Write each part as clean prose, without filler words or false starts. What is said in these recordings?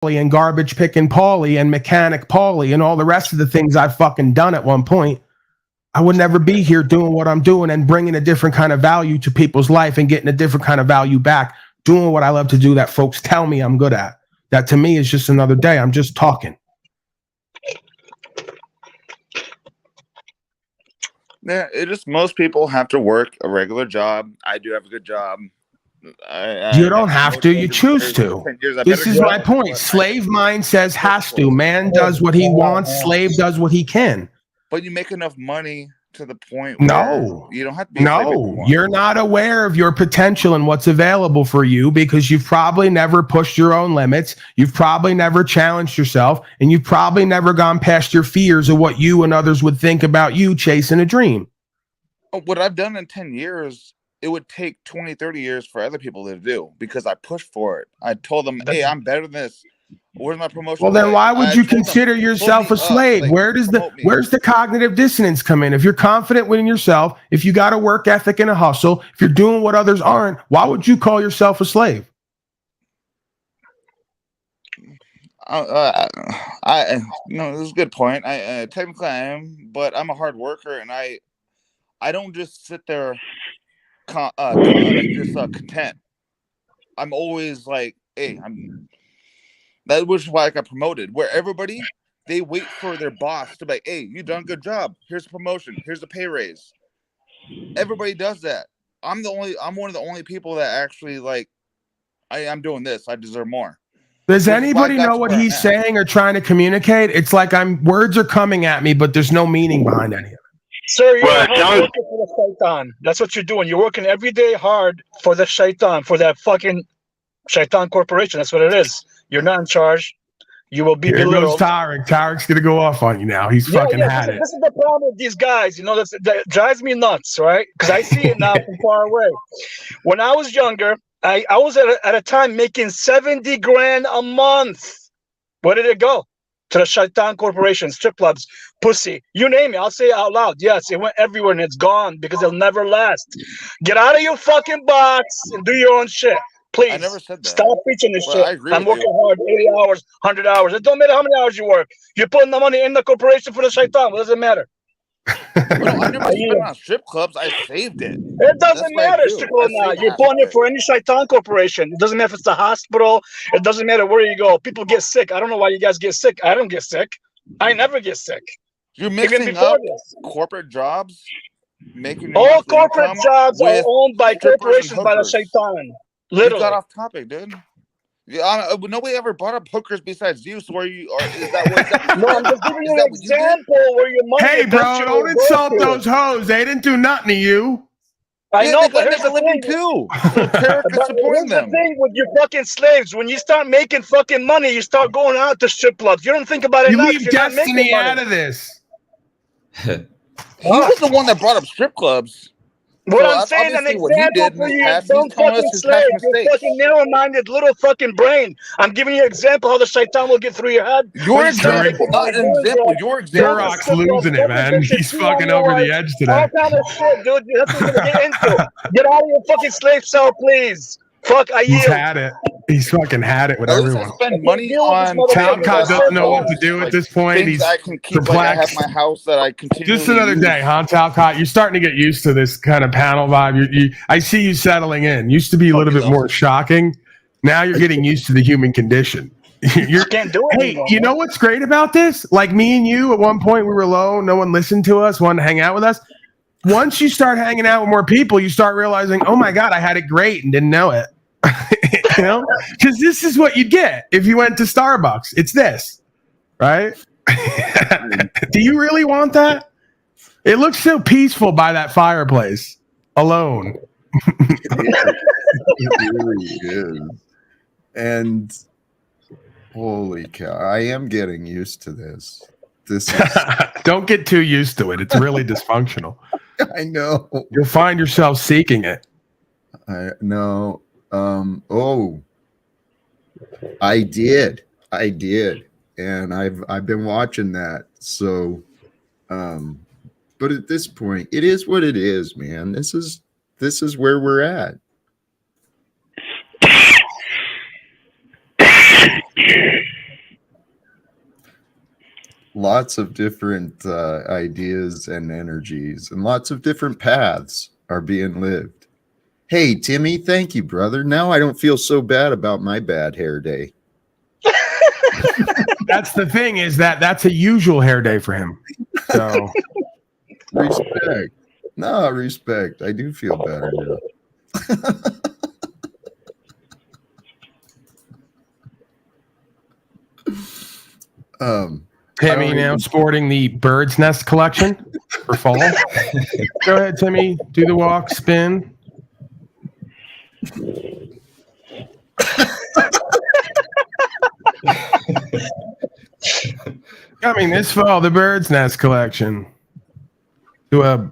and garbage picking Paulie and mechanic Paulie and all the rest of the things I've fucking done at one point, I would never be here doing what I'm doing and bringing a different kind of value to people's life and getting a different kind of value back, doing what I love to do that folks tell me I'm good at. That to me is just another day. I'm just talking. Yeah, it just most people have to work a regular job. I do have a good job. You don't have to. You choose to. This is my point. Slave mind says has to. Man does what he wants. Slave does what he can. But you make enough money to the point where you don't have to be a slave anymore. You're not aware of your potential and what's available for you because you've probably never pushed your own limits. You've probably never challenged yourself, and you've probably never gone past your fears of what you and others would think about you chasing a dream. What I've done in 10 years, it would take 20, 30 years for other people to do because I pushed for it. I told them, hey, I'm better than this. Where's my promotion? Well, then why would you consider yourself a slave? Like, where's the cognitive dissonance come in? If you're confident within yourself, if you got a work ethic and a hustle, if you're doing what others aren't, why would you call yourself a slave? This is a good point. I technically I am, but I'm a hard worker, and I don't just sit there content. I'm always like, hey, that was why I got promoted. Where everybody, they wait for their boss to be like, hey, you done a good job. Here's a promotion. Here's a pay raise. Everybody does that. I'm one of the only people that actually like, I'm doing this. I deserve more. Does anybody know what he's saying or trying to communicate? It's like words are coming at me, but there's no meaning behind any of it. Sir, you're working for the shaitan. That's what you're doing. You're working every day hard for the shaitan, for that fucking shaitan corporation. That's what it is. You're not in charge. You will be belittled. Tarek's gonna go off on you now. He's fucking had it. This is the problem with these guys. You know, that drives me nuts, right? Because I see it now from far away. When I was younger, I was at a time making 70 grand a month. Where did it go? To the shaitan corporation, strip clubs, pussy, you name it. I'll say it out loud. Yes, it went everywhere and it's gone because it'll never last. Get out of your fucking box and do your own shit. Please. I never said that. Stop preaching this shit. I'm working hard, 80 hours, 100 hours. It don't matter how many hours you work. You're putting the money in the corporation for the shaitan. What does it matter? I never spent on strip clubs. I saved it. It doesn't matter, strip club now. You're putting it for any shaitan corporation. It doesn't matter if it's the hospital. It doesn't matter where you go. People get sick. I don't know why you guys get sick. I don't get sick. I never get sick. You're mixing up corporate jobs, making all corporate jobs are owned by corporations by the shaitan. Literally. You got off topic, dude. Nobody ever brought up hookers besides you. So is that no, I'm just giving you an example where your money. Hey, bro, don't insult those hoes. They didn't do nothing to you. I know, but here's the thing too. Here's the thing with your fucking slaves. When you start making fucking money, you start going out to strip clubs. You don't think about it. You leave Destiny out of this. He was the one that brought up strip clubs. What I'm saying, an example for you, don't fucking slave. You're fucking narrow-minded little fucking brain. I'm giving you an example how the shaitan will get through your head. Your example, not an example. Your example. Durrock's losing it, man. He's fucking over the edge today. All kind of shit, dude. That's what we're gonna get into. Get out of your fucking slave cell, please. Fuck, I yield. He's had it. He's fucking had it with everyone. Spend money on Talcott doesn't know what to do at this point. He's perplexed. Like I have my house that I continue. Just another day, huh, Talcott? You're starting to get used to this kind of panel vibe. I see you settling in. Used to be a little bit more shocking. Now you're getting used to the human condition. You can't do it. Hey, you know what's great about this? Like me and you, at one point we were alone. No one listened to us, wanted to hang out with us. Once you start hanging out with more people, you start realizing, oh my God, I had it great and didn't know it. You know, because this is what you'd get if you went to Starbucks. It's this, right? Do you really want that? It looks so peaceful by that fireplace alone. It really is. And holy cow, I am getting used to this. Don't get too used to it. It's really dysfunctional. I know. You'll find yourself seeking it. I know. I did, and I've been watching that. So, but at this point, it is what it is, man. This is where we're at. lots of different ideas and energies, and lots of different paths are being lived. Hey, Timmy, thank you, brother. Now I don't feel so bad about my bad hair day. That's the thing, is that's a usual hair day for him. So Respect. No, respect. I do feel better now. Timmy now sporting the bird's nest collection for fall. Go ahead, Timmy. Do the walk, spin. Coming this fall, the bird's nest collection. To a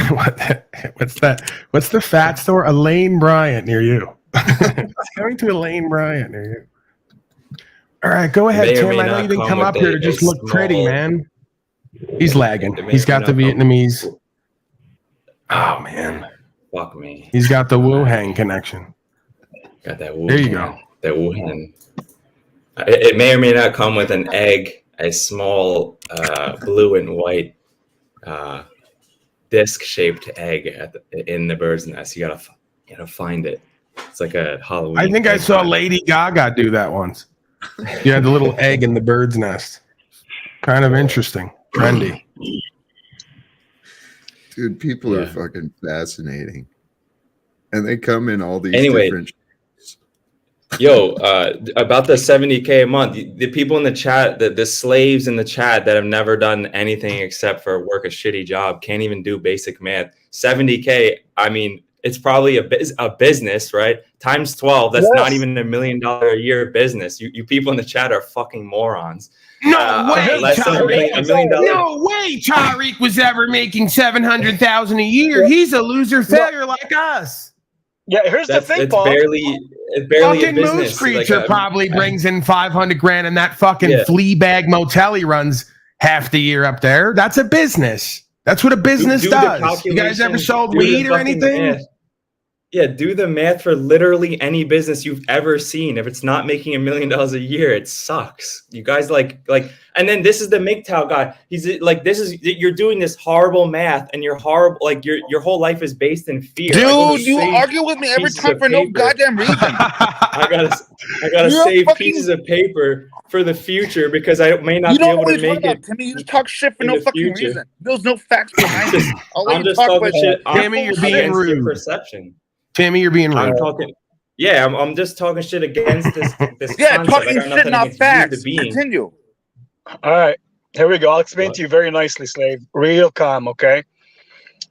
what's that? What's the fat store? A Lane Bryant near you. It's coming to a Lane Bryant near you. All right, go ahead, May or Tim. may I know not you didn't come come up with here to a just look pretty, small- man. He's lagging. It may He's or may got the not come- Vietnamese. Oh man, Fuck me. he's got the Wuhan connection. Got that Wuhan. There you go. That Wuhan. It may or may not come with an egg, a small blue and white disc-shaped egg in the bird's nest. You gotta find it. It's like a Halloween. I think I egg saw hunt. Lady Gaga do that once. You had the little egg in the bird's nest. Kind of interesting, trendy. Dude, people are fucking fascinating. And they come in all these Anyway. different. Yo, about the 70K a month, the people in the chat, the slaves in the chat that have never done anything except for work a shitty job, can't even do basic math. 70K, I mean, it's probably a business, right? Times 12, that's not even $1 million a year business. You people in the chat are fucking morons. No way, less than $1 million. No way, Tariq was ever making $700,000 a year. He's a loser failure like us. Yeah, here's the thing, It's Paul. barely a Fucking business. Moose Creature Like, probably brings in $500,000, and that fucking Yeah. flea bag motel he runs half the year up there. That's a business. That's what a business do the does. You guys ever calculations, sold do the weed or fucking anything? math. Yeah, do the math for literally any business you've ever seen. If it's not making $1 million a year, it sucks. You guys like, and then this is the MGTOW guy. He's like, you're doing this horrible math, and you're horrible. Like your whole life is based in fear. I go to Dude, you save argue with me every pieces time of for no paper. goddamn reason. I gotta You're save fucking- pieces of paper for the future because I may not You be don't know able what to you're make talking it. about, Timmy. You just talk shit for in no the fucking future. reason. There's no facts behind it. I'll let I'm you just talk talking about shit. Timmy, you're being against your rude. perception. Timmy, you're being I'm rude. talking. Yeah, I'm just talking shit against this. Yeah, concept. talking I got shit, nothing not against you, facts. the being. Continue. All right, here we go. I'll explain What? to you very nicely, Slave. Real calm, okay?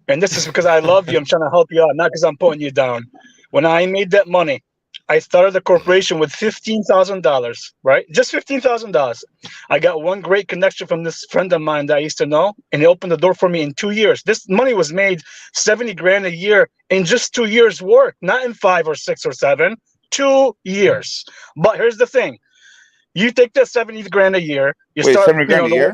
And this is because I love you. I'm trying to help you out, not because I'm putting you down. When I made that money, I started the corporation with $15,000, right? Just $15,000. I got one great connection from this friend of mine that I used to know, and he opened the door for me in 2 years. This money was made 70 grand a year in just 2 years' work, not in 5 or 6 or 7, 2 years. But here's the thing. You take that 70 grand a year, you Wait, start 70 grand a year?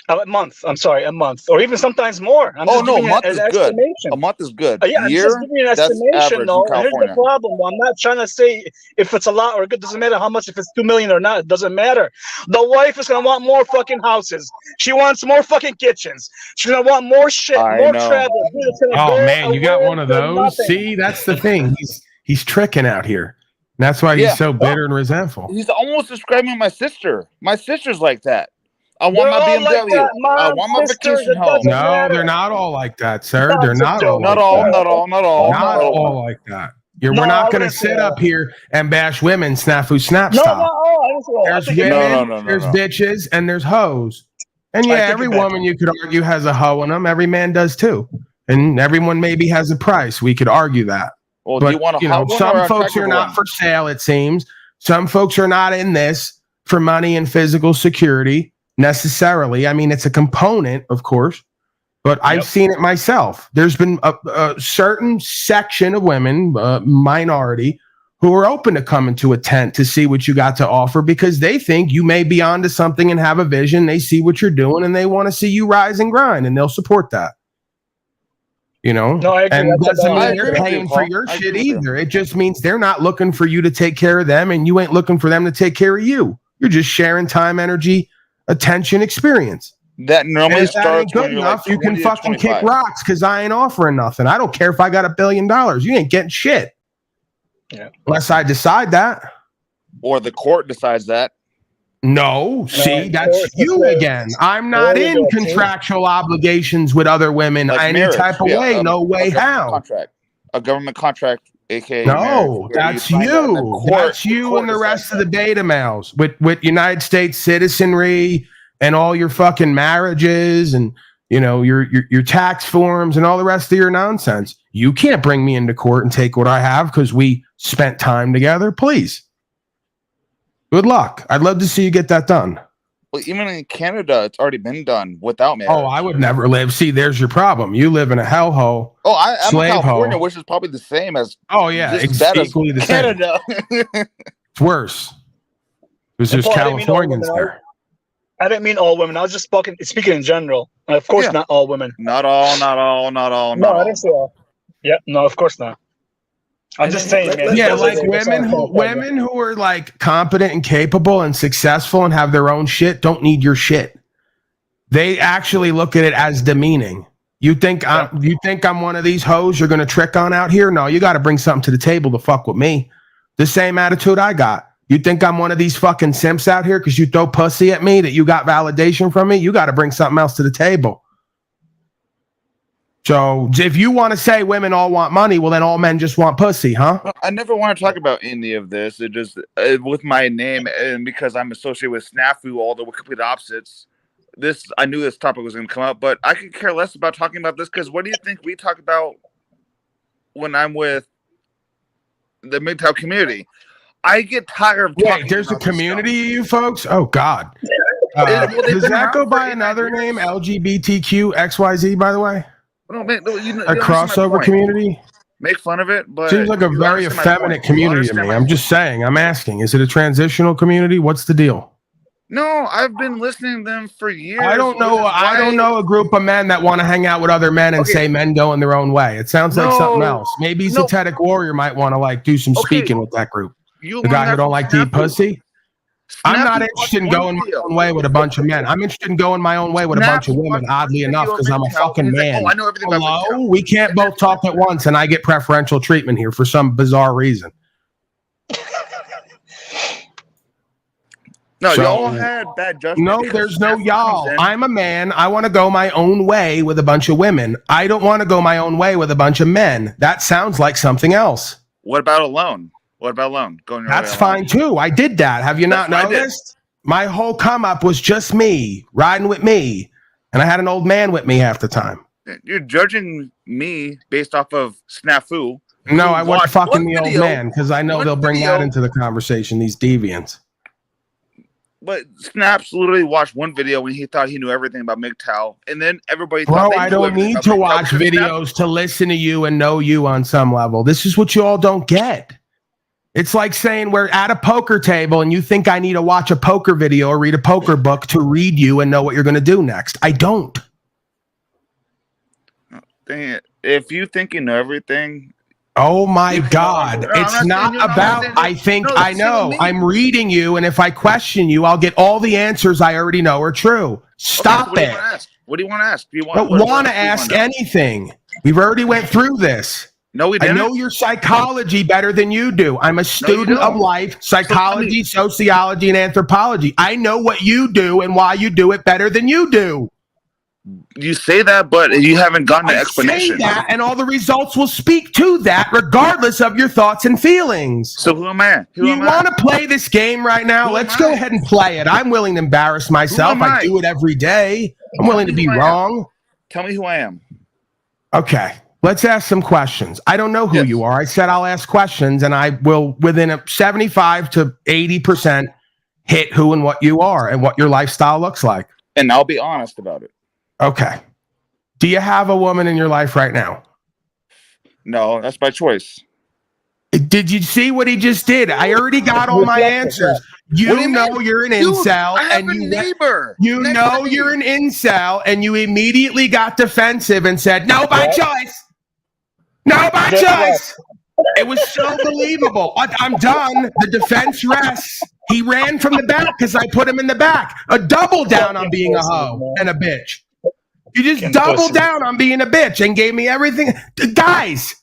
A month. I'm sorry, a month, or even sometimes more. I'm Oh, just no, giving a month you is an good. estimation. A month is good. Yeah, I'm Year, just giving you an that's estimation, average though. in And here's the California. problem. I'm not trying to say if it's a lot or good. Doesn't matter how much. If it's 2 million or not, it doesn't matter. The wife is gonna want more fucking houses. She wants more fucking kitchens. She's gonna want more shit, I more know. travel. Dude, it's gonna Oh go man, you got away one of for those. nothing. See, that's the thing. He's tricking out here. And that's why Yeah. he's so bitter and resentful. He's almost describing my sister. My sister's like that. I They're want my all like BMW. that, I Mom, want my sisters, vacation it home. doesn't No, matter. they're not all like that, sir. No, They're it's not a all joke. like Not all, that. not all, not all. Not not all. all like that. No, We're I not going to wouldn't say sit that. up here and bash women, snafu snap No, style. not all. I didn't say that. I There's think you're women, No. there's bitches, and there's hoes. And I yeah, think every you're bad. woman you could argue has a hoe in them. Every man does too. And everyone maybe has a price. We could argue that. Well, do But you want a you know, hot one or some a folks are attractive not one? for sale, it seems. Some folks are not in this for money and physical security necessarily. I mean, it's a component, of course, but I've seen it myself. There's been a certain section of women, minority, who are open to coming to a tent to see what you got to offer because they think you may be onto something and have a vision. They see what you're doing and they want to see you rise and grind, and they'll support that. You know, No, I agree. and That's doesn't about- I mean they're agree with you, paying for Paul. your I shit agree with you. either. It just means they're not looking for you to take care of them, and you ain't looking for them to take care of you. You're just sharing time, energy, attention experience. That And normally if that starts ain't good when you're enough, like you can 20 to fucking kick 25. rocks because I ain't offering nothing. I don't care if I got $1 billion. You ain't getting shit. Yeah. Unless I decide that. Or the court decides that. No, see, of that's course, you that's again. I'm not There you in go, see? contractual obligations with other women Like any marriage. type of Yeah, way. No way, a government how? contract. A government contract, aka No, marriage, where that's sign that and the you. court- That's you court and the decides rest of the that. beta males with United States citizenry and all your fucking marriages and your tax forms and all the rest of your nonsense. You can't bring me into court and take what I have because we spent time together. Please. Good luck. I'd love to see you get that done. Well, even in Canada, it's already been done without marriage. Oh, I would never live. See, there's your problem. You live in a hellhole. Oh, I'm in slave California, hole. which is probably the same as Oh yeah, just it's as bad as equally the same. Canada. It's worse. Because there's Paul, I didn't mean all Californians women. there. I didn't mean all women. I was just speaking in general. And of course, Yeah. not all women. Not all. No, I didn't say all. Yeah, no, of course not. I'm just saying, man. Yeah, That's like what women I'm who talking about. women who are like competent and capable and successful and have their own shit don't need your shit. They actually look at it as demeaning. You think I'm one of these hoes you're gonna trick on out here? No, you got to bring something to the table to fuck with me. The same attitude I got. You think I'm one of these fucking simps out here because you throw pussy at me that you got validation from me? You got to bring something else to the table. So if you want to say women all want money, well then all men just want pussy, huh? I never want to talk about any of this. It just with my name and because I'm associated with Snafu, all the complete opposites. I knew this topic was going to come up, but I could care less about talking about this because what do you think we talk about when I'm with the MGTOW community? I get tired of talking. Wait, there's a about this community, stuff. you folks? Oh God. Well, they've Does been that around go for by 8 another years. name? LGBTQ XYZ, by the way? No, man, no, you A crossover community? Make fun of it, but Seems like a you very understand my effeminate point. You community to understand me. my I'm point. just saying. I'm asking. Is it a transitional community? What's the deal? No, I've been listening to them for years. I don't know. which is I don't why- know a group of men that want to hang out with other men and Okay. say men go in their own way. It sounds like something No. else. Maybe No. Zetetic Warrior might want to like do some Okay. speaking with that group. You The learned guy that who don't from like to eat Snafu. pussy. I'm not Snafu interested in watched one going my video. own way with a bunch of men. I'm interested in going my own way with a bunch of Snafu women, watched oddly one enough, video of because I'm a MGTOW, fucking and he's like, man. oh, I know everything about Hello? MGTOW. We can't both talk at once and I get preferential treatment here for some bizarre reason. No, So- y'all had bad judgment. No, because there's no Snafu y'all. comes in- I'm a man. I want to go my own way with a bunch of women. I don't want to go my own way with a bunch of men. That sounds like something else. What about alone? What about alone? Going your That's way fine alone? too. I did that. Have you not That's what I did. noticed? My whole come up was just me riding with me. And I had an old man with me half the time. You're judging me based off of Snafu. No, I wasn't watched fucking one the old video- man because I know one they'll bring that video- into the conversation, these deviants. But Snaps literally watched one video when he thought he knew everything about MGTOW, and then everybody thought Bro, they I knew don't everything need about to MGTOW watch because Snafu- videos to listen to you and know you on some level. This is what you all don't get. It's like saying we're at a poker table and you think I need to watch a poker video or read a poker book to read you and know what you're going to do next. I don't. Dang it. If you think you know everything, Oh my You can- God. No, I'm It's not not saying you're not about, saying- I think No, I it's know. me. I'm reading you, and if I question you, I'll get all the answers I already know are true. Okay, Stop so what do you it. want to ask? What do you want to ask? Do you I want? don't what want else to do you ask wanna know? anything. We've already went through this. No, we I didn't. know your psychology better than you do. I'm a student of don't. life, psychology, sociology, and anthropology. I know what you do and why you do it better than you do. You say that, but you haven't gotten an I say explanation. that, and all the results will speak to that, regardless of your thoughts and feelings. So who am I? Who You am I? want to play this game right now? Who Let's am go I? ahead and play it. I'm willing to embarrass myself. am I I? do it every day. I'm willing to be Who I am. wrong. Tell me who I am. Okay, let's ask some questions. I don't know who Yes. you are. I said I'll ask questions, and I will, within a 75 to 80%, hit who and what you are and what your lifestyle looks like. And I'll be honest about it. Okay. Do you have a woman in your life right now? No, that's by choice. Did you see what he just did? I already got all my answers. What do You you know mean? you're an Dude, incel, I have and a you neighbor. You next know to me. you're an incel, and you immediately got defensive and said, "No, by Yeah. choice. No, by Guess what? choice." It was so believable. I'm done. The defense rests. He ran from the back because I put him in the back. A double down on being a hoe and a bitch. You just Fucking doubled pussy. down on being a bitch and gave me everything. Guys,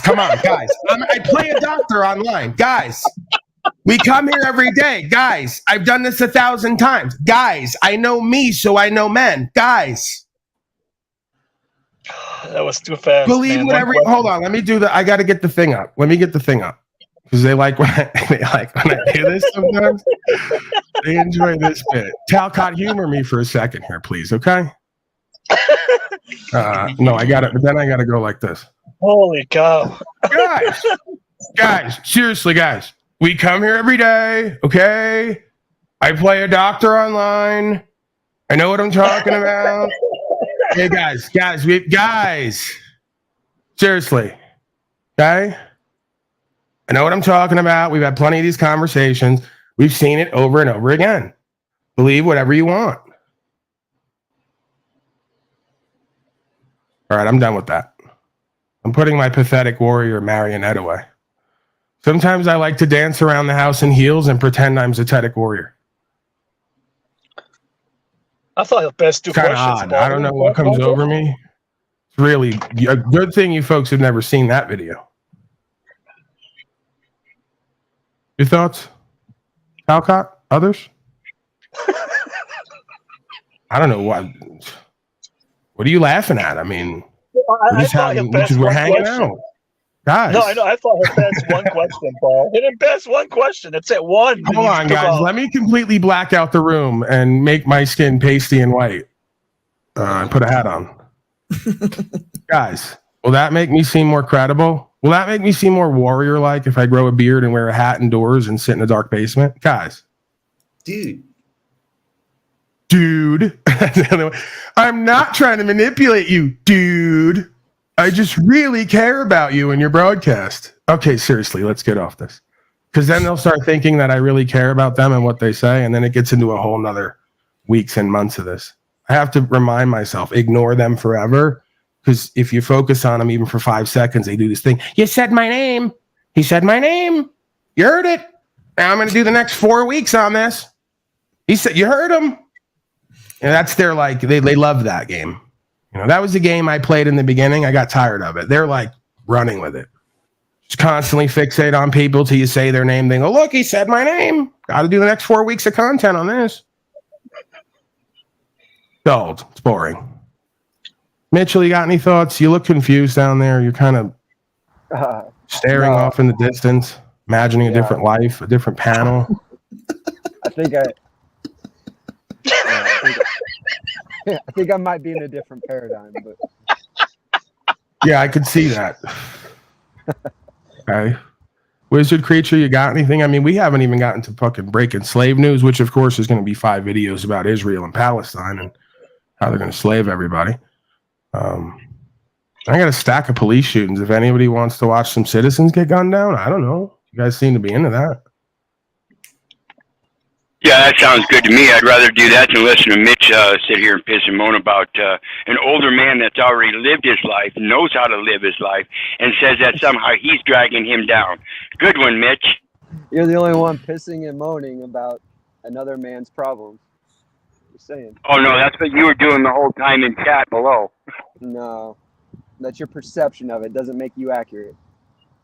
come on, guys. I play a doctor online. Guys, we come here every day. Guys, I've done this 1,000 times. Guys, I know me, so I know men. Guys. That was too fast. Believe man. whatever. Hold on, let me do that. I got to get the thing up. Let me get the thing up because they like when I do this sometimes. They enjoy this bit. Talcott, humor me for a second here, please. Okay. No, I got it. But then I got to go like this. Holy cow! Guys, seriously, guys. We come here every day. Okay. I play a doctor online. I know what I'm talking about. Hey guys, seriously, okay? I know what I'm talking about. We've had plenty of these conversations. We've seen it over and over again. Believe whatever you want. All right, I'm done with that. I'm putting my pathetic warrior marionette away. Sometimes I like to dance around the house in heels and pretend I'm Zetetic warrior. I thought the best two Kind of questions. odd. I don't know what comes over me. It's really a good thing you folks have never seen that video. Your thoughts, Talcott? Others? I don't know what. What are you laughing at? I mean, we're hanging out, guys. No, I know. I thought he passed one question, Paul. He didn't pass one question. That's it. One. Hold on, guys. Let me completely black out the room and make my skin pasty and white. And put a hat on. Guys, will that make me seem more credible? Will that make me seem more warrior-like if I grow a beard and wear a hat indoors and sit in a dark basement? Guys. Dude. I'm not trying to manipulate you, dude. I just really care about you and your broadcast. Okay, seriously, let's get off this. Because then they'll start thinking that I really care about them and what they say, and then it gets into a whole nother weeks and months of this. I have to remind myself, ignore them forever. Because if you focus on them even for 5 seconds, they do this thing. You said my name. He said my name. You heard it. Now I'm going to do the next 4 weeks on this. He said, you heard him. And that's their like, they love that game. You know, that was the game I played in the beginning. I got tired of it. They're like running with it. Just constantly fixate on people till you say their name. They go, look, he said my name. Got to do the next 4 weeks of content on this. Dulled. It's boring. Mitchell, you got any thoughts? You look confused down there. You're kind of staring off in the distance, imagining a different life, a different panel. I think I might be in a different paradigm, but Yeah, I could see that. Okay. Wizard Creature, you got anything? I mean, we haven't even gotten to fucking breaking slave news, which of course is going to be 5 videos about Israel and Palestine and how they're going to slave everybody. I got a stack of police shootings. If anybody wants to watch some citizens get gunned down, I don't know. You guys seem to be into that. Yeah, that sounds good to me. I'd rather do that than listen to Mitch sit here and piss and moan about an older man that's already lived his life, knows how to live his life, and says that somehow he's dragging him down. Good one, Mitch. you're the only one pissing and moaning about another man's problems. Just saying. Oh, no, that's what you were doing the whole time in chat below. No, that's your perception of it. Doesn't make you accurate.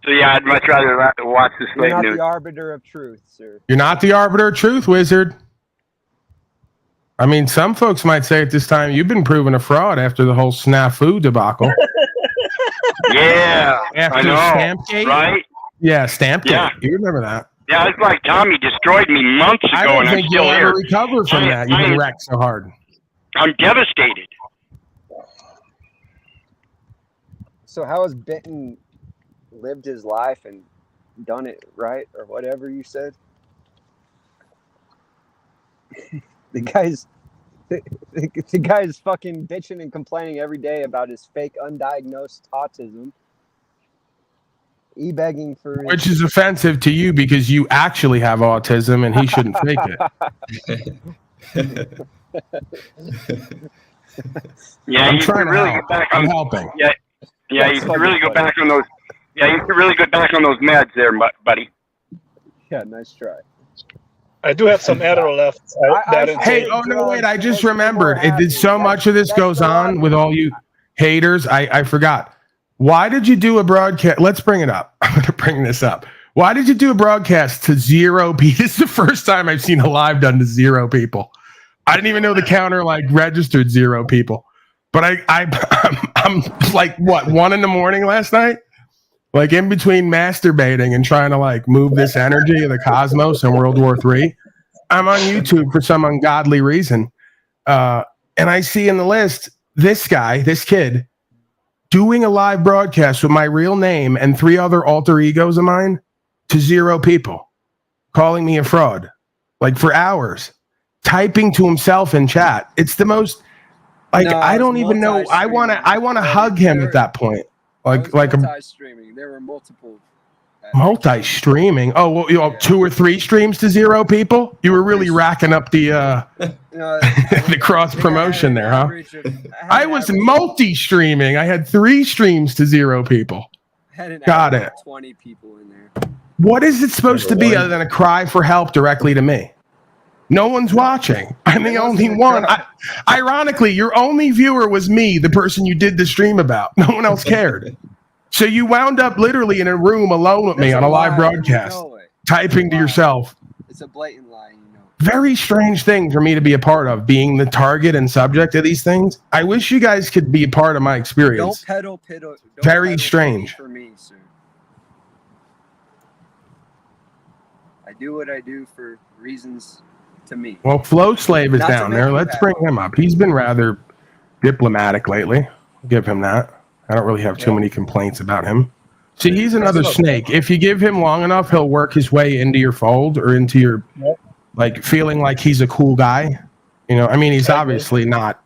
So, yeah, I'd much rather watch the You're slave not news. the arbiter of truth, sir. You're not the arbiter of truth, Wizard. I mean, some folks might say at this time, you've been proven a fraud after the whole snafu debacle. Yeah, After I know, Stampgate? right? Yeah, Stampgate. Yeah. You remember that. Yeah, it's like Tommy destroyed me months I ago, don't and I'm think you'll still ever here. recover from that. You've been wrecked so hard. I'm devastated. So how has Benton lived his life and done it right, or whatever you said? The guy's fucking bitching and complaining every day about his fake undiagnosed autism. E-begging for Which is offensive to you because you actually have autism and he shouldn't fake it. Yeah, I'm you trying can to really help. go back I'm on. helping. Yeah, you can really go back on Yeah, you should really get back on those meds there, buddy. Yeah, nice try. I do have some Adderall left. Hey, oh no, wait! I just remembered. It did so much of this goes on with all you haters. I forgot. Why did you do a broadcast? Let's bring it up. I'm going to bring this up. Why did you do a broadcast to 0 people? This is the first time I've seen a live done to 0 people. I didn't even know the counter like registered 0 people. But I'm like what 1 a.m. last night, like in between masturbating and trying to like move this energy of the cosmos in World War III. I'm on YouTube for some ungodly reason, and I see in the list this guy, this kid, doing a live broadcast with my real name and 3 other alter egos of mine to 0 people, calling me a fraud, like for hours, typing to himself in chat. It's the most. Like No, I don't it's even know. I want to hug him at that point. Like a multi-streaming. There were multiple. multi-streaming. Oh, well, you know, 2 or 3 streams to 0 people. You were really racking up the the cross promotion there, huh? I was multi-streaming. I had 3 streams to 0 people. Got it. 20 people in there. What is it supposed to be other than a cry for help directly to me? No one's watching. I'm the only one. Ironically, your only viewer was me, the person you did the stream about. No one else cared. So you wound up literally in a room alone with me on a live broadcast, typing to yourself. It's a blatant lie, you know. Very strange thing for me to be a part of, being the target and subject of these things. I wish you guys could be a part of my experience. Don't pedal. Don't Very pedal strange. for me, sir. I do what I do for reasons to me. Well, Flow Slave is Not to down make there. you Let's happy. bring him up. He's been rather diplomatic lately. I'll give him that. I don't really have too many complaints about him. See, he's another snake. If you give him long enough, he'll work his way into your fold or into your, like, feeling like he's a cool guy. You know, I mean, he's obviously not,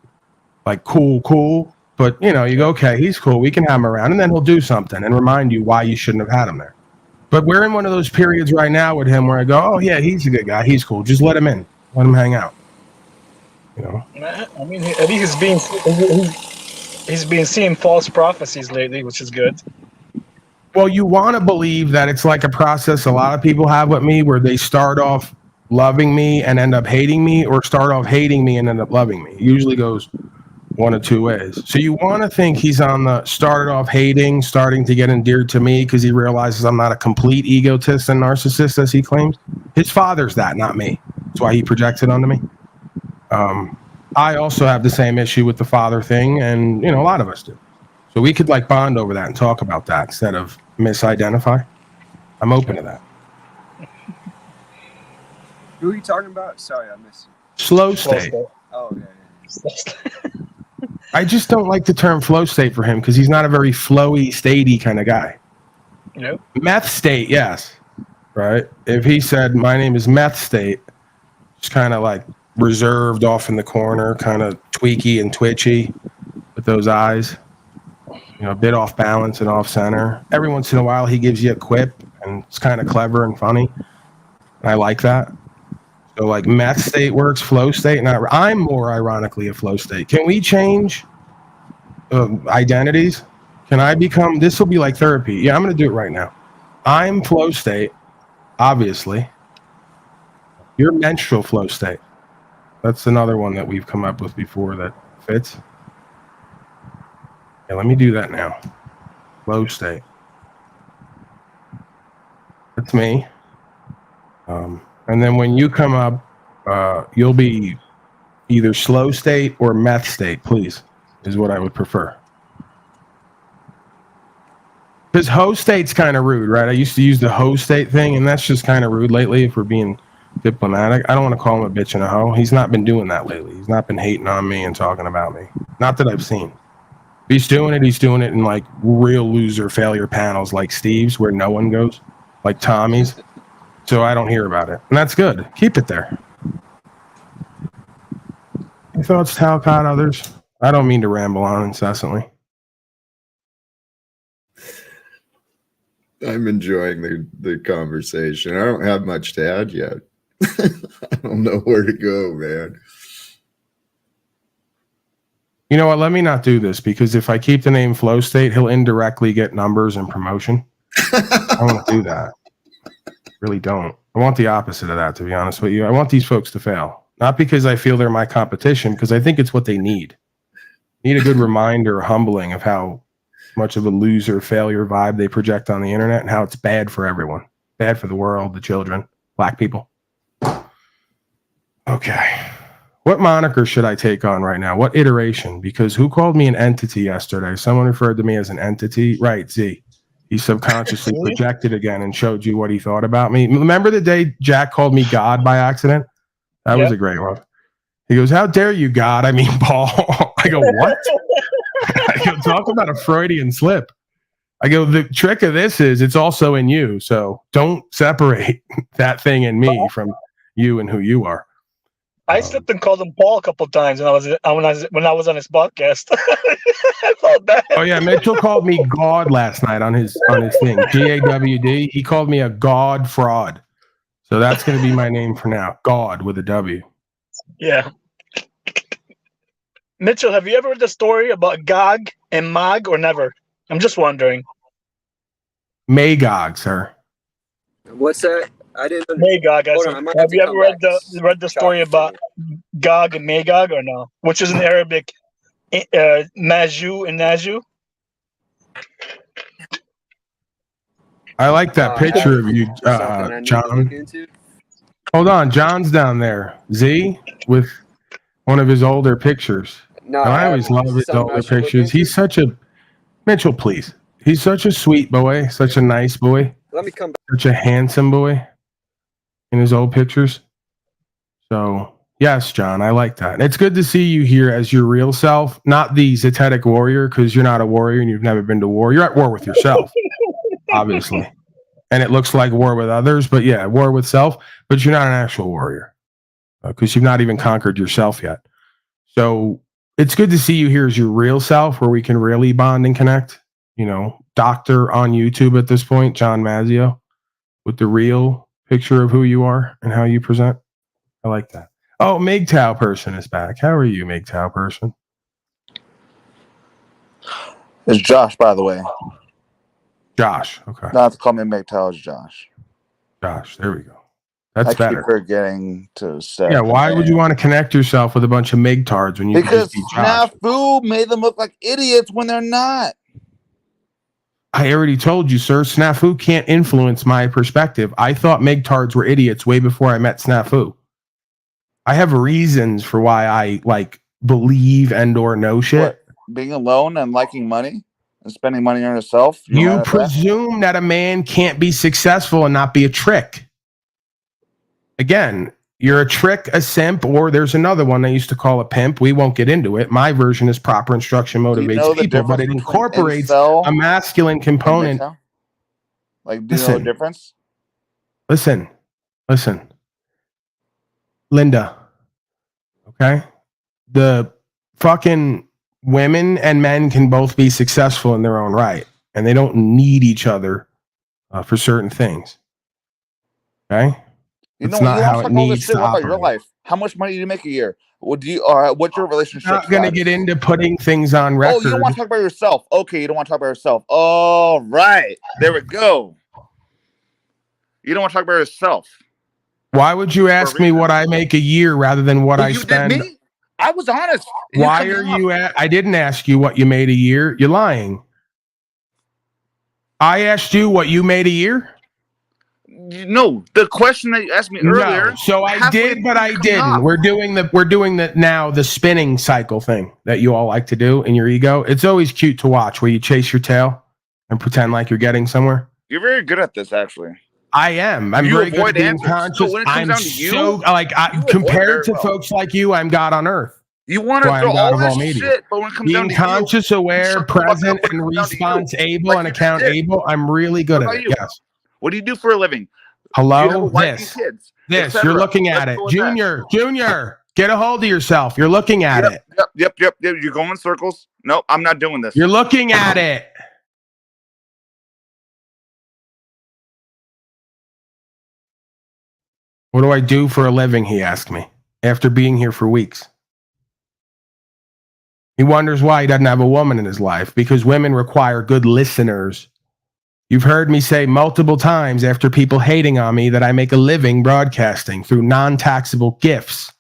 like, cool, but, you know, you go, okay, he's cool. We can have him around. And then he'll do something and remind you why you shouldn't have had him there. But we're in one of those periods right now with him where I go, oh, yeah, he's a good guy. He's cool. Just let him in. Let him hang out. You know? I mean, I think he's been seeing false prophecies lately, which is good. Well, you want to believe that it's like a process a lot of people have with me where they start off loving me and end up hating me, or start off hating me and end up loving me. It usually goes one of 2 ways. So you want to think he's on the started off hating, starting to get endeared to me because he realizes I'm not a complete egotist and narcissist as he claims. His father's that, not me. That's why he projects it onto me. I also have the same issue with the father thing, and you know, a lot of us do. So we could like bond over that and talk about that instead of misidentify. I'm open to that. Who are you talking about? Sorry, I missed you. Slow state. Oh, yeah. I just don't like the term flow state for him because he's not a very flowy, statey kind of guy. Nope. Meth state, yes. Right? If he said, my name is Meth State, just kind of like reserved off in the corner, kind of tweaky and twitchy with those eyes. You know, a bit off balance and off center. Every once in a while, he gives you a quip, and it's kind of clever and funny. I like that. So, like, meth state works, flow state. Not. I'm more ironically a flow state. Can we change identities? Can I become? This will be like therapy. Yeah, I'm going to do it right now. I'm flow state, obviously. You're menstrual flow state. That's another one that we've come up with before that fits. Yeah, let me do that now. Flow state. That's me. And then when you come up, you'll be either slow state or meth state, please, is what I would prefer. Because host state's kind of rude, right? I used to use the host state thing, and that's just kind of rude lately if we're being diplomatic. I don't want to call him a bitch and a hoe. He's not been doing that lately. He's not been hating on me and talking about me. Not that I've seen. If he's doing it in like real loser failure panels like Steve's where no one goes, like Tommy's. So I don't hear about it. And that's good. Keep it there. Your thoughts, Talcott, others? I don't mean to ramble on incessantly. I'm enjoying the conversation. I don't have much to add yet. I don't know where to go, man. You know what? Let me not do this because if I keep the name Flow State, he'll indirectly get numbers and promotion. I don't want to do that. Really don't. I want the opposite of that, to be honest with you. I want these folks to fail. Not because I feel they're my competition, because I think it's what they need. Need a good reminder, humbling of how much of a loser failure vibe they project on the internet and how it's bad for everyone. Bad for the world, the children, black people. Okay. What moniker should I take on right now? What iteration? Because who called me an entity yesterday? Someone referred to me as an entity. Right, Z. He subconsciously projected again and showed you what he thought about me. Remember the day Jack called me God by accident? That was a great one. He goes, "How dare you, God? I mean, Paul." I go, "What?" I go, "Talk about a Freudian slip." I go, "The trick of this is it's also in you. So don't separate that thing in me from you and who you are." I slipped and called him Paul a couple of times when I was on his podcast. I felt bad. Oh yeah, Mitchell called me God last night on his thing. GAWD. He called me a God fraud. So that's going to be my name for now. God with a W. Yeah. Mitchell, have you ever heard the story about Gog and Mag or never? I'm just wondering. Magog, sir. What's that? I didn't. Magog. Hold on, I might Have to you ever come read back. the story about Gog and Magog or no? Which is in Arabic, Maju and Naju. I like that picture of you, Something I need to look John. into. Hold on, John's down there. Z with one of his older pictures. No, And I always love his something I older should look pictures. into? He's such a Mitchell, please. He's such a sweet boy, such a nice boy, Let me come back. such a handsome boy in his old pictures. So yes, John, I like that. And it's good to see you here as your real self, not the Zetetic warrior, because you're not a warrior and you've never been to war. You're at war with yourself, obviously. And it looks like war with others, but yeah, war with self, but you're not an actual warrior because you've not even conquered yourself yet. So it's good to see you here as your real self where we can really bond and connect. You know, doctor on YouTube at this point, John Mazzio, with the real picture of who you are and how you present. I like that. Oh, MGTOW person is back. How are you, MGTOW person? It's Josh, by the way. Josh. Okay. Not to call me MGTOW, it's Josh. Josh. There we go. That's I keep better. forgetting to say. Yeah, why would you want to connect yourself with a bunch of MGTOWs when you Because could just be Josh? Snafu made them look like idiots when they're not. I already told you, sir, Snafu can't influence my perspective. I thought MGTOWs were idiots way before I met Snafu. I have reasons for why I believe and or know shit. What, being alone and liking money and spending money on yourself? You presume that a man can't be successful and not be a trick. Again, you're a trick, a simp, or there's another one I used to call a pimp. We won't get into it. My version is proper instruction motivates people, but it incorporates a masculine component. Like, do you know the difference? Listen. Linda. Okay? The fucking women and men can both be successful in their own right, and they don't need each other for certain things. Okay? It's not how it needs to operate. Your life. How much money do you make a year? What do you? What's your relationship? I'm not going to get into putting things on record. Oh, you don't want to talk about yourself? Okay, you don't want to talk about yourself. All right, there we go. You don't want to talk about yourself. Why would you ask me what I make a year rather than what I spend? Did me? I was honest. Why are you at? I didn't ask you what you made a year. You're lying. I asked you what you made a year. No, the question that you asked me earlier. No, so I did, but I didn't. We're doing the spinning cycle thing that you all like to do in your ego. It's always cute to watch where you chase your tail and pretend like you're getting somewhere. You're very good at this, actually. I am. I'm very good at being conscious. So when it comes down to you, compared to folks like you, I'm God on earth. You want to throw all this shit, but when it comes down to conscious, aware, present, and response able and account able, I'm really good at it. Yes. What do you do for a living? Hello, this. You're looking at it, Junior. Get a hold of yourself. You're looking at it. Yep. You're going in circles. Nope, I'm not doing this. You're looking at it. What do I do for a living? He asked me after being here for weeks. He wonders why he doesn't have a woman in his life, because women require good listeners You've heard me say multiple times after people hating on me that I make a living broadcasting through non-taxable gifts.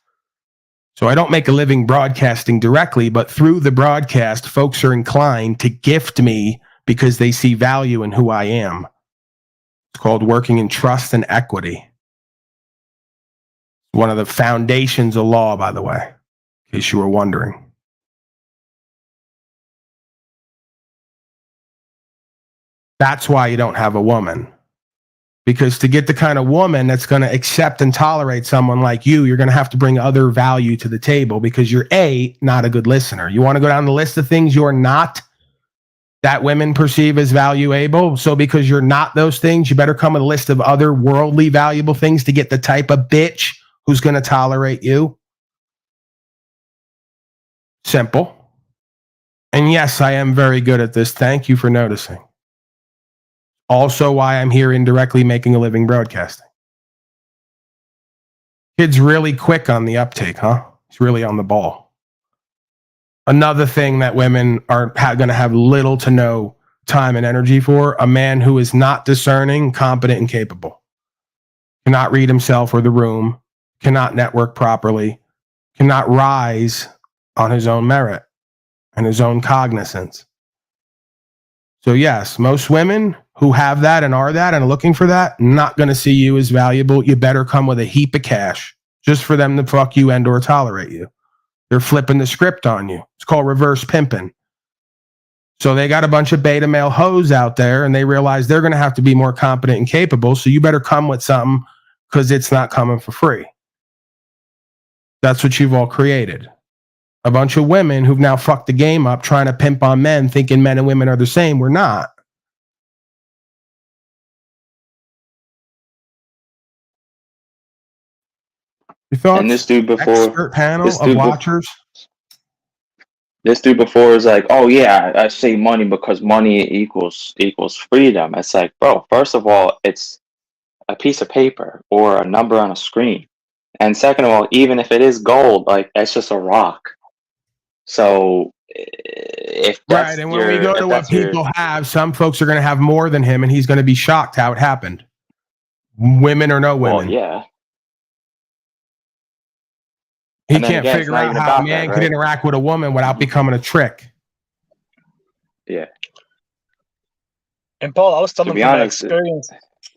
So I don't make a living broadcasting directly, but through the broadcast, folks are inclined to gift me because they see value in who I am. It's called working in trust and equity. One of the foundations of law, by the way, in case you were wondering. That's why you don't have a woman. Because to get the kind of woman that's going to accept and tolerate someone like you, you're going to have to bring other value to the table because you're not a good listener. You want to go down the list of things you're not that women perceive as valuable. So because you're not those things, you better come with a list of other worldly valuable things to get the type of bitch who's going to tolerate you. Simple. And yes, I am very good at this. Thank you for noticing. Also why I'm here indirectly making a living broadcasting. Kid's really quick on the uptake, huh? He's really on the ball. Another thing that women are going to have little to no time and energy for, a man who is not discerning, competent, and capable. Cannot read himself or the room, cannot network properly, cannot rise on his own merit and his own cognizance. So yes, most women who have that and are that and are looking for that, not going to see you as valuable. You better come with a heap of cash just for them to fuck you and or tolerate you. They're flipping the script on you. It's called reverse pimping. So they got a bunch of beta male hoes out there and they realize they're going to have to be more competent and capable. So you better come with something because it's not coming for free. That's what you've all created. A bunch of women who've now fucked the game up trying to pimp on men, thinking men and women are the same. We're not. Your thoughts? And this dude before, expert panel of watchers. This dude before is like, oh yeah, I say money because money equals freedom. It's like, bro, first of all, it's a piece of paper or a number on a screen. And second of all, even if it is gold, like that's just a rock. So if that's right, and when we go to what people have, some folks are going to have more than him, and he's going to be shocked how it happened. Women or no women. Well, yeah. He can't figure out how a man could interact with a woman without becoming a trick. Yeah. And Paul, I was telling from my experience.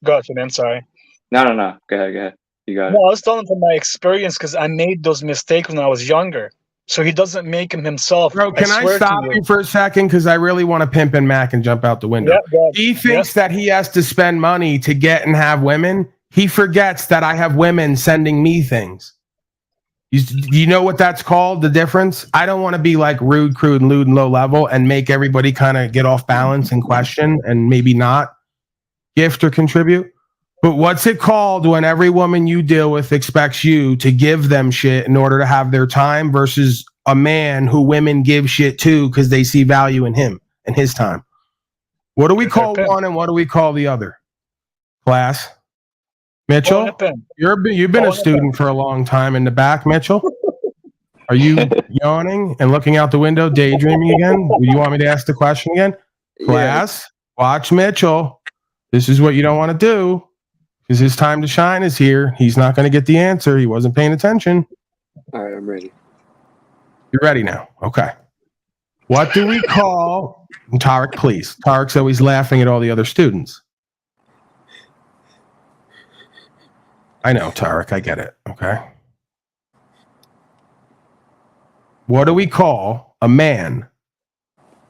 Go ahead, man. Sorry. No. Go ahead. You got it. No, I was telling from my experience because I made those mistakes when I was younger. So he doesn't make them himself. Bro, can I stop you for a second? Because I really want to pimp in Mac and jump out the window. He thinks that he has to spend money to get and have women. He forgets that I have women sending me things. You know what that's called? The difference? I don't want to be like rude, crude, lewd, and low level and make everybody kind of get off balance and question and maybe not gift or contribute. But what's it called when every woman you deal with expects you to give them shit in order to have their time versus a man who women give shit to because they see value in him and his time? What do we call one and what do we call the other? Class? Mitchell, you've been a student for a long time in the back, Mitchell. Are you yawning and looking out the window, daydreaming again? Do you want me to ask the question again? Class, watch Mitchell. This is what you don't want to do because his time to shine is here. He's not going to get the answer. He wasn't paying attention. All right, I'm ready. You're ready now. Okay. What do we call Tarek, please? Tarek's always laughing at all the other students. I know, Tarek. I get it. Okay. What do we call a man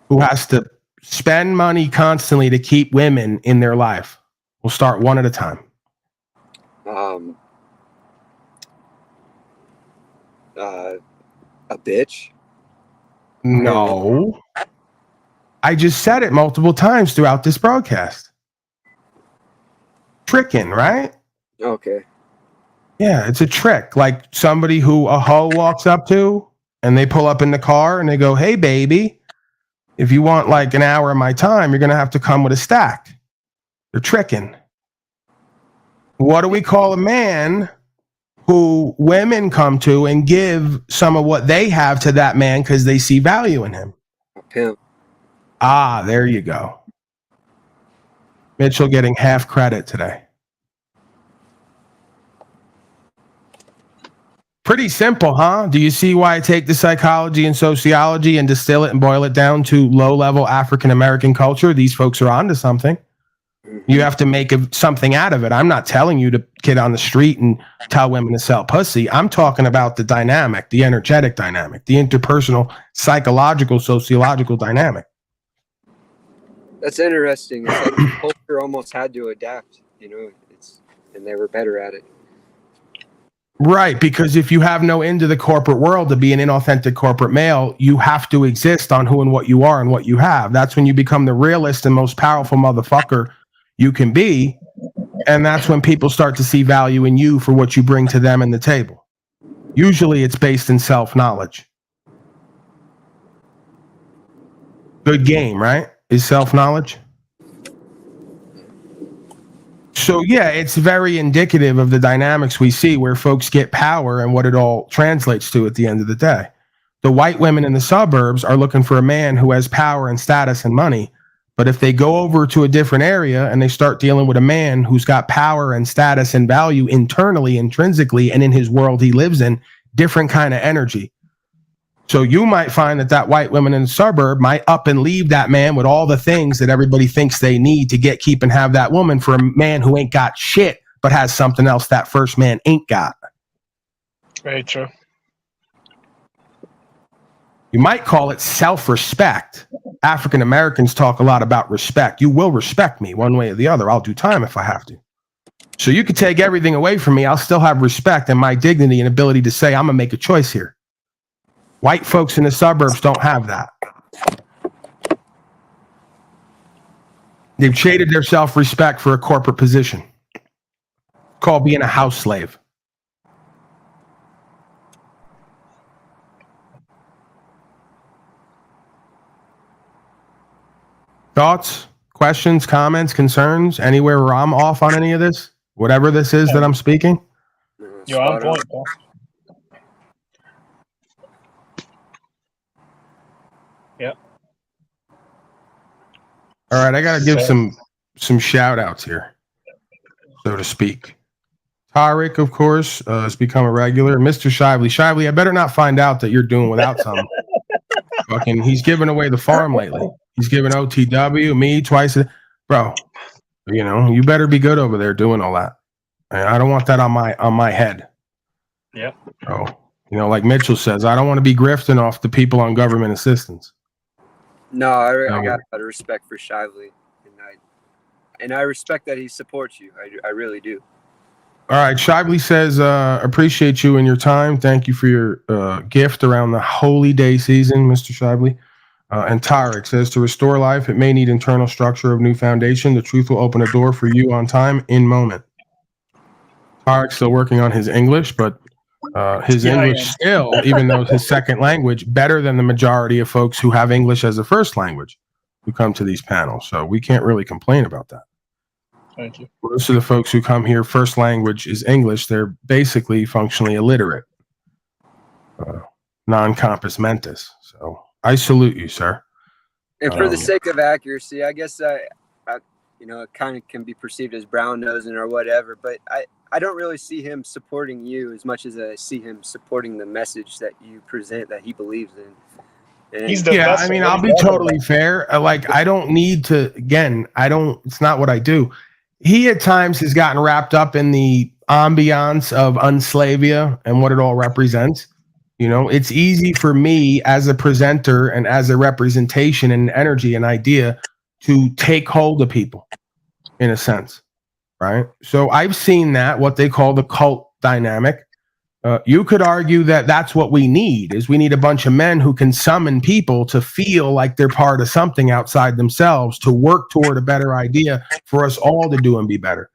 who has to spend money constantly to keep women in their life? We'll start one at a time. A bitch? No. I just said it multiple times throughout this broadcast. Tricking, right? Okay. Yeah, it's a trick. Like somebody who a hoe walks up to and they pull up in the car and they go, hey, baby, if you want like an hour of my time, you're going to have to come with a stack. They're tricking. What do we call a man who women come to and give some of what they have to that man because they see value in him? A pimp. Ah, there you go. Mitchell getting half credit today. Pretty simple, huh? Do you see why I take the psychology and sociology and distill it and boil it down to low-level African-American culture? These folks are onto something. You have to make something out of it. I'm not telling you to get on the street and tell women to sell pussy. I'm talking about the dynamic, the energetic dynamic, the interpersonal, psychological, sociological dynamic. That's interesting. It's like the culture almost had to adapt, and they were better at it. Right, because if you have no into the corporate world to be an inauthentic corporate male, you have to exist on who and what you are and what you have. That's when you become the realest and most powerful motherfucker you can be. And that's when people start to see value in you for what you bring to them and the table. Usually it's based in self-knowledge. Good game, right? Is self-knowledge. So, yeah, it's very indicative of the dynamics we see where folks get power and what it all translates to at the end of the day. The white women in the suburbs are looking for a man who has power and status and money. But if they go over to a different area and they start dealing with a man who's got power and status and value internally, intrinsically, and in his world he lives in, different kind of energy. So you might find that white woman in the suburb might up and leave that man with all the things that everybody thinks they need to keep and have that woman for a man who ain't got shit, but has something else that first man ain't got. Very true. You might call it self-respect. African Americans talk a lot about respect. You will respect me one way or the other. I'll do time if I have to. So you could take everything away from me. I'll still have respect and my dignity and ability to say, I'm going to make a choice here. White folks in the suburbs don't have that. They've traded their self-respect for a corporate position called being a house slave. Thoughts, questions, comments, concerns, anywhere where I'm off on any of this? Whatever this is that I'm speaking? You're on point, Paul. Yep. All right, I got to give some shout outs here, so to speak. Tariq, of course, has become a regular. Mr. Shively. Shively, I better not find out that you're doing without some. Fucking, he's giving away the farm lately. He's giving OTW, me twice. Bro, you better be good over there doing all that. I don't want that on my head. Yep. Bro, like Mitchell says, I don't want to be grifting off the people on government assistance. No, I got a lot of respect for Shively, and I respect that he supports you. I really do. All right, Shively says, appreciate you and your time. Thank you for your gift around the holy day season, Mr. Shively. And Tariq says, to restore life, it may need internal structure of new foundation. The truth will open a door for you on time, in moment. Tariq's still working on his English, but his English still, even though it's his second language, better than the majority of folks who have English as a first language who come to these panels. So we can't really complain about that. Thank you. Most of the folks who come here, first language is English. They're basically functionally illiterate, non-compos mentis. So I salute you, sir. And for the sake of accuracy, I guess it kind of can be perceived as brown nosing or whatever, but I don't really see him supporting you as much as I see him supporting the message that you present that he believes in. And He's the best. I mean, I'll be totally fair. I don't need to, it's not what I do. He at times has gotten wrapped up in the ambiance of unslavia and what it all represents. It's easy for me as a presenter and as a representation and energy and idea to take hold of people in a sense, right? So I've seen that, what they call the cult dynamic. You could argue that that's what we need, is we need a bunch of men who can summon people to feel like they're part of something outside themselves, to work toward a better idea for us all to do and be better.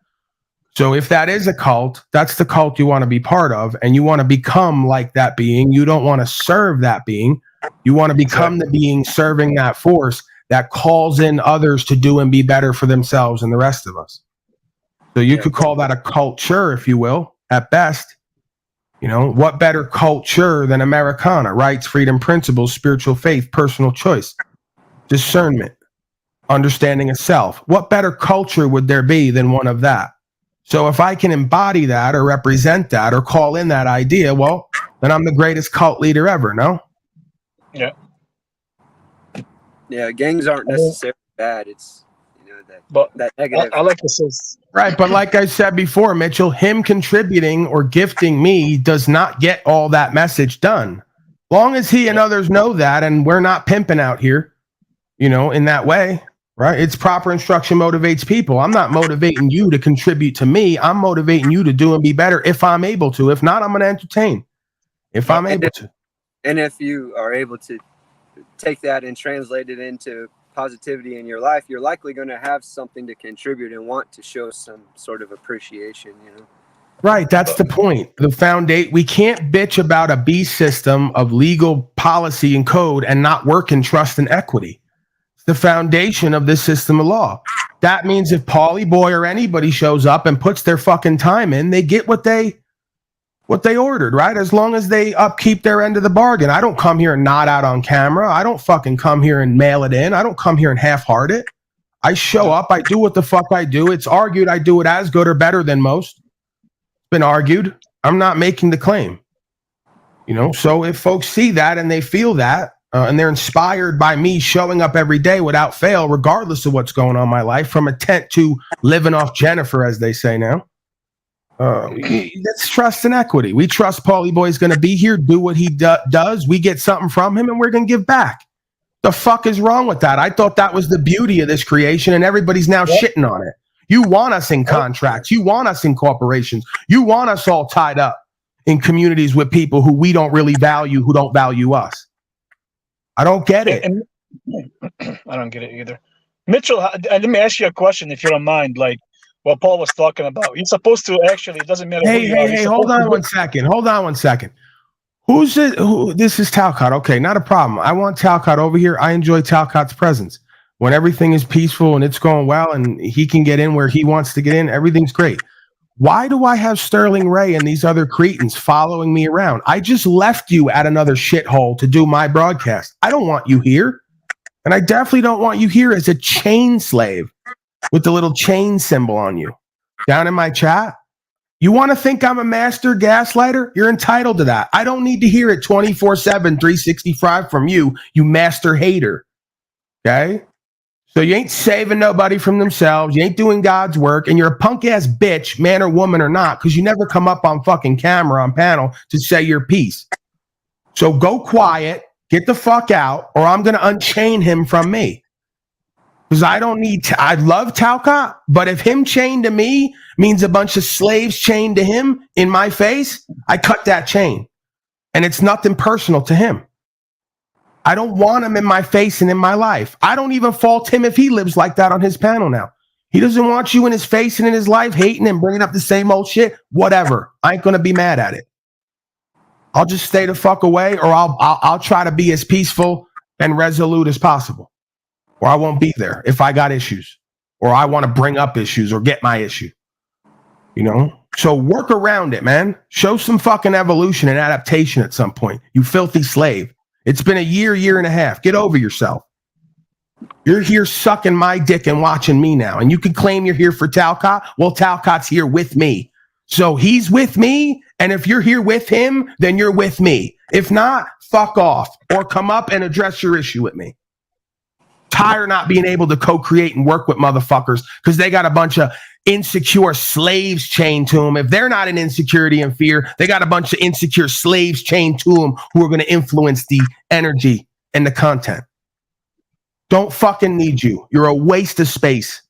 So if that is a cult, that's the cult you want to be part of, and you want to become like that being. You don't want to serve that being. You want to become the being serving that force that calls in others to do and be better for themselves and the rest of us. So you could call that a culture, if you will, at best. What better culture than Americana? Rights, freedom, principles, spiritual faith, personal choice, discernment. understanding of self. What better culture would there be than one of that? So if I can embody that or represent that or call in that idea, well, then I'm the greatest cult leader ever, no? Yeah. Yeah, gangs aren't necessarily bad. It's, you know, But that negative. I like to say, Right, but like I said before, Mitchell, him contributing or gifting me does not get all that message done. Long as he and others know that, and we're not pimping out here, you know, in that way, right? It's proper instruction motivates people. I'm not motivating you to contribute to me. I'm motivating you to do and be better if I'm able to. If not, I'm going to entertain. If I'm able to. And if you are able to take that and translate it into positivity in your life, you're likely going to have something to contribute and want to show some sort of appreciation, you know. Right, that's the point. The foundation, we can't bitch about a B system of legal policy and code and not work in trust and equity. It's the foundation of this system of law. That means if Paulie Boy or anybody shows up and puts their fucking time in, they get what they ordered, right? As long as they upkeep their end of the bargain. I don't come here and nod out on camera. I don't fucking come here and mail it in. I don't come here and half-heart it. I show up. I do what the fuck I do. It's argued I do it as good or better than most. Been argued. I'm not making the claim. You know, so if folks see that and they feel that and they're inspired by me showing up every day without fail, regardless of what's going on in my life, from a tent to living off Jennifer, as they say now, that's trust and equity. We trust Paulie Boy's going to be here, do what he does. We get something from him and we're going to give back. The fuck is wrong with that? I thought that was the beauty of this creation and everybody's now shitting on it. You want us in contracts. You want us in corporations. You want us all tied up in communities with people who we don't really value, who don't value us. I don't get it. I don't get it either. Mitchell, let me ask you a question, if you don't mind, like what Paul was talking about. You're supposed to actually, it doesn't matter. Hey, hold on one second. Hold on one second. Who's it? This is Talcott. Okay, not a problem. I want Talcott over here. I enjoy Talcott's presence. When everything is peaceful and it's going well and he can get in where he wants to get in, everything's great. Why do I have Sterling Ray and these other cretins following me around? I just left you at another shithole to do my broadcast. I don't want you here. And I definitely don't want you here as a chain slave with the little chain symbol on you. Down in my chat, you want to think I'm a master gaslighter? You're entitled to that. I don't need to hear it 24/7, 365 from you, you master hater. Okay? So you ain't saving nobody from themselves. You ain't doing God's work. And you're a punk ass bitch, man or woman or not, because you never come up on fucking camera on panel to say your piece. So go quiet, get the fuck out, or I'm going to unchain him from me. Because I don't need I love Talcott, but if him chained to me means a bunch of slaves chained to him in my face, I cut that chain. And it's nothing personal to him. I don't want him in my face and in my life. I don't even fault him if he lives like that on his panel now. He doesn't want you in his face and in his life, hating and bringing up the same old shit. Whatever. I ain't going to be mad at it. I'll just stay the fuck away, or I'll try to be as peaceful and resolute as possible. Or I won't be there if I got issues, or I want to bring up issues or get my issue. You know? So work around it, man. Show some fucking evolution and adaptation at some point, you filthy slave. It's been a year and a half. Get over yourself. You're here sucking my dick and watching me now. And you can claim you're here for Talcott. Well, Talcott's here with me. So he's with me. And if you're here with him, then you're with me. If not, fuck off or come up and address your issue with me. Tired not being able to co-create and work with motherfuckers because they got a bunch of insecure slaves chained to them. If they're not in insecurity and fear, they got a bunch of insecure slaves chained to them who are going to influence the energy and the content. Don't fucking need you. You're a waste of space.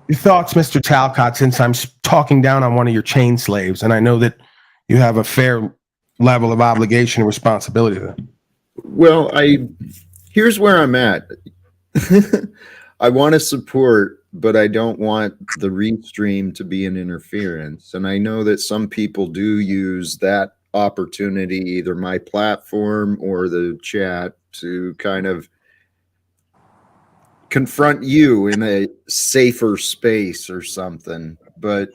Your thoughts, Mr. Talcott, since I'm talking down on one of your chain slaves, and I know that you have a fair level of obligation and responsibility to them. Well, here's where I'm at. I want to support, but I don't want the restream to be an interference. And I know that some people do use that opportunity, either my platform or the chat, to kind of confront you in a safer space or something. But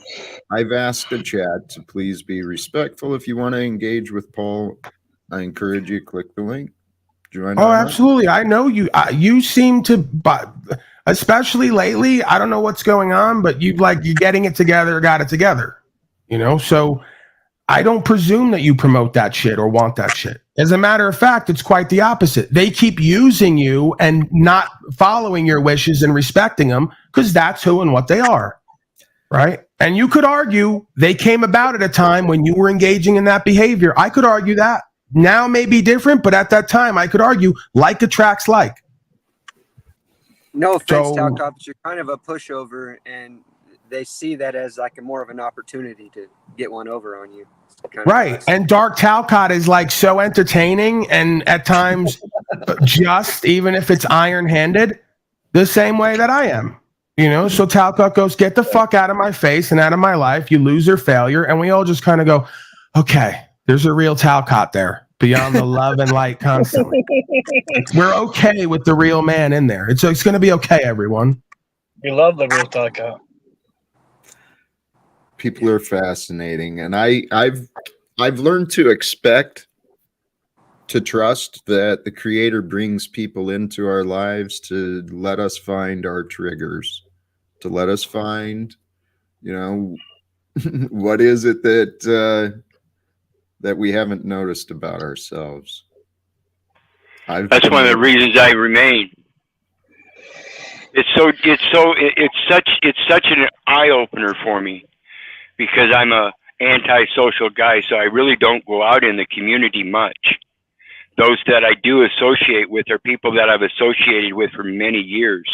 I've asked the chat to please be respectful. If you want to engage with Paul, I encourage you to click the link. join Oh, on that? absolutely. I know you. You seem to, but especially lately, I don't know what's going on, but you're getting it together, got it together. So I don't presume that you promote that shit or want that shit. As a matter of fact, it's quite the opposite. They keep using you and not following your wishes and respecting them because that's who and what they are. Right. And you could argue they came about at a time when you were engaging in that behavior. I could argue that. Now may be different, but at that time, I could argue like attracts like. No offense, So- Talcott, but you're kind of a pushover, and they see that as like more of an opportunity to get one over on you. Kind of Right. nice. And Dark Talcott is so entertaining and at times just, even if it's iron handed, the same way that I am. So Talcott goes, get the fuck out of my face and out of my life, you loser failure. And we all just kind of go, okay, there's a real Talcott there beyond the love and light constantly. We're okay with the real man in there. It's going to be okay, everyone. We love the real Talcott. People are fascinating, and I've learned to expect, to trust that the Creator brings people into our lives to let us find our triggers, to let us find, what is it that we haven't noticed about ourselves. That's one of the reasons I remain. It's such an eye opener for me, because I'm a antisocial guy, so I really don't go out in the community much. Those that I do associate with are people that I've associated with for many years,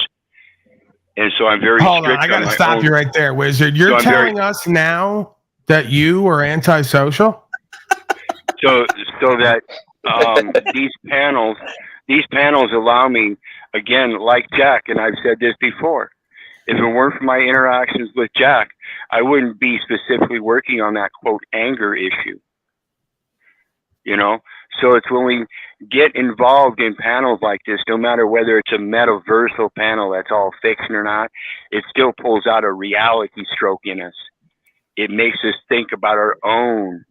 and so I'm very Hold on, strict I got to my stop own. you right there, Wizard. You're So I'm telling us now that you are antisocial? So that these panels allow me, again, like Jack, and I've said this before, if it weren't for my interactions with Jack, I wouldn't be specifically working on that, quote, anger issue. So it's when we get involved in panels like this, no matter whether it's a metaversal panel that's all fiction or not, it still pulls out a reality stroke in us. It makes us think about our own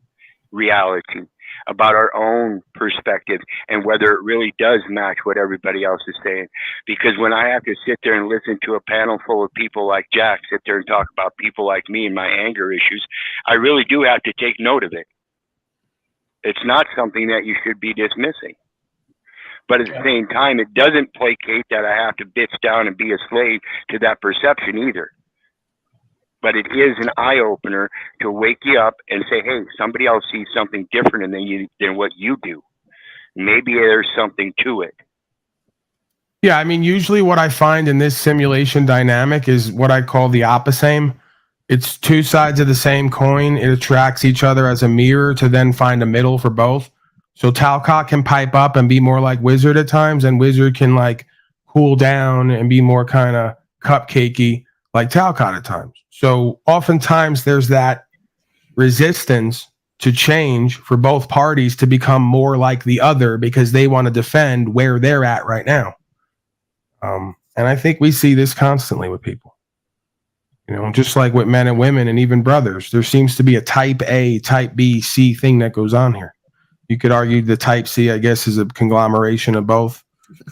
reality, about our own perspective, and whether it really does match what everybody else is saying. Because when I have to sit there and listen to a panel full of people like Jack sit there and talk about people like me and my anger issues, I really do have to take note of it. It's not something that you should be dismissing. But at the same time, it doesn't placate that I have to bitch down and be a slave to that perception either. But it is an eye opener to wake you up and say, hey, somebody else sees something different than what you do. Maybe there's something to it. Yeah, I mean, usually what I find in this simulation dynamic is what I call the opposite. It's two sides of the same coin. It attracts each other as a mirror to then find a middle for both. So Talcott can pipe up and be more like Wizard at times, and Wizard can cool down and be more kind of cupcakey like Talcott at times. So oftentimes there's that resistance to change for both parties to become more like the other because they want to defend where they're at right now. And I think we see this constantly with people. Just like with men and women and even brothers, there seems to be a type A, type B, C thing that goes on here. You could argue the type C, I guess, is a conglomeration of both.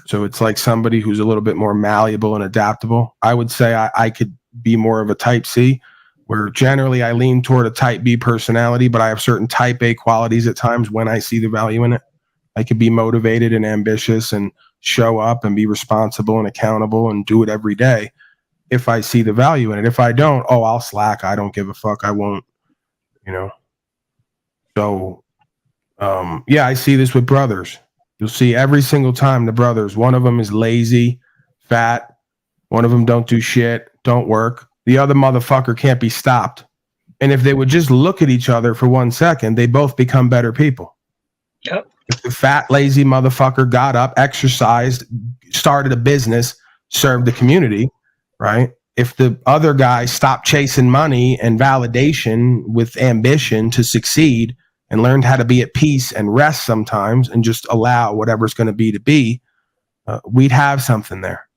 So it's like somebody who's a little bit more malleable and adaptable. I would say I could be more of a type C, where generally I lean toward a type B personality, but I have certain type A qualities at times when I see the value in it. I could be motivated and ambitious and show up and be responsible and accountable and do it every day if I see the value in it. If I don't, I'll slack. I don't give a fuck. I won't, So, I see this with brothers. You'll see every single time the brothers, one of them is lazy, fat. One of them don't do shit, don't work. The other motherfucker can't be stopped. And if they would just look at each other for 1 second, they both become better people. Yep. If the fat, lazy motherfucker got up, exercised, started a business, served the community, right? If the other guy stopped chasing money and validation with ambition to succeed and learned how to be at peace and rest sometimes and just allow whatever's going to be, we'd have something there.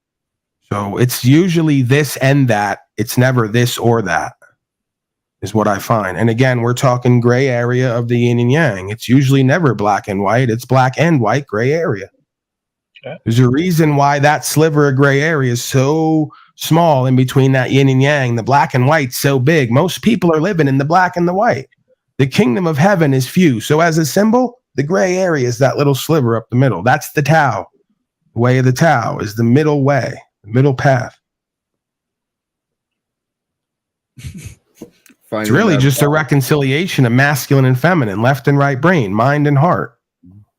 So it's usually this and that. It's never this or that is what I find. And again, we're talking gray area of the yin and yang. It's usually never black and white. It's black and white, gray area. Yeah. There's a reason why that sliver of gray area is so small in between that yin and yang. The black and white's so big. Most people are living in the black and the white. The kingdom of heaven is few. So as a symbol, the gray area is that little sliver up the middle. That's the Tao. The way of the Tao is the middle way, the middle path. It's really just a reconciliation of masculine and feminine, left and right brain, mind and heart,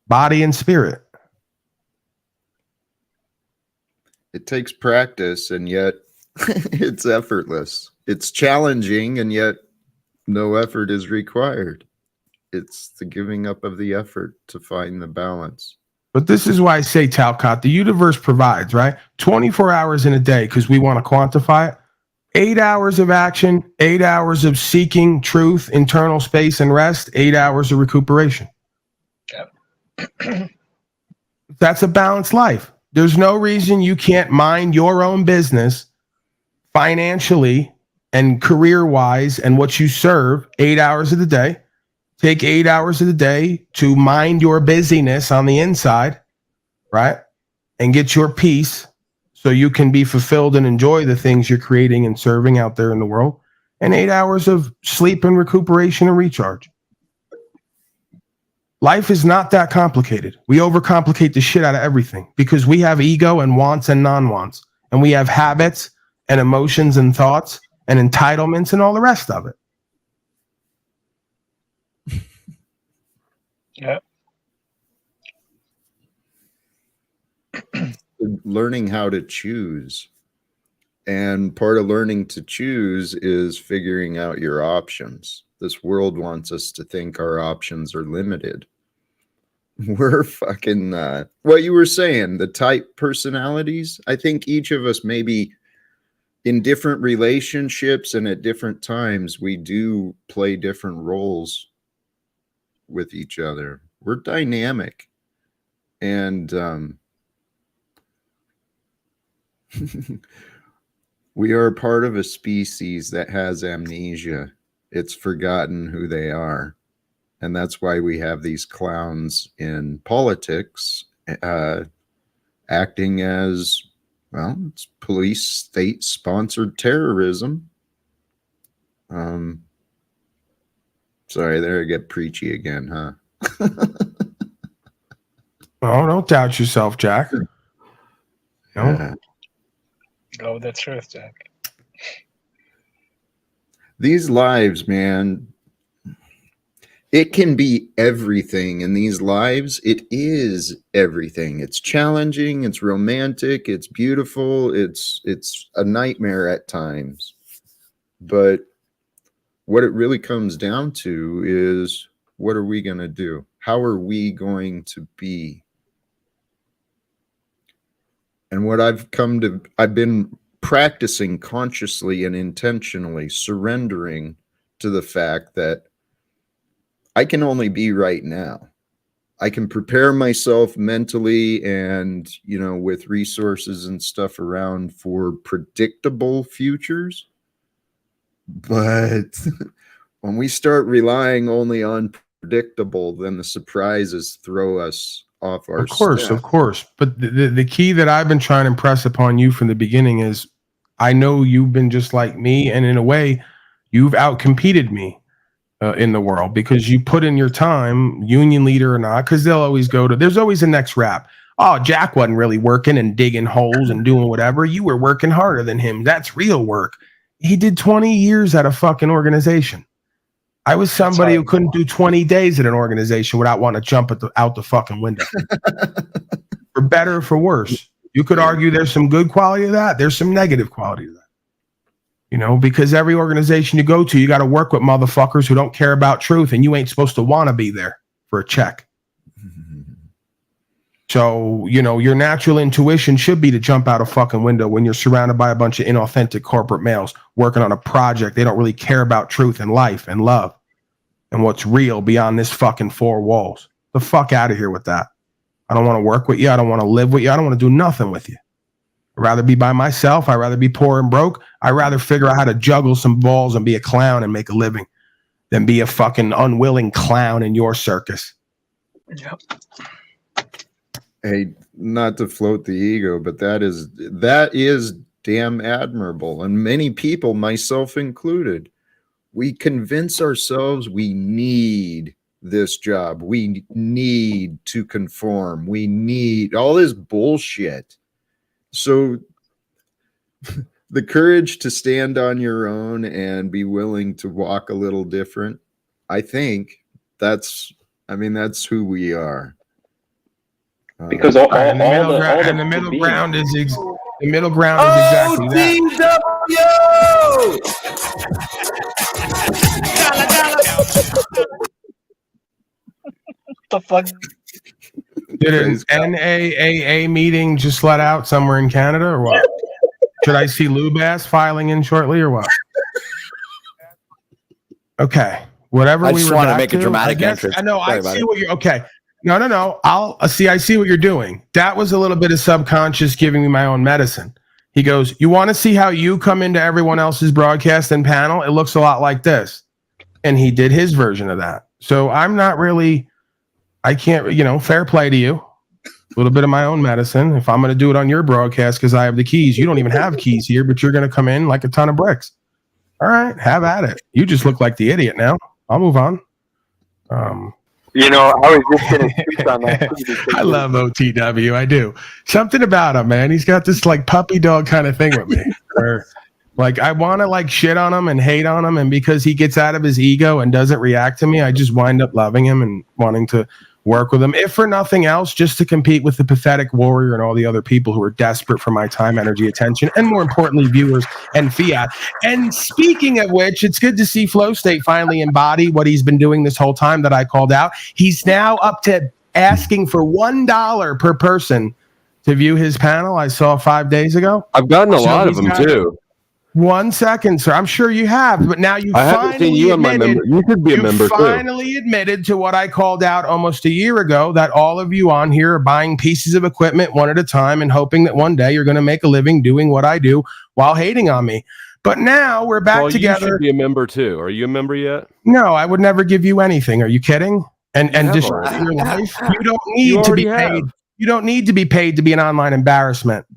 body and spirit. It takes practice, and yet it's effortless. It's challenging, and yet no effort is required. It's the giving up of the effort to find the balance. But this is why I say, Talcott, the universe provides, right? 24 hours in a day, because we want to quantify it. 8 hours of action, 8 hours of seeking truth, internal space and rest, 8 hours of recuperation. Yep. That's a balanced life. There's no reason you can't mind your own business financially and career-wise and what you serve 8 hours of the day. Take 8 hours of the day to mind your busyness on the inside, right? And get your peace so you can be fulfilled and enjoy the things you're creating and serving out there in the world. And 8 hours of sleep and recuperation and recharge. Life is not that complicated. We overcomplicate the shit out of everything because we have ego and wants and non-wants. And we have habits and emotions and thoughts and entitlements and all the rest of it. Yeah. Learning how to choose. And part of learning to choose is figuring out your options. This world wants us to think our options are limited. We're fucking, what you were saying, the type personalities. I think each of us maybe in different relationships and at different times, we do play different roles with each other. We're dynamic. And we are part of a species that has amnesia. It's forgotten who they are. And that's why we have these clowns in politics acting as, well, it's police state-sponsored terrorism. Sorry, there I get preachy again, huh? Oh, don't doubt yourself, Jack. No. Yeah. Go with the truth, Jack. These lives, man, it can be everything in these lives. It is everything. It's challenging, it's romantic, it's beautiful, it's a nightmare at times. But what it really comes down to is, what are we going to do? How are we going to be? And what I've been practicing consciously and intentionally, surrendering to the fact that I can only be right now. I can prepare myself mentally and, with resources and stuff around for predictable futures. But when we start relying only on predictable, then the surprises throw us off our step. Of course. But the key that I've been trying to impress upon you from the beginning is I know you've been just like me. And in a way, you've outcompeted me in the world because you put in your time, union leader or not, because they'll always there's always a next rap. Oh, Jack wasn't really working and digging holes and doing whatever. You were working harder than him. That's real work. He did 20 years at a fucking organization. I was somebody who couldn't do 20 days at an organization without wanting to jump out the fucking window. For better or for worse. You could argue there's some good quality of that. There's some negative quality of that. Because every organization you go to, you got to work with motherfuckers who don't care about truth, and you ain't supposed to want to be there for a check. So, your natural intuition should be to jump out a fucking window when you're surrounded by a bunch of inauthentic corporate males working on a project. They don't really care about truth and life and love and what's real beyond this fucking four walls. The fuck out of here with that. I don't want to work with you. I don't want to live with you. I don't want to do nothing with you. I'd rather be by myself. I'd rather be poor and broke. I'd rather figure out how to juggle some balls and be a clown and make a living than be a fucking unwilling clown in your circus. Yep. Hey, not to float the ego, but that is damn admirable. And many people, myself included, we convince ourselves we need this job. We need to conform. We need all this bullshit. So the courage to stand on your own and be willing to walk a little different, I think that's who we are. Because the middle ground is exactly that. The fuck? Did an NAAA meeting just let out somewhere in Canada or what? Should I see Lubass filing in shortly or what? Okay. Whatever I we just were want to back make a dramatic guess- entrance. I know. Sorry I about see it. what you're. Okay. No. I see what you're doing. That was a little bit of subconscious giving me my own medicine. He goes, you want to see how you come into everyone else's broadcast and panel? It looks a lot like this. And he did his version of that. So I'm not really, I can't, fair play to you. A little bit of my own medicine. If I'm going to do it on your broadcast because I have the keys, you don't even have keys here, but you're going to come in like a ton of bricks. All right, have at it. You just look like the idiot now. I'll move on. You know, I was just going to speak on that. Too, because I love OTW. I do. Something about him, man. He's got this like puppy dog kind of thing with me where like I want to like shit on him and hate on him. And because he gets out of his ego and doesn't react to me, I just wind up loving him and wanting to work with him. If for nothing else, just to compete with the pathetic warrior and all the other people who are desperate for my time, energy, attention, and more importantly, viewers and fiat. And speaking of which, it's good to see Flow State finally embody what he's been doing this whole time that I called out. He's now up to asking for $1 per person to view his panel. I saw 5 days ago. I've gotten a lot of them too. 1 second, sir. I'm sure you have, but now you I haven't seen you on my member. You could be a member too. Finally admitted to what I called out almost a year ago, that all of you on here are buying pieces of equipment one at a time and hoping that one day you're going to make a living doing what I do while hating on me. But now we're back together. You should be a member too. Are you a member yet? No, I would never give you anything. Are you kidding? And destroy your life. You don't need to be paid. You don't need to be paid to be an online embarrassment.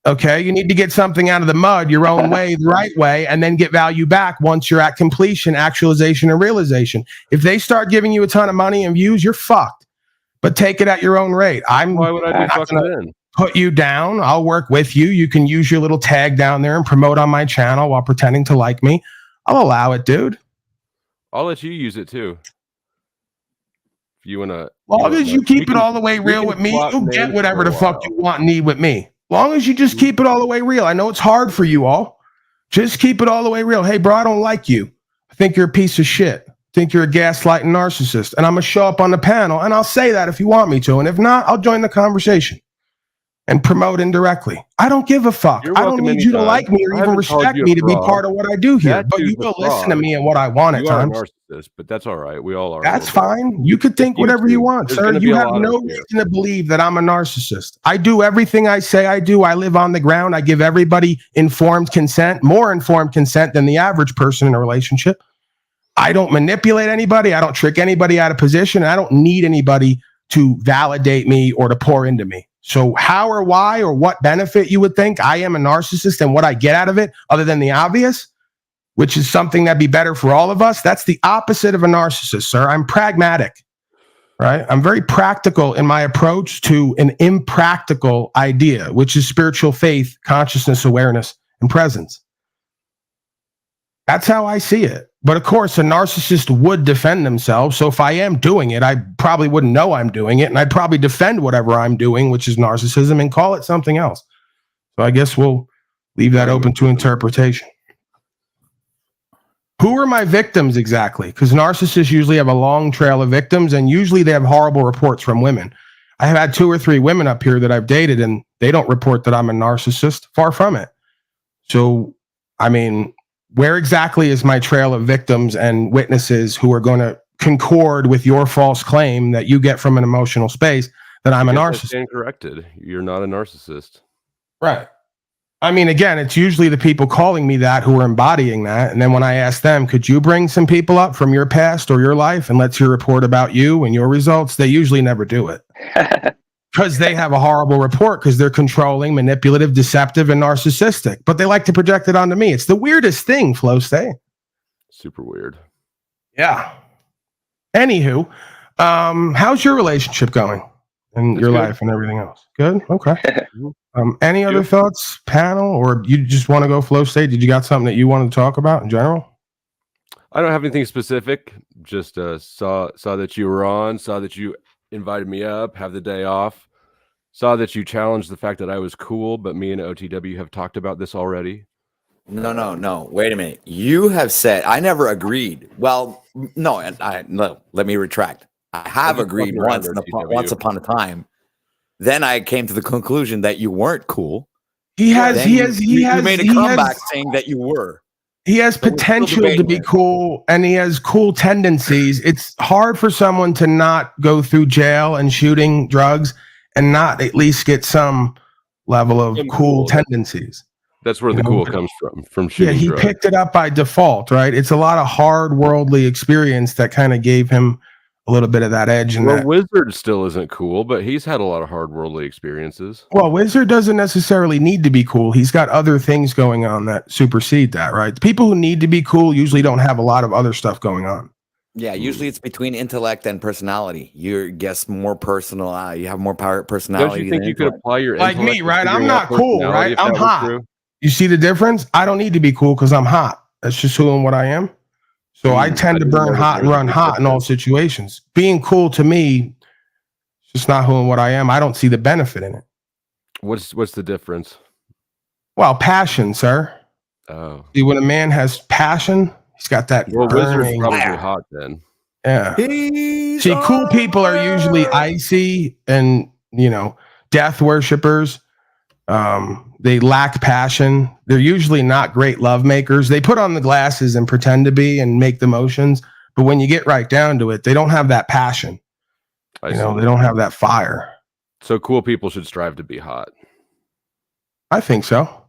Okay, you need to get something out of the mud your own way, the right way, and then get value back once you're at completion, actualization, and realization. If they start giving you a ton of money and views, you're fucked. But take it at your own rate. Why would I be fucked then? Put you down. I'll work with you. You can use your little tag down there and promote on my channel while pretending to like me. I'll allow it, dude. I'll let you use it too. If you wanna, long as you keep it all the way real with me, you'll get whatever the fuck you want and need with me. Long as you just keep it all the way real. I know it's hard for you all. Just keep it all the way real. Hey, bro, I don't like you. I think you're a piece of shit. I think you're a gaslighting narcissist. And I'm going to show up on the panel, and I'll say that if you want me to. And if not, I'll join the conversation and promote indirectly. I don't give a fuck. I don't need you to like me or even respect me to be part of what I do here. But you will listen to me and what I want at times. Narcissist, but that's all right. We all are. That's fine. You could think whatever you want, sir. You have no reason to believe that I'm a narcissist. I do everything I say I do. I live on the ground. I give everybody informed consent, more informed consent than the average person in a relationship. I don't manipulate anybody. I don't trick anybody out of position. I don't need anybody to validate me or to pour into me. So how or why or what benefit you would think I am a narcissist and what I get out of it other than the obvious, which is something that'd be better for all of us. That's the opposite of a narcissist, sir. I'm pragmatic, right? I'm very practical in my approach to an impractical idea, which is spiritual faith, consciousness, awareness, and presence. That's how I see it. But of course, a narcissist would defend themselves. So if I am doing it, I probably wouldn't know I'm doing it. And I'd probably defend whatever I'm doing, which is narcissism, and call it something else. So I guess we'll leave that open to interpretation. Who are my victims exactly? Because narcissists usually have a long trail of victims, and usually they have horrible reports from women. I have had 2 or 3 women up here that I've dated, and they don't report that I'm a narcissist. Far from it. So, I mean, where exactly is my trail of victims and witnesses who are going to concord with your false claim that you get from an emotional space that I'm a narcissist? Stand corrected. You're not a narcissist. Right. I mean, again, it's usually the people calling me that who are embodying that. And then when I ask them, could you bring some people up from your past or your life and let's hear a report about you and your results? They usually never do it. because they have a horrible report because they're controlling, manipulative, deceptive, and narcissistic. But they like to project it onto me. It's the weirdest thing, Flo Stay. Super weird. Yeah. Anywho, how's your relationship going and your good. life and everything else? Good. Okay. Any other thoughts, panel, or you just want to go Flow State? Did you got something that you wanted to talk about in general? I don't have anything specific. Just saw that you were on. Saw that you invited me up. Have the day off. Saw that you challenged the fact that I was cool, but me and OTW have talked about this already. No. Wait a minute. You have said I never agreed. Well, no, let me retract. I have agreed once upon a time. Then I came to the conclusion that you weren't cool. You made a comeback saying that you were. He has potential to be cool, and he has cool tendencies. It's hard for someone to not go through jail and shooting drugs and not at least get some level of cool tendencies. That's where the cool comes from shooting he drugs. picked it up by default, right? It's a lot of hard worldly experience that kind of gave him a little bit of that edge. And that. Wizard still isn't cool, but he's had a lot of hard worldly experiences. Well, Wizard doesn't necessarily need to be cool. He's got other things going on that supersede that, right? The people who need to be cool usually don't have a lot of other stuff going on. Yeah, usually it's between intellect and personality. You're more personal. You have more power personality. Don't you think you could apply your like me, right? I'm not cool, right? I'm hot. True? You see the difference? I don't need to be cool because I'm hot. That's just who and what I am. So I tend to burn hot and run hot in all situations. Being cool to me, it's just not who and what I am. I don't see the benefit in it. What's the difference? Well, passion, sir. Oh. See, when a man has passion, he's got that. Well, Wizard's burning probably hot then. Yeah. See, cool people are usually icy and, death worshippers. They lack passion. They're usually not great love makers. They put on the glasses and pretend to be and make the motions. But when you get right down to it, they don't have that passion. They don't have that fire. So cool people should strive to be hot. I think so.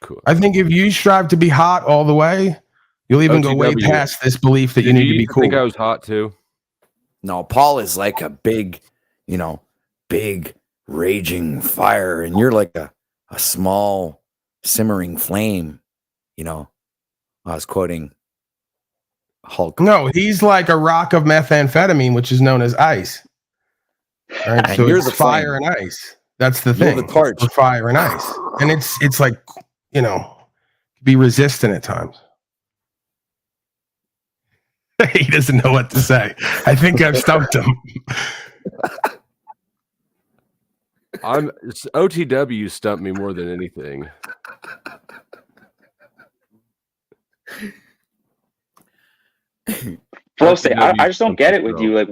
Cool. I think if you strive to be hot all the way, you'll even go way past this belief that you need to be cool. I think I was hot too. No, Paul is like a big raging fire, and you're like a small simmering flame. I was quoting Hulk. No, he's like a rock of methamphetamine, which is known as ice. Right? So it's fire and ice. That's the thing. The torch. For fire and ice. And it's like, be resistant at times. He doesn't know what to say. I think I've stumped him. OTW stumped me more than anything. Flo State, I just don't get it with you. Like,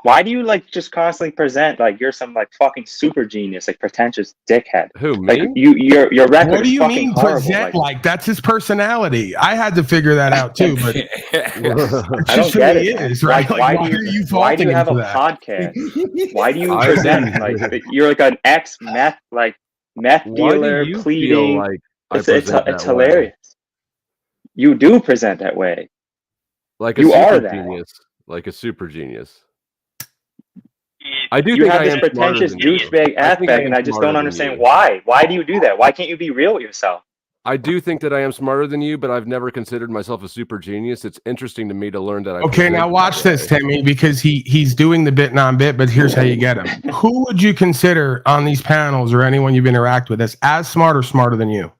why do you just constantly present like you're some fucking super genius, pretentious dickhead? Who, me? Like your record. What do you is mean horrible. present like that's his personality? I had to figure that out too, but I don't get it. Is, right? Why do you have a podcast? Why do you present like you're like an ex-meth dealer pleading? It's hilarious. You do present that way. Like a super genius, like a super genius. I do. You think have I this am pretentious douchebag aspect, and I just don't understand why. Why do you do that? Why can't you be real with yourself? I do think that I am smarter than you, but I've never considered myself a super genius. It's interesting to me to learn that. Okay, now watch this, Timmy, because he's doing the bit non-bit, but here's how you get him. Who would you consider on these panels or anyone you've interacted with as smart or smarter than you?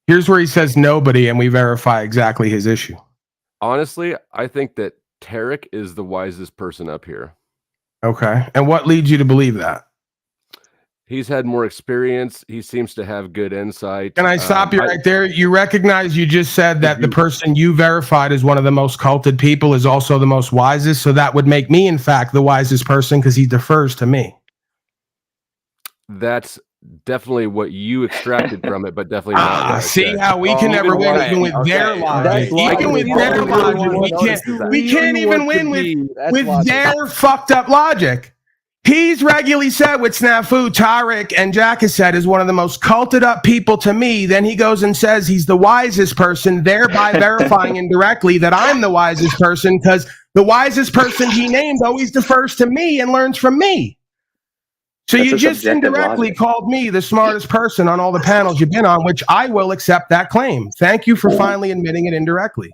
Here's where he says nobody, and we verify exactly his issue. Honestly, I think that Tarek is the wisest person up here. Okay. And what leads you to believe that? He's had more experience. He seems to have good insight. Can I stop you right there? You recognize you just said that the person you verified as one of the most culted people is also the most wisest. So that would make me, in fact, the wisest person because he defers to me. That's definitely what you extracted from it, but definitely not. See how we can never win even with their logic. Even with their logic, we can't even win with their fucked up logic. He's regularly said with Snafu, Tarek, and Jacka said is one of the most culted up people to me. Then he goes and says he's the wisest person, thereby verifying indirectly that I'm the wisest person because the wisest person he named always defers to me and learns from me. So That's you a just subjective indirectly logic. called me the smartest person on all the panels you've been on, which I will accept that claim. Thank you for finally admitting it indirectly.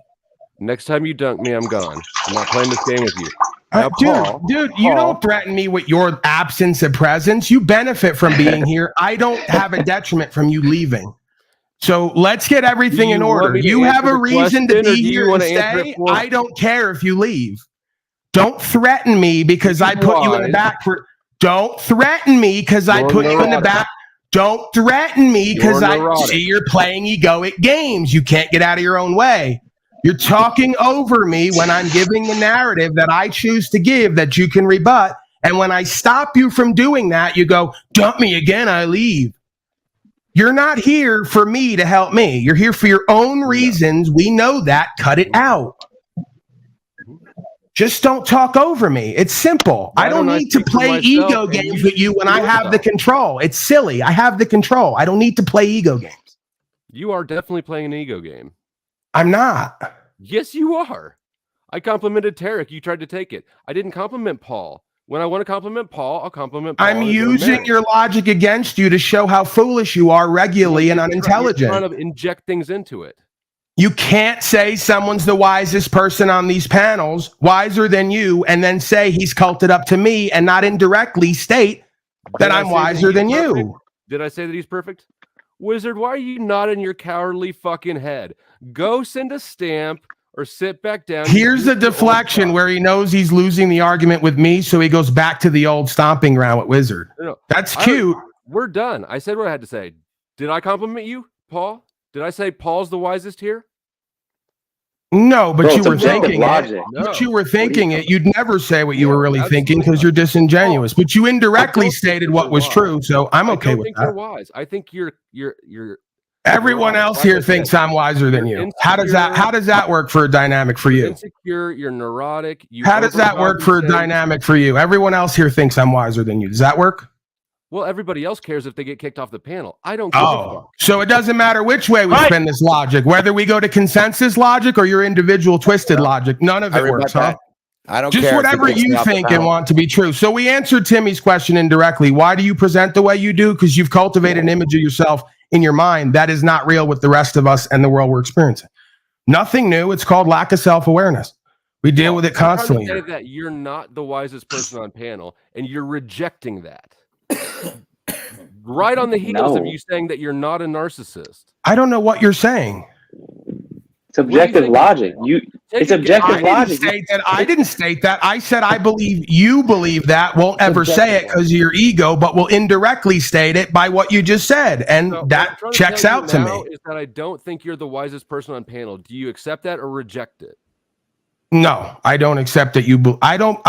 Next time you dunk me, I'm gone. I'm not playing this game with you. Now, Dude, you don't threaten me with your absence of presence. You benefit from being here. I don't have a detriment from you leaving. So let's get everything in order. You have a reason to be here and stay. I don't care if you leave. Don't threaten me because I put you in the back for. Don't threaten me because I put you in the back. Don't threaten me because I see you're playing egoic games. You can't get out of your own way. You're talking over me when I'm giving the narrative that I choose to give that you can rebut. And when I stop you from doing that, you go, dump me again, I leave. You're not here for me to help me. You're here for your own reasons. We know that. Cut it out. Just don't talk over me. It's simple. I don't need to play ego games with you when I have the control. It's silly. I have the control. I don't need to play ego games. You are definitely playing an ego game. I'm not. Yes, you are. I complimented Tarek. You tried to take it. I didn't compliment Paul. When I want to compliment Paul, I'll compliment Paul. I'm using your logic against you to show how foolish you are regularly and unintelligent. You're trying to inject things into it. You can't say someone's the wisest person on these panels, wiser than you, and then say he's culted up to me and not indirectly state that I'm wiser than you. Did I say that he's perfect? Wizard, why are you nodding your cowardly fucking head? Go send a stamp or sit back down. Here's the deflection where he knows he's losing the argument with me, so he goes back to the old stomping ground with Wizard. No, that's cute. We're done. I said what I had to say. Did I compliment you, Paul? Did I say Paul's the wisest here? No, but Bro, you were thinking logic. it. But you were thinking it. You'd never say what you were really thinking because you're disingenuous. But you indirectly stated what was true, so I'm okay with that. You're wise. I think you're. Everyone else here thinks I'm wiser than you. How does that work for a dynamic for you? Insecure. You're neurotic. How does that work for a dynamic for you? Everyone else here thinks I'm wiser than you. Does that work? Well, everybody else cares if they get kicked off the panel. I don't give a fuck. So it doesn't matter which way we spin this logic, whether we go to consensus logic or your individual twisted logic. None of it works, huh? I don't Just care. whatever you think and want to be true. So we answered Timmy's question indirectly. Why do you present the way you do? Because you've cultivated an image of yourself in your mind that is not real with the rest of us and the world we're experiencing. Nothing new. It's called lack of self-awareness. We deal with it constantly. Say that you're not the wisest person on panel, and you're rejecting that. Right on the heels of you saying that you're not a narcissist. I don't know what you're saying. It's objective logic. It's objective logic. I didn't state that. I said I believe you believe that. Won't ever say it because of your ego, but will indirectly state it by what you just said, and that checks out to me. Is that I don't think you're the wisest person on panel. Do you accept that or reject it? No, I don't accept that you. I don't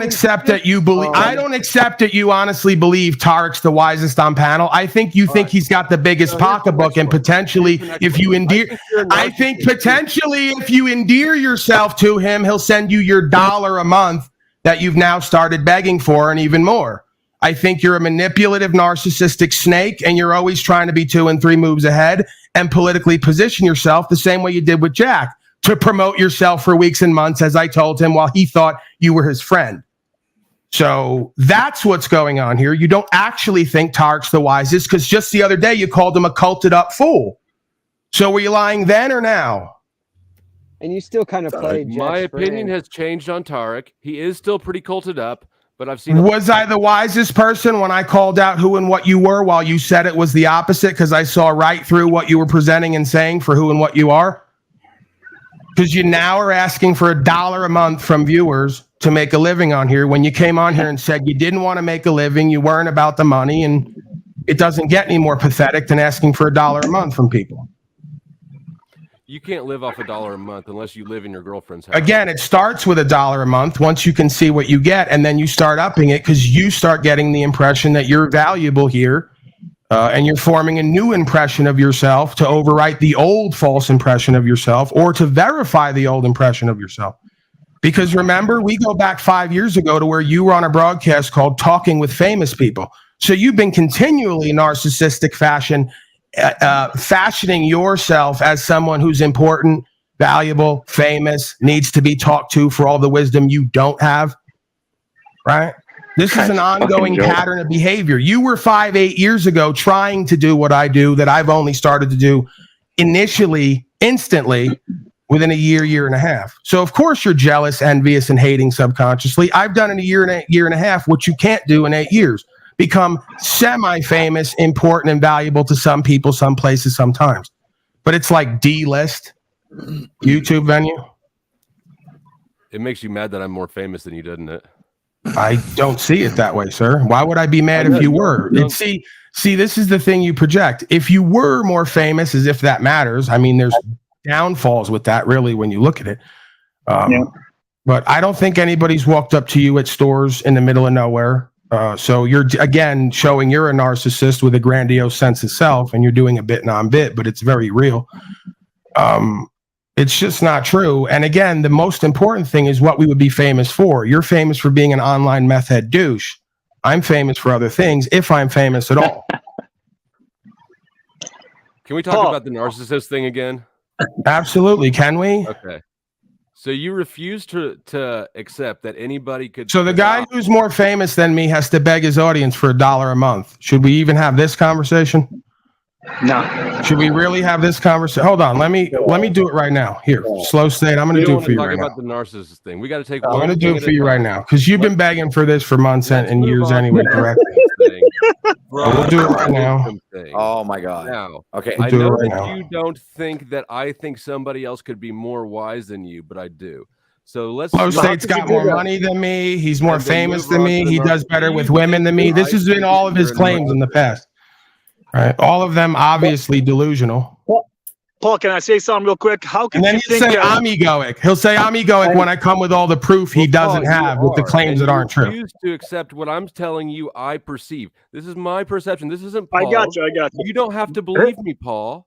accept that you believe. I don't accept that you honestly believe Tarek's the wisest on panel. I think you think he's got the biggest pocketbook, and potentially, if you endear, I think potentially if you endear yourself to him, he'll send you your $1 a month that you've now started begging for, and even more. I think you're a manipulative, narcissistic snake, and you're always trying to be 2 and 3 moves ahead and politically position yourself the same way you did with Jack, to promote yourself for weeks and months, as I told him, while he thought you were his friend. So that's what's going on here. You don't actually think Tarek's the wisest because just the other day you called him a culted up fool. So were you lying then or now? And you still kind of play Jack's My opinion has changed on Tarek. He is still pretty culted up, but I've seen. Was I the wisest person when I called out who and what you were while you said it was the opposite because I saw right through what you were presenting and saying for who and what you are? Because you now are asking for $1 a month from viewers to make a living on here when you came on here and said you didn't want to make a living, you weren't about the money, and it doesn't get any more pathetic than asking for $1 a month from people. You can't live off $1 a month unless you live in your girlfriend's house. Again, it starts with $1 a month once you can see what you get, and then you start upping it because you start getting the impression that you're valuable here. And you're forming a new impression of yourself to overwrite the old false impression of yourself or to verify the old impression of yourself. Because remember, we go back 5 years ago to where you were on a broadcast called Talking with Famous People. So you've been continually narcissistic fashioning yourself as someone who's important, valuable, famous, needs to be talked to for all the wisdom you don't have. Right? This is an ongoing pattern of behavior. You were 5-8 years ago trying to do what I do that I've only started to do instantly, within a year and a half. So of course you're jealous, envious, and hating subconsciously. I've done in a year and a half what you can't do in 8 years. Become semi-famous, important, and valuable to some people, some places, sometimes. But it's like D-list YouTube venue. It makes you mad that I'm more famous than you, doesn't it? I don't see it that way, sir. Why would I be mad if you were? See, this is the thing you project. If you were more famous, as if that matters. I mean, there's downfalls with that, really, when you look at it. But I don't think anybody's walked up to you at stores in the middle of nowhere. So you're, again, showing you're a narcissist with a grandiose sense of self, and you're doing a bit non-bit, but it's very real. It's just not true. And again, the most important thing is what we would be famous for. You're famous for being an online meth head douche. I'm famous for other things, if I'm famous at all. Can we talk about the narcissist thing again? Absolutely. Can we? Okay. So you refuse to accept that anybody could. So the guy who's more famous than me has to beg his audience for $1 a month. Should we even have this conversation? No. Should we really have this conversation? Hold on. Let me do it right now. Here, Slow State. I'm going to do it for you right now. Talk about the narcissist thing. We got to take. I'm going to do it for you right now because you've been begging for this for months and years anyway. Correct. We'll do it right now. Oh my God. Now, okay. I know that you don't think that I think somebody else could be more wise than you, but I do. So let's. Slow State's got more money than me. He's more famous than me. He does better with women than me. This has been all of his claims in the past. Right. All of them obviously delusional. Paul, can I say something real quick? How can and then you he'll think say I'm egoic. He'll say I'm egoic when I come with all the proof he doesn't have with the claims that aren't true. Refuse to accept what I'm telling you. I perceive. This is my perception. This isn't Paul. I got you. You don't have to believe me, Paul.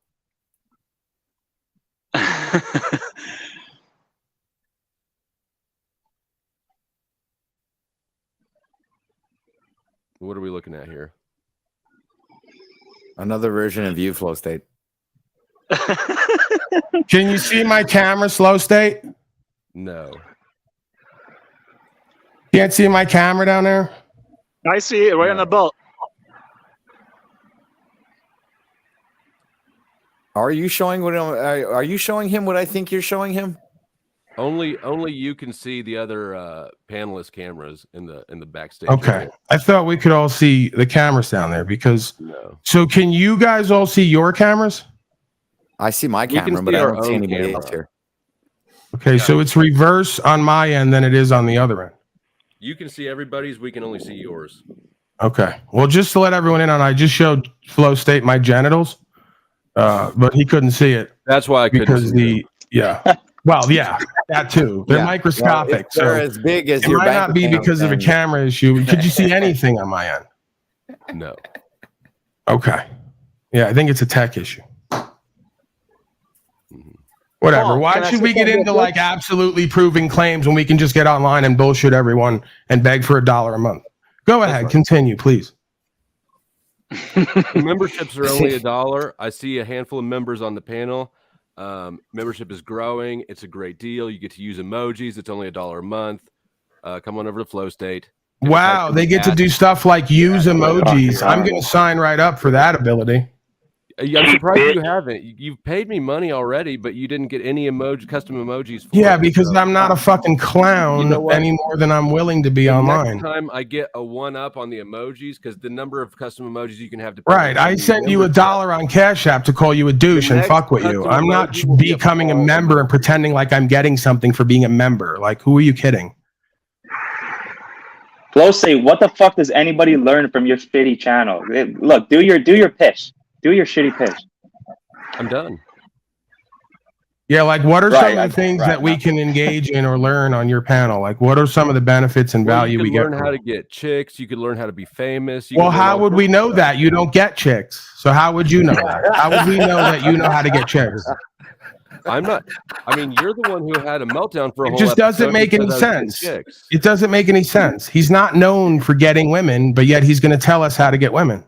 What are we looking at here? Another version of you, Flow State. Can you see my camera, Slow State? No. Can't see my camera down there? I see it right on the belt. Are you showing what? Are you showing him what I think you're showing him? Only you can see the other panelist cameras in the backstage. Okay. Area. I thought we could all see the cameras down there because. No. So can you guys all see your cameras? I see my camera, but I don't see anybody else here. Okay, so it's reverse on my end than it is on the other end. You can see everybody's. We can only see yours. Okay. Well, just to let everyone in on, I just showed Flow State my genitals, but he couldn't see it. That's why I couldn't. Because well, yeah, that too. They're microscopic. Well, they're as big as your might not be because of a camera issue. Could you see anything on my end? No. Okay. Yeah, I think it's a tech issue. Whatever. Paul, why should we get into like absolutely proving claims when we can just get online and bullshit everyone and beg for $1 a month? Go ahead. Continue, please. Memberships are only $1. I see a handful of members on the panel. Membership is growing. It's a great deal. You get to use emojis. It's only $1 a month. Come on over to Flow State. Wow, they get to do stuff like use emojis. I'm going to sign right up for that ability. I'm surprised you haven't. You've paid me money already, but you didn't get any custom emojis. Yeah, because I'm not a fucking clown any more than I'm willing to be online. Next time I get a 1-up on the emojis because the number of custom emojis you can have to. Right, I sent you $1 on Cash App to call you a douche and fuck with you. I'm not becoming a member and pretending like I'm getting something for being a member. Like, who are you kidding? Flow State, what the fuck does anybody learn from your shitty channel? Look, do your pitch. Do your shitty pitch. I'm done. Yeah, like what are some of the things that we can engage in or learn on your panel? Like what are some of the benefits and value we get? You can learn how to get chicks. You can learn how to be famous. Well, how would we know that? You don't get chicks. So how would you know that? How would we know that you know how to get chicks? I'm not. I mean, you're the one who had a meltdown for a whole. It just doesn't make any sense. It doesn't make any sense. He's not known for getting women, but yet he's going to tell us how to get women.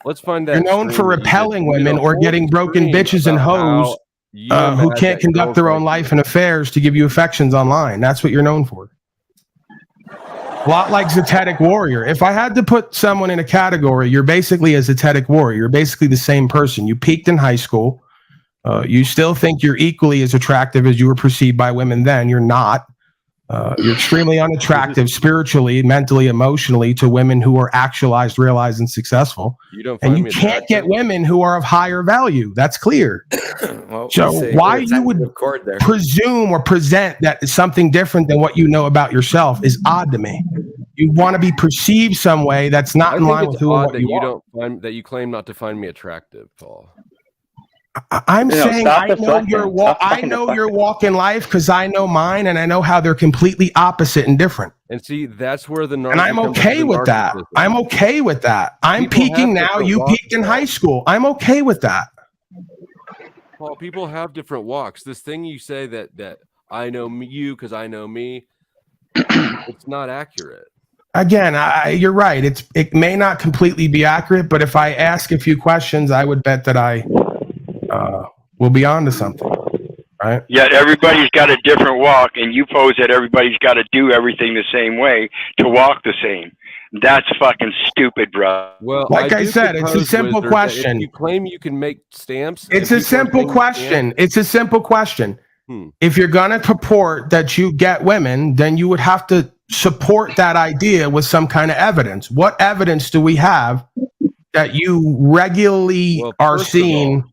Let's find out. You're known for repelling women or getting broken bitches and hoes who can't conduct their own life and affairs to give you affections online. That's what you're known for. A lot like Zetetic Warrior. If I had to put someone in a category, you're basically a Zetetic Warrior. You're basically the same person. You peaked in high school. You still think you're equally as attractive as you were perceived by women then. You're not. You're extremely unattractive spiritually, mentally, emotionally to women who are actualized, realized, and successful. And you can't get women who are of higher value. That's clear. Well, So why you would presume or present that is something different than what you know about yourself is odd to me. You want to be perceived some way that's not in line with who and what you are. don't find that you claim not to find me attractive, Paul. I'm saying stop I know deflecting. your Stop I fucking know your deflecting. walk in life because I know mine, and I know how they're completely opposite and different. And see, that's where the And I'm okay with that. I'm okay with that. I'm People have peaking now. different You walks, peaked in Paul. high school. I'm okay with that. Paul, people have different walks. This thing you say that I know you because I know me, it's not accurate. Again, you're right. It may not completely be accurate, but if I ask a few questions, I would bet that I will be on to something, right? Yet everybody's got a different walk, and you pose that everybody's got to do everything the same way to walk the same. That's fucking stupid, bro. Well, Like I do said, it's a propose, simple Wizard, that question. If you claim you can make stamps, It's and a people are simple saying you question. can't, It's a simple question. If you're going to purport that you get women, then you would have to support that idea with some kind of evidence. What evidence do we have that you regularly are first of seeing?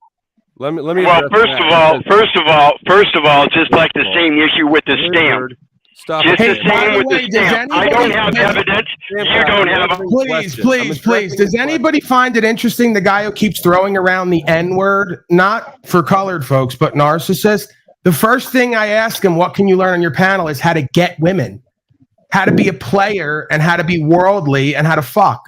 Let me. Well, address that. first of all, just like the same issue with the stamp. Stop. Just Hey, the by same the with way, the does stamp. I don't have evidence. You don't have. Please. Does anybody find it interesting the guy who keeps throwing around the N-word, not for colored folks, but narcissist? The first thing I ask him, what can you learn on your panel, is how to get women, how to be a player, and how to be worldly, and how to fuck.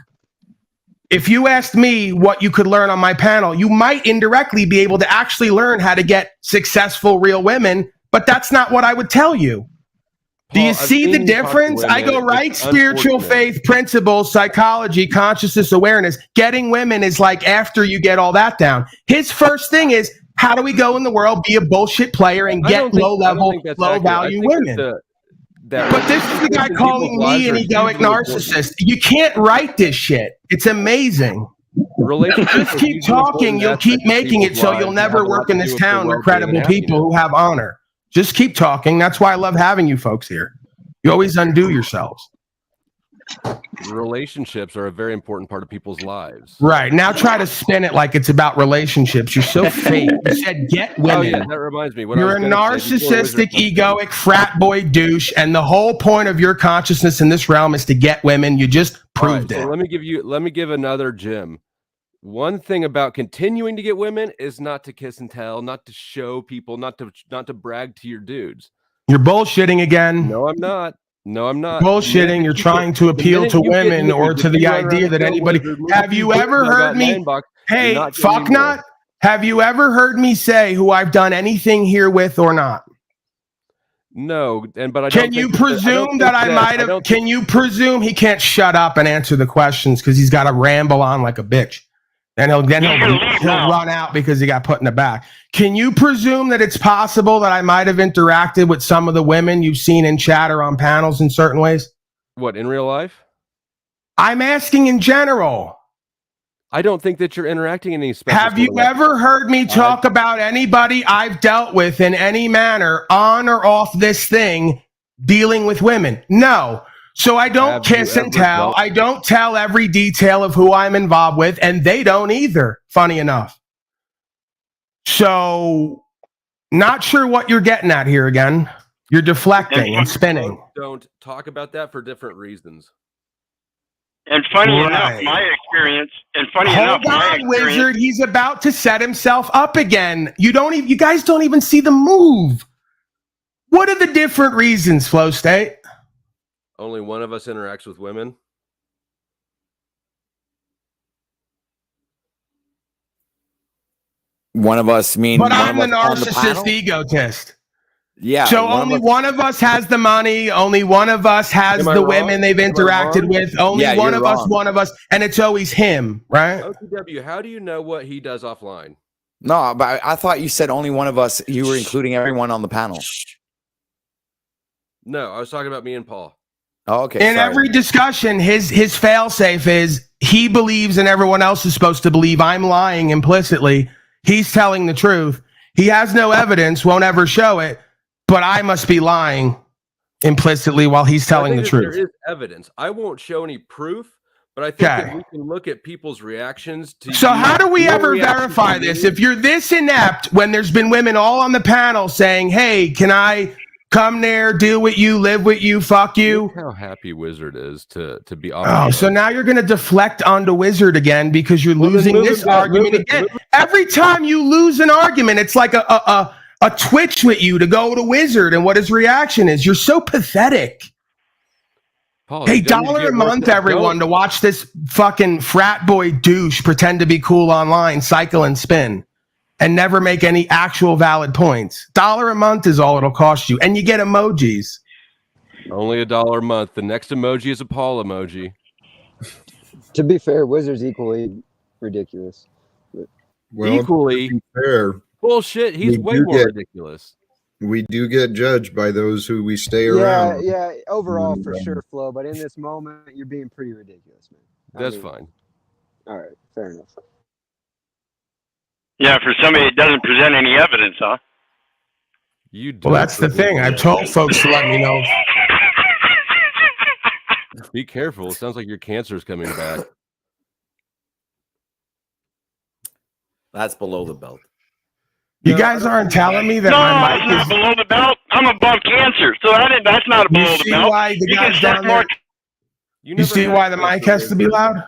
If you asked me what you could learn on my panel, you might indirectly be able to actually learn how to get successful, real women, but that's not what I would tell you. Do you I've see the seen you talk to difference? I women. go right, It's spiritual unfortunate. faith, principles, psychology, consciousness, awareness. Getting women is like after you get all that down. His first thing is, how do we go in the world, be a bullshit player, and I get don't think- I don't low-level, think that's accurate. I low-value think women? that But this is the guy people's calling lives me an are egoic hugely narcissist. You can't write this shit. It's amazing. Relationships Just are keep hugely talking. important You'll keep aspects of making it people's so lives you'll that never have a lot work to in do this with their town with well-being credible and people who have honor. Just keep talking. That's why I love having you folks here. You always undo yourselves. Relationships are a very important part of people's lives. Right. Now try to spin it like it's about relationships. You're so fake. You said get women. Oh yeah, that reminds me. What I You're a was gonna say before narcissistic, Wizard- egoic, frat boy douche, and the whole point of your consciousness in this realm is to get women. You just All right, proved so it. let me give another gem. One thing about continuing to get women is not to kiss and tell, not to show people, not to brag to your dudes. You're bullshitting again. No, I'm not. No, I'm not. Bullshitting. You're trying to appeal to women or to the idea that anybody. Have you ever heard me? Hey, fuck not. Have you ever heard me say who I've done anything here with or not? No, but I Can you presume that I might have? Can you presume he can't shut up and answer the questions because he's got to ramble on like a bitch? Then he'll run out because he got put in the back. Can you presume that it's possible that I might have interacted with some of the women you've seen in chat or on panels in certain ways? What, in real life? I'm asking in general. I don't think that you're interacting in any special. Have you ever heard me talk about anybody I've dealt with in any manner on or off this thing dealing with women? No. So I don't kiss and tell. I don't tell every detail of who I'm involved with, and they don't either, funny enough. So not sure what you're getting at here again. You're deflecting and spinning. Don't talk about that for different reasons. And funny enough, my experience. Hold on, Wizard. He's about to set himself up again. You guys don't even see the move. What are the different reasons, Flow State? Only one of us interacts with women. One of us mean. But I'm the narcissist egotist. Yeah. So only one of us has the money. Only one of us has the women they've interacted with. Only one of us, and it's always him, right? OTW, how do you know what he does offline? No, but I thought you said only one of us. You were including everyone on the panel. No, I was talking about me and Paul. Oh, okay. In every discussion, his fail-safe is he believes and everyone else is supposed to believe I'm lying implicitly. He's telling the truth. He has no evidence, won't ever show it, but I must be lying implicitly while he's telling the truth. There is evidence. I won't show any proof, but I think that we can look at people's reactions to. So how do we ever verify this? If you're this inept, when there's been women all on the panel saying, "Hey, can I come there, deal with you, live with you, fuck you?" Look how happy Wizard is to be off. Oh, so now you're going to deflect onto Wizard again because you're losing this argument again. Every time you lose an argument, it's like a twitch with you to go to Wizard and what his reaction is. You're so pathetic. Paul, hey, $1 a month, everyone, to watch this fucking frat boy douche pretend to be cool online, cycle and spin, and never make any actual valid points. $1 a month is all it'll cost you, and you get emojis. Only $1 a month. The next emoji is a Paul emoji. To be fair, Wizard's equally ridiculous. Well, equally to be fair, bullshit. He's way more ridiculous. We do get judged by those who we stay around. Yeah, overall for sure, Flo. But in this moment, you're being pretty ridiculous, man. That's fine. All right, fair enough. Yeah, for somebody that doesn't present any evidence, huh? Well, that's the thing. I've told folks to let me know. Be careful. It sounds like your cancer is coming back. That's below the belt. You guys aren't telling me that no, my mic it's not is below the belt. I'm above cancer, so that's not below You the see belt. why the You can guys suck down more. there? You see why the mic has to be loud?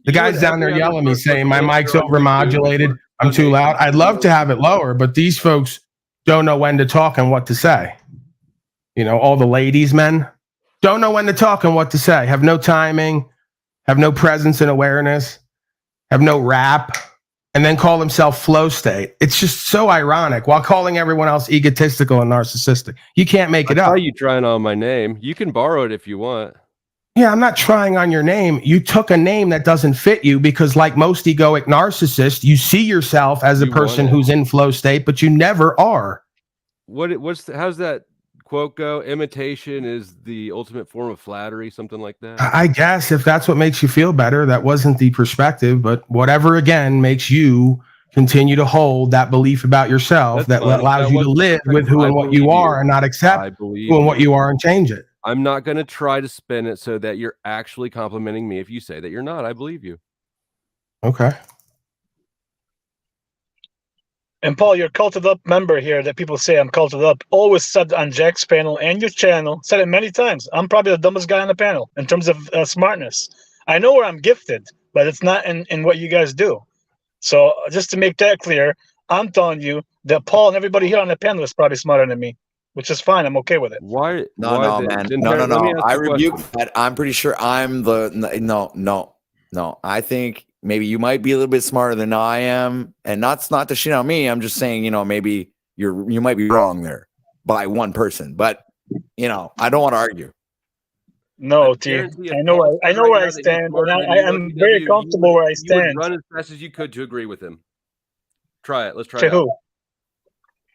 The guys down there yelling at me saying my mic's overmodulated. I'm too loud. I'd love to have it lower, but these folks don't know when to talk and what to say. You know, all the ladies, men, don't know when to talk and what to say. Have no timing, have no presence and awareness, have no rap, and then call themselves flow state. It's just so ironic while calling everyone else egotistical and narcissistic. You can't make it I up. saw you trying on my name. You can borrow it if you want. Yeah, I'm not trying on your name. You took a name that doesn't fit you because, like most egoic narcissists, you see yourself as a person who's in flow state, but you never are. How's that quote go? Imitation is the ultimate form of flattery, something like that. I guess if that's what makes you feel better, that wasn't the perspective, but whatever, again, makes you continue to hold that belief about yourself that allows you to live with who and what you are and not accept who and what you are and change it. I'm not going to try to spin it so that you're actually complimenting me if you say that you're not. I believe you. Okay. And Paul, you're culted up member here that people say I'm culted up. Always said on Jack's panel and your channel, said it many times. I'm probably the dumbest guy on the panel in terms of smartness. I know where I'm gifted, but it's not in what you guys do. So just to make that clear, I'm telling you that Paul and everybody here on the panel is probably smarter than me, which is fine. I'm okay with it. Why? No, man. No. I rebuke that. I'm pretty sure I'm the no. I think maybe you might be a little bit smarter than I am, and that's not to shit on me. I'm just saying, maybe you might be wrong there by one person, but I don't want to argue. No, T. I know where I stand, and I am very comfortable where I stand. You would run as fast as you could to agree with him. Try it. Let's try To it. who?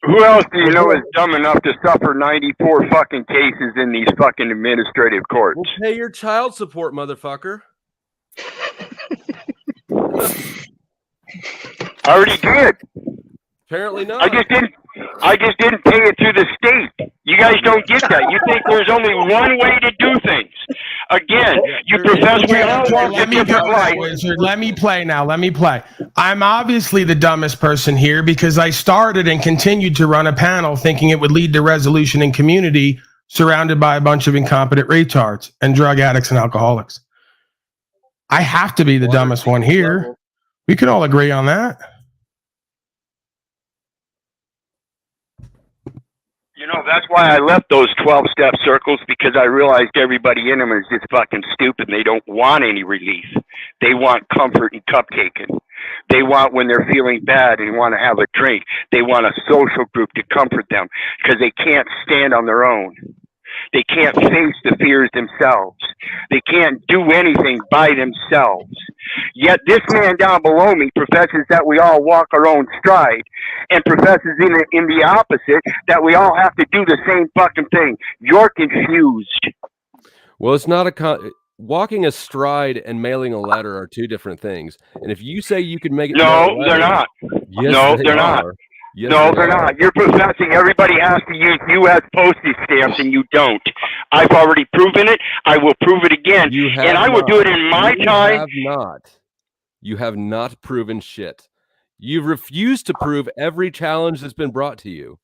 Who else do you know is dumb enough to suffer 94 fucking cases in these fucking administrative courts? Well, pay your child support, motherfucker. I already did. Apparently not. I just didn't pay it through the state. You guys don't get that. You think there's only one way to do things. Again, you profess we all want a different life. Let me play now. Let me play. I'm obviously the dumbest person here because I started and continued to run a panel thinking it would lead to resolution in community surrounded by a bunch of incompetent retards and drug addicts and alcoholics. I have to be the dumbest one here. We can all agree on that. That's why I left those 12-step circles, because I realized everybody in them is just fucking stupid. They don't want any relief. They want comfort and cupcaking. They want, when they're feeling bad and want to have a drink, they want a social group to comfort them because they can't stand on their own. They can't face the fears themselves. They can't do anything by themselves. Yet this man down below me professes that we all walk our own stride, and professes in the opposite that we all have to do the same fucking thing. You're confused. Well, it's not walking astride and mailing a letter are two different things. And if you say you can make it, No, they're not. Yes, No, they they're not. are. Yes, No, they they're are. not. You're professing everybody has to use U.S. postage stamps, and you don't. I've already proven it. I will prove it again, You have and I will not. do it in my You time. have not. You have not proven shit. You've refused to prove every challenge that's been brought to you.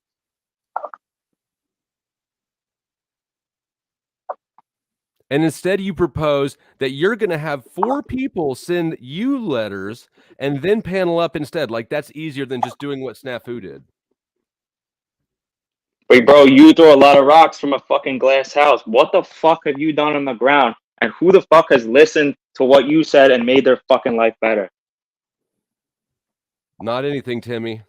And instead, you propose that you're going to have 4 people send you letters and then panel up instead. Like, that's easier than just doing what Snafu did. Wait, bro, you throw a lot of rocks from a fucking glass house. What the fuck have you done on the ground? And who the fuck has listened to what you said and made their fucking life better? Not anything, Timmy.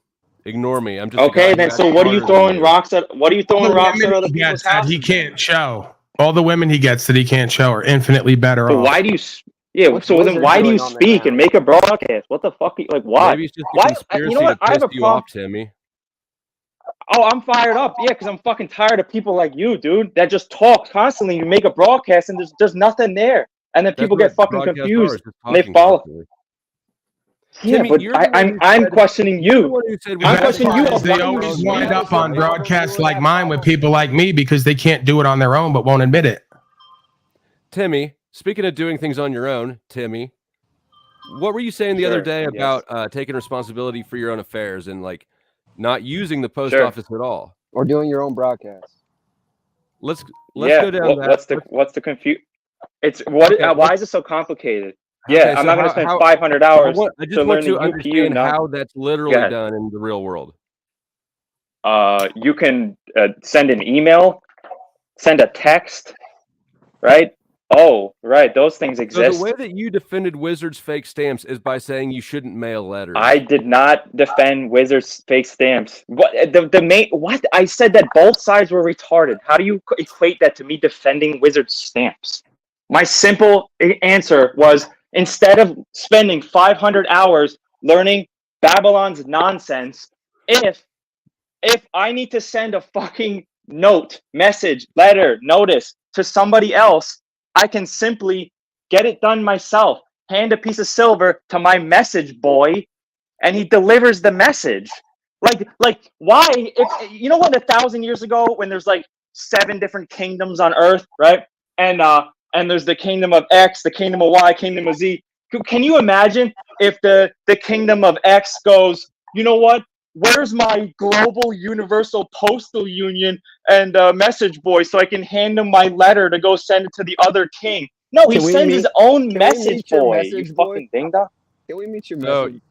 Ignore me. I'm just okay. Then so what are you throwing rocks at? What are you throwing rocks at other people's houses? He can't show. All the women he gets that he can't show are infinitely better But off. why do you? Yeah. So then why do you speak and make a broadcast? What the fuck? Like why? Maybe it's just a why? conspiracy You know what? to I have piss a you problem. off, Timmy. Oh, I'm fired up. Yeah, because I'm fucking tired of people like you, dude, that just talk constantly. You make a broadcast and there's nothing there, and then people get fucking confused. And they follow. Yeah, Timmy, but you're the one I'm who questioning you. I'm questioning you. They always wind up on broadcasts like mine with people like me because they can't do it on their own but won't admit it. Timmy, speaking of doing things on your own, Timmy, what were you saying the other day about taking responsibility for your own affairs and like not using the post office at all, or doing your own broadcast? Let's go down that. What's the confusion? It's what? Okay, why is it so complicated? Okay, Yeah, I'm so not going to spend 500 hours. I just want to understand how that's literally done in the real world. You can send an email, send a text, right? Oh, right. Those things exist. So the way that you defended Wizards fake stamps is by saying you shouldn't mail letters. I did not defend Wizards fake stamps. What the main? What I said that both sides were retarded. How do you equate that to me defending Wizards stamps? My simple answer was instead of spending 500 hours learning Babylon's nonsense, if I need to send a fucking note, message, letter, notice to somebody else, I can simply get it done myself. Hand a piece of silver to my message boy, and he delivers the message. Like why? If you know what, 1,000 years ago, when there's like 7 different kingdoms on Earth, right? And there's the kingdom of X, the kingdom of Y, kingdom of Z. Can you imagine if the kingdom of X goes, you know what? Where's my global universal postal union and message boy so I can hand him my letter to go send it to the other king? No, he sends his own message boy. You fucking ding dong. Can we meet your message?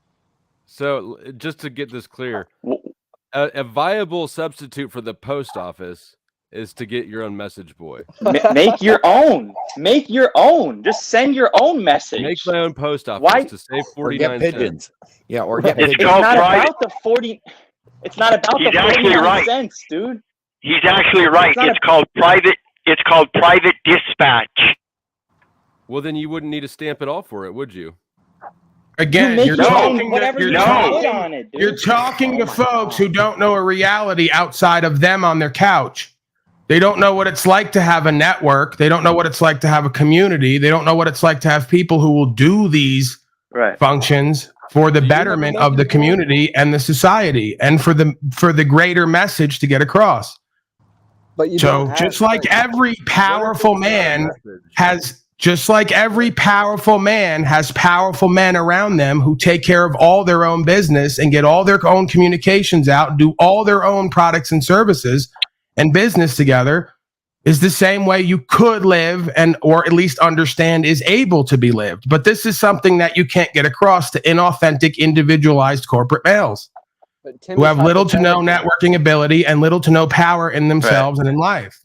So just to get this clear, a viable substitute for the post office is to get your own message boy. Make your own. Make your own. Just send your own message. Make my own post office to save 49 pigeons. Yeah, or get it's pigeons. not about the 40. It's not about He's the actually 49 right. cents, dude. He's actually right. It's not It's called private. It's called private dispatch. Well, then you wouldn't need a stamp at all for it, would you? Again, you're talking to Oh folks who don't know a reality outside of them on their couch. They don't know what it's like to have a network. They don't know what it's like to have a community. They don't know what it's like to have people who will do these functions for the betterment of the community and the society and for the greater message to get across. But you so just like every powerful man has powerful men around them who take care of all their own business and get all their own communications out, do all their own products and services and business together, is the same way you could live or at least understand is able to be lived. But this is something that you can't get across to inauthentic, individualized corporate males who have little to no networking ability and little to no power in themselves and in life.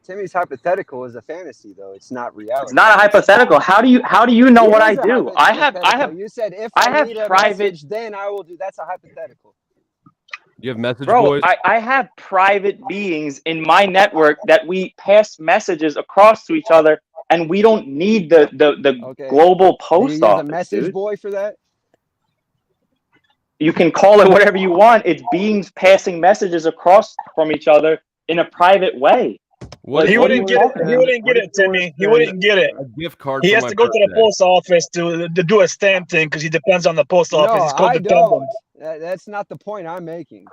Timmy's hypothetical is a fantasy, though. It's not reality. It's not a hypothetical. How do you know what I do? I have. You said if I I have need a private. message, then I will do. That's a hypothetical. You have message Bro, boys? I have private beings in my network that we pass messages across to each other, and we don't need the global post Do you use office. a message dude. boy for that? You can call it whatever you want. It's beings passing messages across from each other in a private way. He wouldn't get it. He wouldn't get it, Timmy. He wouldn't get it. A gift card. He for has my to go to the birthday. post office to do a stamp thing because he depends on the post office. It's No, I codependent. don't. That's not the point I'm making.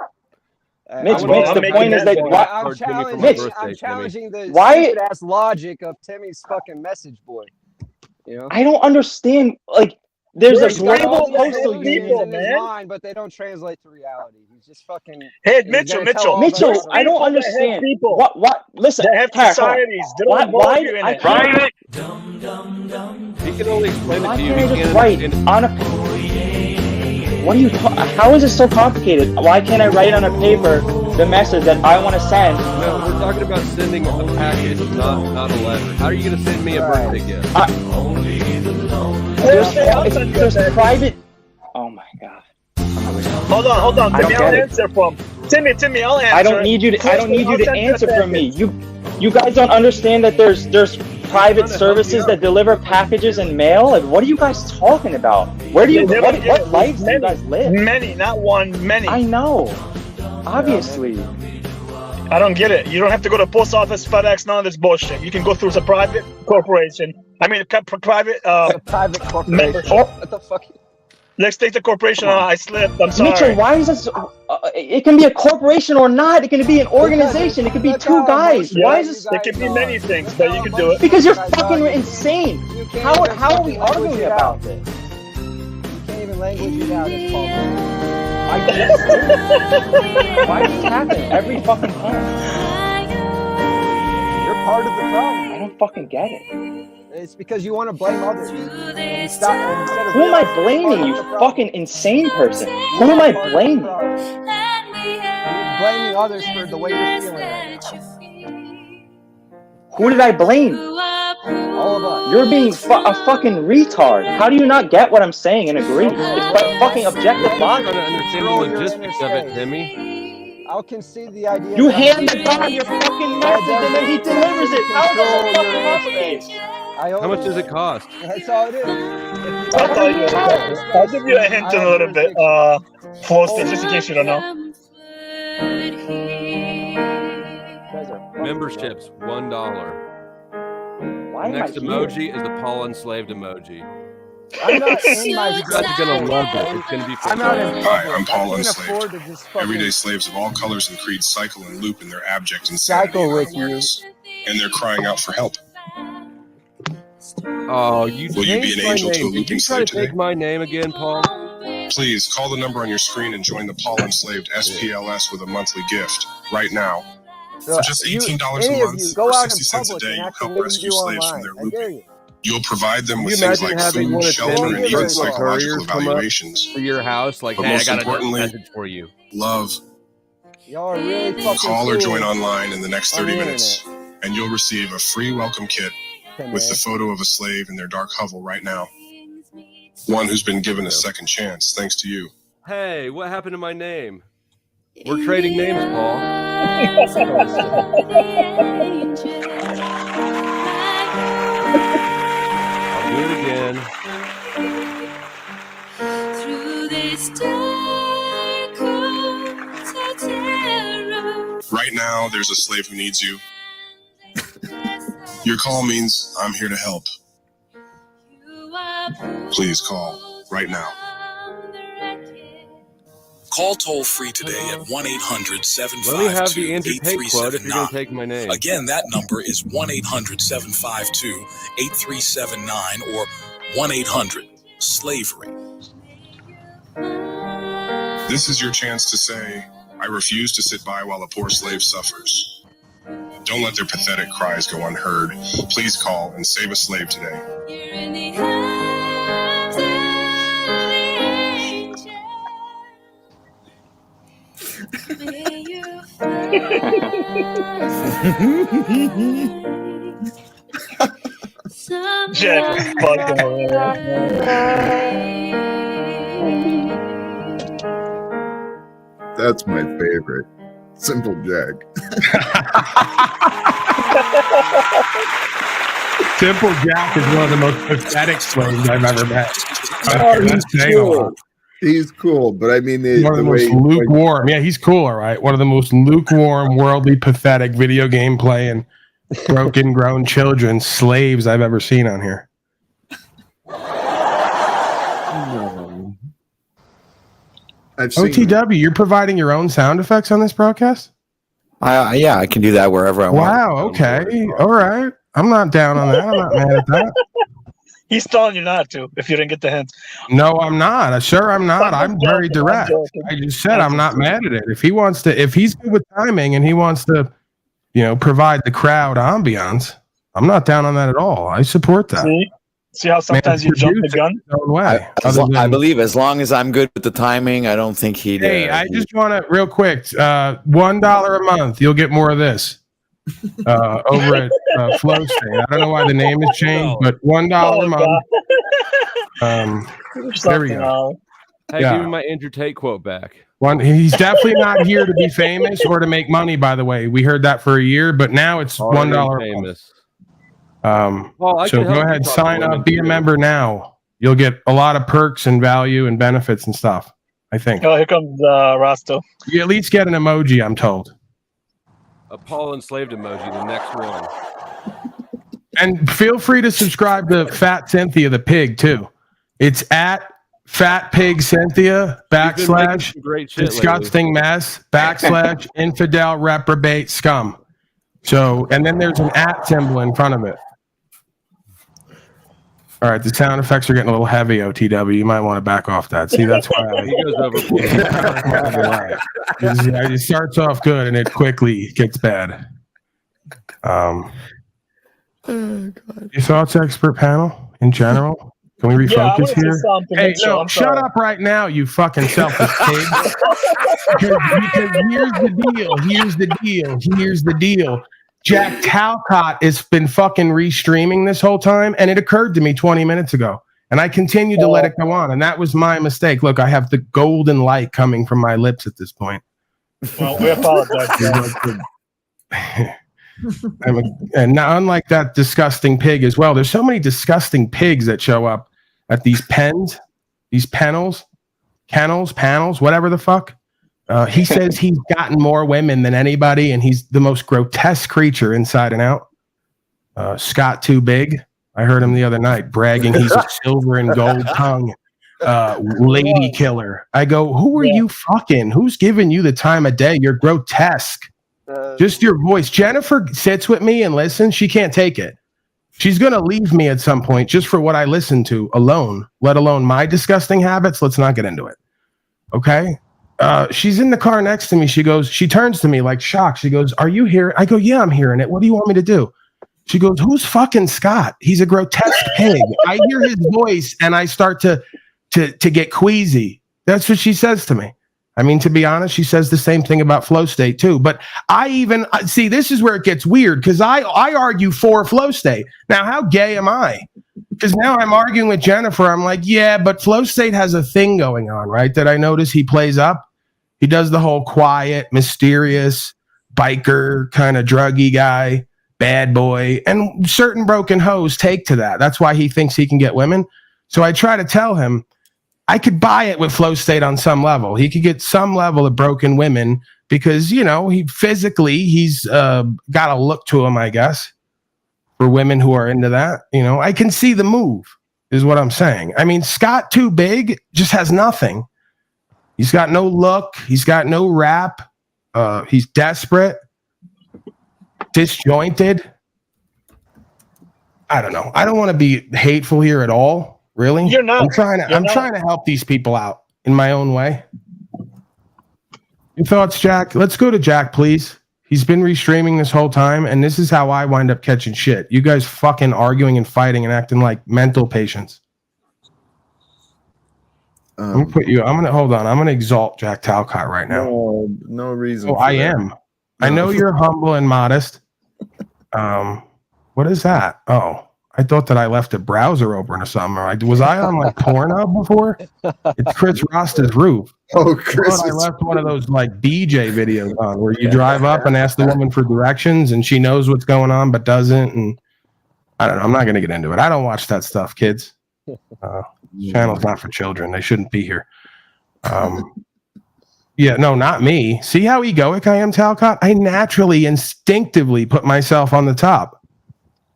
Mitch, I'm the making point is that that point. why, I'm challenging, Mitch, I'm challenging the Why- stupid ass logic of Timmy's fucking message boy. You know, I don't understand. Like, there's He's a got global all these postal people, union. in his man. mind, but they don't translate to reality. He's just fucking. Hey, he's Mitchell, gonna tell all Mitchell, of us, Mitchell, I don't people that have understand. people. What? Listen, They have Tarek, hold on. societies. They don't involve Why? you in I it. can't. Private. He can only explain Why it to you. can't I He just can't write understand it. on a? What are you? How is it so complicated? Why can't I write on a paper the message that I want to send? No, we're talking about sending a package, not a letter. How are you going to send me a Right. birthday gift? There's private. Oh my god. Hold on. I don't Timmy, get I'll it. answer from Timmy, I'll answer. I don't need you to answer for me. You guys don't understand that there's private services that deliver packages and mail. Like, what are you guys talking about? Where do you what lives do you guys live? Many, not one, many. I know. Obviously. I don't get it. You don't have to go to post office, FedEx, none of this bullshit. You can go through a private corporation. I mean, private it's a private corporation. membership. What the fuck? Let's take the corporation. I slipped. I'm sorry. Mitchell, why is this? It can be a corporation or not. It can be an organization. It could be two guys. Yeah, Why is this? It could be many things, but you can do it. Because you're fucking insane. How are we arguing about this? You can't even language it out. It's called. Why does this happen every fucking time? You're part of the problem. I don't fucking get it. It's because you want to blame others. And stop, instead of Who am I realizing blaming, you're you part of the problem. fucking insane person? Who am I Part of the blaming? problem. You're blaming others for the way you're feeling right now. Who did I blame? All of us. You're being a fucking retard. How do you not get what I'm saying and agree? It's fucking objective I'm logic. trying to understand the logistics of it, Timmy. I'll concede the idea. You that hand the guy your fucking message and then he delivers it. How is that so fucking complicated? How much does it cost? That's all it is. I'll tell you. I'll give you a hint in a little bit. Closer, just in case you don't know. Memberships, $1. Why am Next I here? emoji is the Paul Enslaved emoji. I'm not in my You guys are gonna love it. It's gonna be. I'm not in fun. Hi, I'm Paul I can't Enslaved. afford to just fucking Everyday slaves of all colors and creeds cycle and loop in their abject insanity cycle and with you. unawareness, and they're crying out for help. Oh, you Will you be changed an my angel to a name. Did looping you try slave to today? take my name again, Paul? Please call the number on your screen and join the Paul Enslaved SPLS with a monthly gift right now. For just $18 a any of month you go or out in 60 cents a public day, and you act the help way you rescue do slaves from online. their I dare looping. you. You'll provide them Can with you things imagine like having food, one of shelter, Timmy's and even personal psychological couriers come up evaluations. to your house? Like, But hey, I most got a importantly, message for you. love. Y'all are really fucking Call or cool join online in the next on 30 the minutes, and you'll receive a free welcome kit internet. with the photo of a slave in their dark hovel right now. One who's been given a second chance thanks to you. Hey, what happened to my name? We're trading names, Paul. I'll do it again. Right now, there's a slave who needs you. Your call means I'm here to help. Please call right now. Call toll free today at 1-800-752-8379. Let me have the Andrew Tate quote if you're going to take my name. Again, that number is 1-800-752-8379 or 1-800-SLAVERY. This is your chance to say, I refuse to sit by while a poor slave suffers. Don't let their pathetic cries go unheard. Please call and save a slave today. Jack is fucking That's my favorite. Simple Jack. Simple Jack is one of the most pathetic slaves I've ever met. Oh, That's saying a lot. He's cool, but I mean, One of the most lukewarm. Yeah, he's cool, all right. One of the most lukewarm, worldly, pathetic video game playing broken grown children, slaves I've ever seen on here. I've seen OTW, you're providing your own sound effects on this broadcast? Yeah, I can do that wherever I want. Wow, okay. All right. I'm not down on that. I'm not mad at that. He's telling you not to if you didn't get the hint. No, I'm not. Sure, I'm not. I'm very direct. I just said I'm not mad at it. If he's good with timing and he wants to, provide the crowd ambiance, I'm not down on that at all. I support that. See how sometimes you jump the gun? I believe as long as I'm good with the timing, I don't think he'd. Hey, I just want to real quick. $1 a month, you'll get more of this. Over at Flow State. I don't know why the name has changed, but $1 a month. There we go. Hey, give me my Andrew Tate quote back. He's definitely not here to be famous or to make money, by the way. We heard that for a year, but now it's $1 famous. So go ahead, sign up, be a member now. You'll get a lot of perks and value and benefits and stuff, I think. Oh, here comes Rasto. You at least get an emoji, I'm told. A Paul enslaved emoji, the next one. And feel free to subscribe to Fat Cynthia the Pig, too. It's at Fat Pig Cynthia / disgusting mess / infidel reprobate scum. So, and then there's an @ symbol in front of it. All right, the sound effects are getting a little heavy, OTW. You might want to back off that. See, that's why he goes overboard. It starts off good and it quickly gets bad. Your thoughts, expert panel, in general? Can we refocus here? Hey, no, shut up right now, you fucking selfish pig. because here's the deal. Jack Talcott has been fucking restreaming this whole time, and it occurred to me 20 minutes ago, and I continued to let it go on, and that was my mistake. Look, I have the golden light coming from my lips at this point. Well, we apologize. And now, unlike that disgusting pig as well, there's so many disgusting pigs that show up at these pens, these kennels, whatever the fuck. He says he's gotten more women than anybody, and he's the most grotesque creature inside and out. Scott Too Big. I heard him the other night bragging he's a silver and gold tongue lady killer. I go, who are you fucking? Who's giving you the time of day? You're grotesque. Just your voice. Jennifer sits with me and listens. She can't take it. She's going to leave me at some point just for what I listen to alone, let alone my disgusting habits. Let's not get into it. Okay? She's in the car next to me. She turns to me like shocked. She goes, "Are you here?" I go, "Yeah, I'm hearing it. What do you want me to do?" She goes, "Who's fucking Scott? He's a grotesque pig." I hear his voice and I start to get queasy. That's what she says to me. I mean, to be honest, she says the same thing about Flow State too. But I even see, this is where it gets weird because I argue for Flow State. Now, how gay am I? Because now I'm arguing with Jennifer. I'm like, yeah, but Flow State has a thing going on, right? That I notice he plays up. He does the whole quiet, mysterious, biker kind of druggy guy, bad boy, and certain broken hoes take to that. That's why he thinks he can get women. So I try to tell him I could buy it with Flow State on some level. He could get some level of broken women because, he's got a look to him, I guess, for women who are into that. I can see the move is what I'm saying. I mean, Scott Too Big just has nothing. He's got no look. He's got no rap. He's desperate, disjointed. I don't know. I don't want to be hateful here at all. Really? You're not. I'm trying to help these people out in my own way. Your thoughts, Jack? Let's go to Jack, please. He's been restreaming this whole time, and this is how I wind up catching shit. You guys fucking arguing and fighting and acting like mental patients. I'm gonna exalt Jack Talcott right now. No reason. Oh, I am. No. I know you're humble and modest. What is that? Oh, I thought that I left a browser open or something. Was I on like Pornhub before? It's Chris Rasta's roof. Oh, Chris! I left one of those like BJ videos on where you drive up and ask the woman for directions, and she knows what's going on but doesn't. And I don't know. I'm not gonna get into it. I don't watch that stuff, kids. Channel's not for children. They shouldn't be here. Yeah, no, not me. See how egoic I am, Talcott? I naturally, instinctively put myself on the top.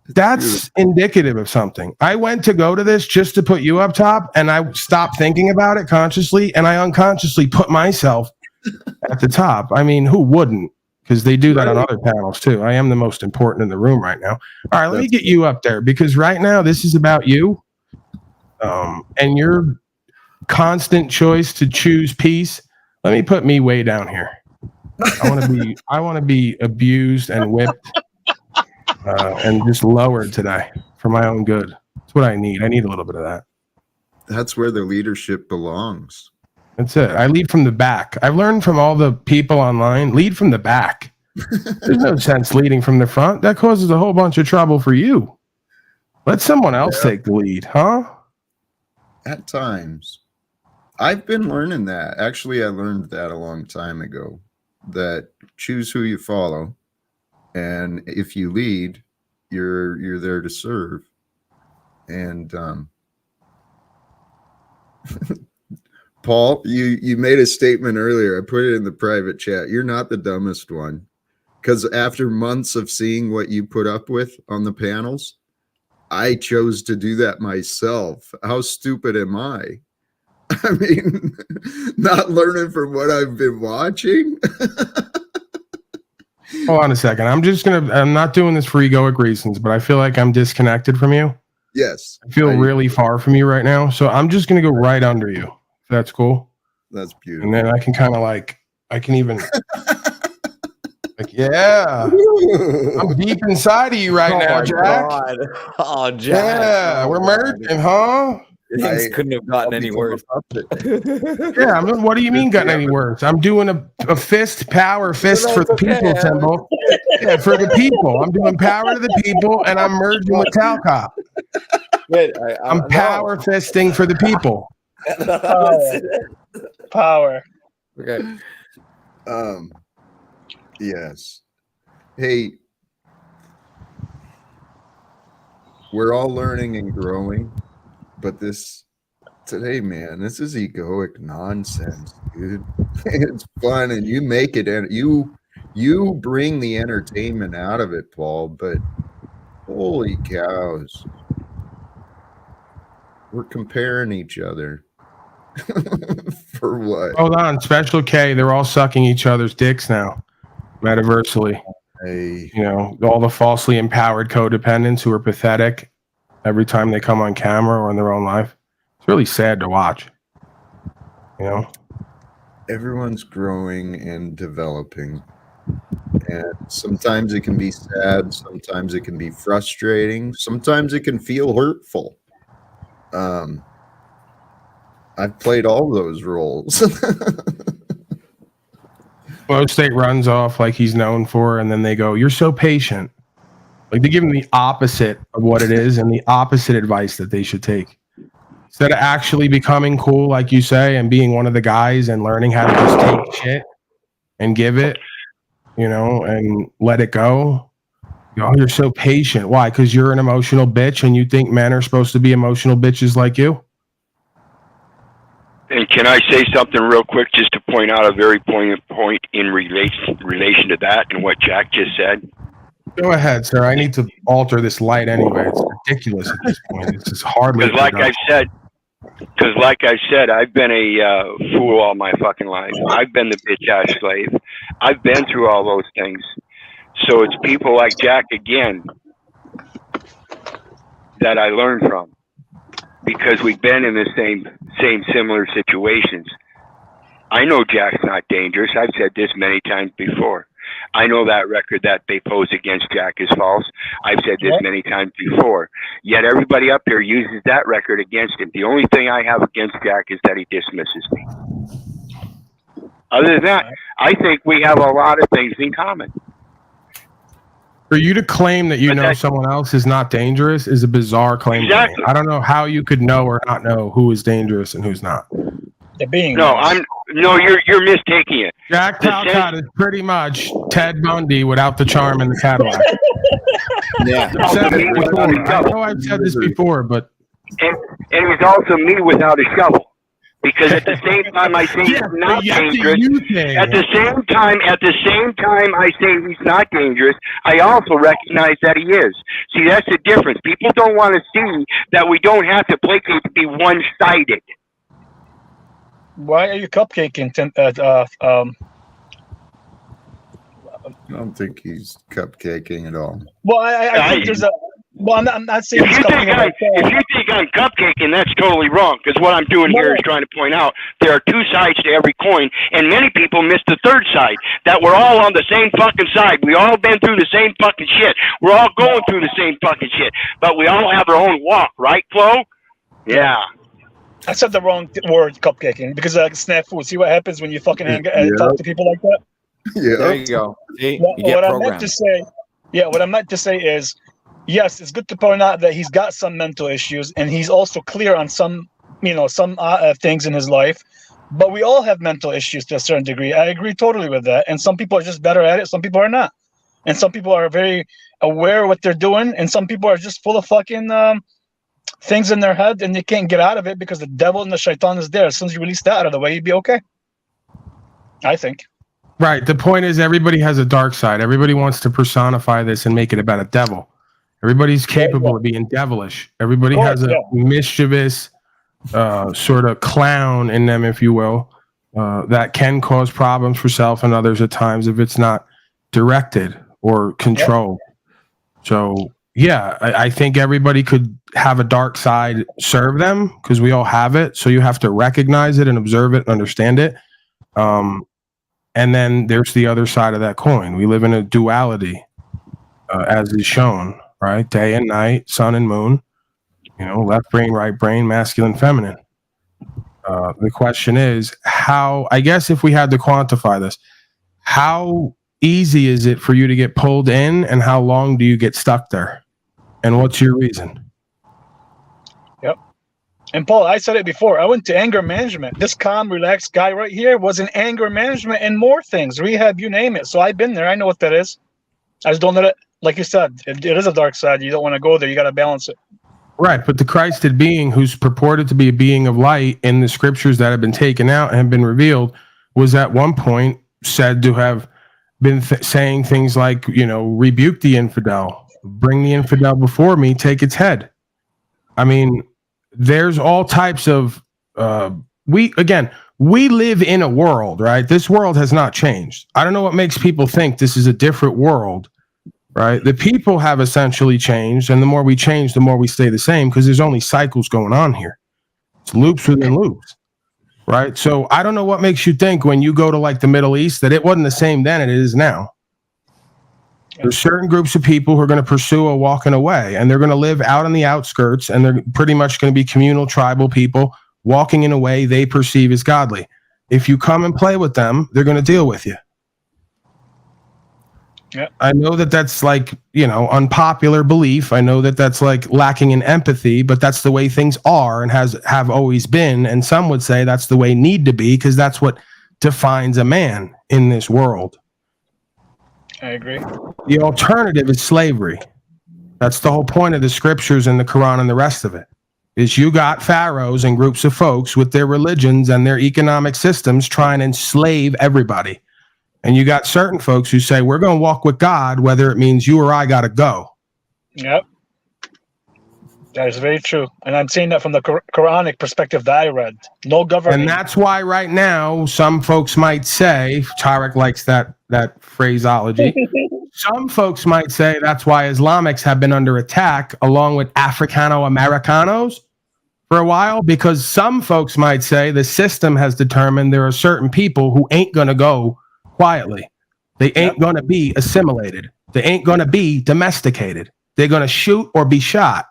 That's indicative of something. I went to go to this just to put you up top, and I stopped thinking about it consciously, and I unconsciously put myself at the top. I mean, who wouldn't? Because they do that on other panels too. I am the most important in the room right now. All right, let me get you up there, because right now this is about you, and your constant choice to choose peace. Let me put me way down here. I want to be abused and whipped. And just lowered today for my own good. That's what I need. I need a little bit of that. That's where the leadership belongs. That's it. I lead from the back. I've learned from all the people online, lead from the back. There's no sense leading from the front. That causes a whole bunch of trouble for you. Let someone else take the lead, huh? At times. I've been learning that. Actually, I learned that a long time ago. That choose who you follow. And if you lead, you're there to serve. And Paul, you made a statement earlier. I put it in the private chat. You're not the dumbest one. Because after months of seeing what you put up with on the panels, I chose to do that myself. How stupid am I? I mean, not learning from what I've been watching. Hold on a second. I'm not doing this for egoic reasons, but I feel like I'm disconnected from you. Yes. I feel really far from you right now. So I'm just going to go right under you. If that's cool. That's beautiful. And then I can kind of yeah. I'm deep inside of you right now, Jack. God. Oh, Jack. Yeah, we're merging, huh? Things couldn't have gotten any worse. Yeah, what do you mean gotten any worse? I'm doing a fist for the people symbol. Yeah, for the people. I'm doing power to the people, and I'm merging with Talcott. I'm power fisting for the people. Power. Okay. Yes. Hey, we're all learning and growing. But today, man, this is egoic nonsense, dude. It's fun, and you make it, and you bring the entertainment out of it, Paul. But holy cows, we're comparing each other for what? Hold on, Special K. They're all sucking each other's dicks now, metaversally. Hey. You know, all the falsely empowered codependents who are pathetic. Every time they come on camera or in their own life. It's really sad to watch. You know? Everyone's growing and developing. And sometimes it can be sad. Sometimes it can be frustrating. Sometimes it can feel hurtful. I've played all those roles. Bo State runs off like he's known for, and then they go, "You're so patient." Like they give them the opposite of what it is and the opposite advice that they should take. Instead of actually becoming cool, like you say, and being one of the guys and learning how to just take shit and give it, you know, and let it go. You're so patient. Why? Because you're an emotional bitch and you think men are supposed to be emotional bitches like you? And can I say something real quick just to point out a very poignant point in relation to that and what Jack just said? Go ahead, sir. I need to alter this light anyway. It's ridiculous at this point. It's just hardly. Because like I said, I've been a fool all my fucking life. I've been the bitch ass slave. I've been through all those things. So it's people like Jack again that I learn from, because we've been in the same similar situations. I know Jack's not dangerous. I've said this many times before. I know that record that they pose against Jack is false. I've said this many times before. Yet everybody up here uses that record against him. The only thing I have against Jack is that he dismisses me. Other than that, I think we have a lot of things in common. For you to claim that you know someone else is not dangerous is a bizarre claim. Exactly. To me. I don't know how you could know or not know who is dangerous and who's not. You're mistaking it. Jack Talcott is pretty much Ted Bundy without the charm and the Cadillac. Yeah. I know I've said this before, but and he's also me without a shovel. Because at the same time I say he's not dangerous. At the same time I say he's not dangerous, I also recognize that he is. See, that's the difference. People don't want to see that we don't have to placate to be one-sided. Why are you cupcaking? I don't think he's cupcaking at all. Well, I think there's a. Well, I'm not saying. If you think I'm cupcaking, that's totally wrong. Because what I'm doing here is trying to point out there are two sides to every coin, and many people miss the third side. That we're all on the same fucking side. We all been through the same fucking shit. We're all going through the same fucking shit. But we all have our own walk, right, Flo? Yeah. I said the wrong word, cupcaking, because snafu. See what happens when you fucking talk to people like that? Yeah. There you go. See, What I meant to say is, yes, it's good to point out that he's got some mental issues, and he's also clear on some things in his life. But we all have mental issues to a certain degree. I agree totally with that. And some people are just better at it. Some people are not. And some people are very aware of what they're doing. And some people are just full of fucking things in their head, and they can't get out of it because the devil and the shaitan is there. As soon as you release that out of the way, you'd be okay. I think. Right. The point is, everybody has a dark side. Everybody wants to personify this and make it about a devil. Everybody's capable of being devilish. Everybody has a mischievous sort of clown in them, if you will, that can cause problems for self and others at times if it's not directed or controlled. So, yeah, I think everybody could have a dark side serve them because we all have it. So you have to recognize it and observe it and understand it. And then there's the other side of that coin. We live in a duality, as is shown, right? Day and night, sun and moon, left brain, right brain, masculine, feminine. The question is how, I guess if we had to quantify this, how easy is it for you to get pulled in, and how long do you get stuck there? And what's your reason? Yep. And Paul, I said it before. I went to anger management. This calm, relaxed guy right here was in anger management and more things, rehab, you name it. So I've been there. I know what that is. I just don't let it, like you said, it is a dark side. You don't want to go there. You got to balance it. Right. But the Christed being, who's purported to be a being of light in the scriptures that have been taken out and have been revealed, was at one point said to have been saying things like, rebuke the infidel, bring the infidel before me, take its head. I mean, there's all types of, we live in a world, right? This world has not changed. I don't know what makes people think this is a different world, right? The people have essentially changed, and the more we change, the more we stay the same, because there's only cycles going on here. It's loops within loops, right? So I don't know what makes you think when you go to like the Middle East that it wasn't the same then it is now. There's certain groups of people who are going to pursue a walking away, and they're going to live out on the outskirts, and they're pretty much going to be communal, tribal people walking in a way they perceive as godly. If you come and play with them, they're going to deal with you. Yeah. I know that that's like, unpopular belief. I know that that's like lacking in empathy, but that's the way things are and have always been. And some would say that's the way need to be, because that's what defines a man in this world. I agree. The alternative is slavery. That's the whole point of the scriptures and the Quran and the rest of it, is you got pharaohs and groups of folks with their religions and their economic systems trying to enslave everybody. And you got certain folks who say, we're going to walk with God, whether it means you or I got to go. Yep. That is very true. And I'm saying that from the Quranic perspective that I read. No government. And that's why right now, some folks might say, Tarek likes that phraseology. Some folks might say that's why Islamics have been under attack along with Africano-Americanos for a while, because some folks might say the system has determined there are certain people who ain't going to go quietly. They ain't going to be assimilated. They ain't going to be domesticated. They're going to shoot or be shot.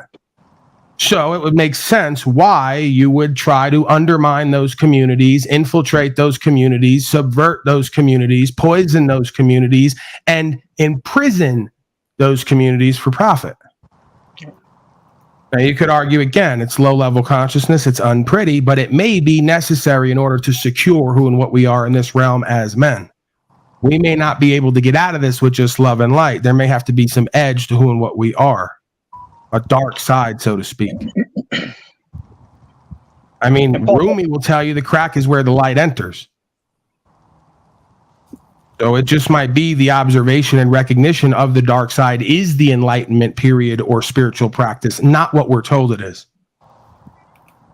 So it would make sense why you would try to undermine those communities, infiltrate those communities, subvert those communities, poison those communities, and imprison those communities for profit. Now, you could argue again, it's low-level consciousness, it's unpretty, but it may be necessary in order to secure who and what we are in this realm as men. We may not be able to get out of this with just love and light. There may have to be some edge to who and what we are. A dark side, so to speak. I mean, Rumi will tell you the crack is where the light enters. So it just might be the observation and recognition of the dark side is the enlightenment period or spiritual practice, not what we're told it is.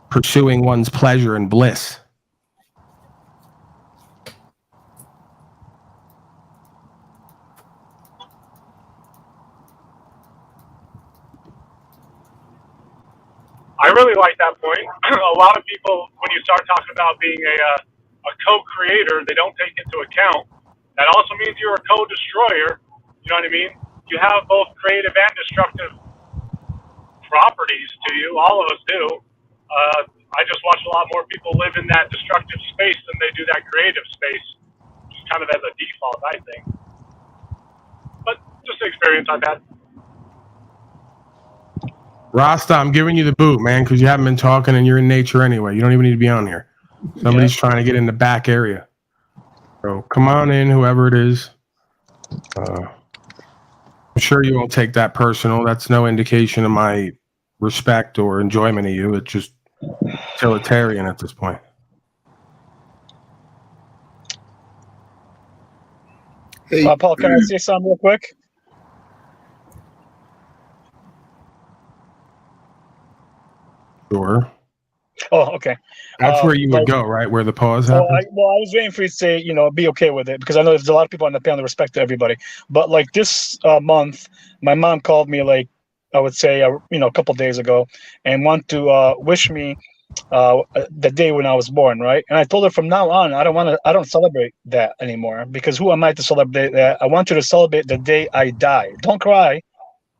Pursuing one's pleasure and bliss. I really like that point. A lot of people, when you start talking about being a co-creator, they don't take into account that also means you're a co-destroyer. You know what I mean? You have both creative and destructive properties to you. All of us do. I just watch a lot more people live in that destructive space than they do that creative space, just kind of as a default, I think. But just the experience I've had. Rasta, I'm giving you the boot, man, because you haven't been talking and you're in nature anyway. You don't even need to be on here. Somebody's trying to get in the back area. So come on in, whoever it is. I'm sure you won't take that personal. That's no indication of my respect or enjoyment of you. It's just utilitarian at this point. Hey, Paul, can I say something real quick? Sure. Oh, okay. That's where you would go, right? Where the pause So happens? I was waiting for you to say, be okay with it, because I know there's a lot of people on the panel, respect to everybody. But like this month, my mom called me, like, I would say, a couple days ago, and want to wish me the day when I was born, right? And I told her from now on, I don't celebrate that anymore, because who am I to celebrate that? I want you to celebrate the day I die. Don't cry,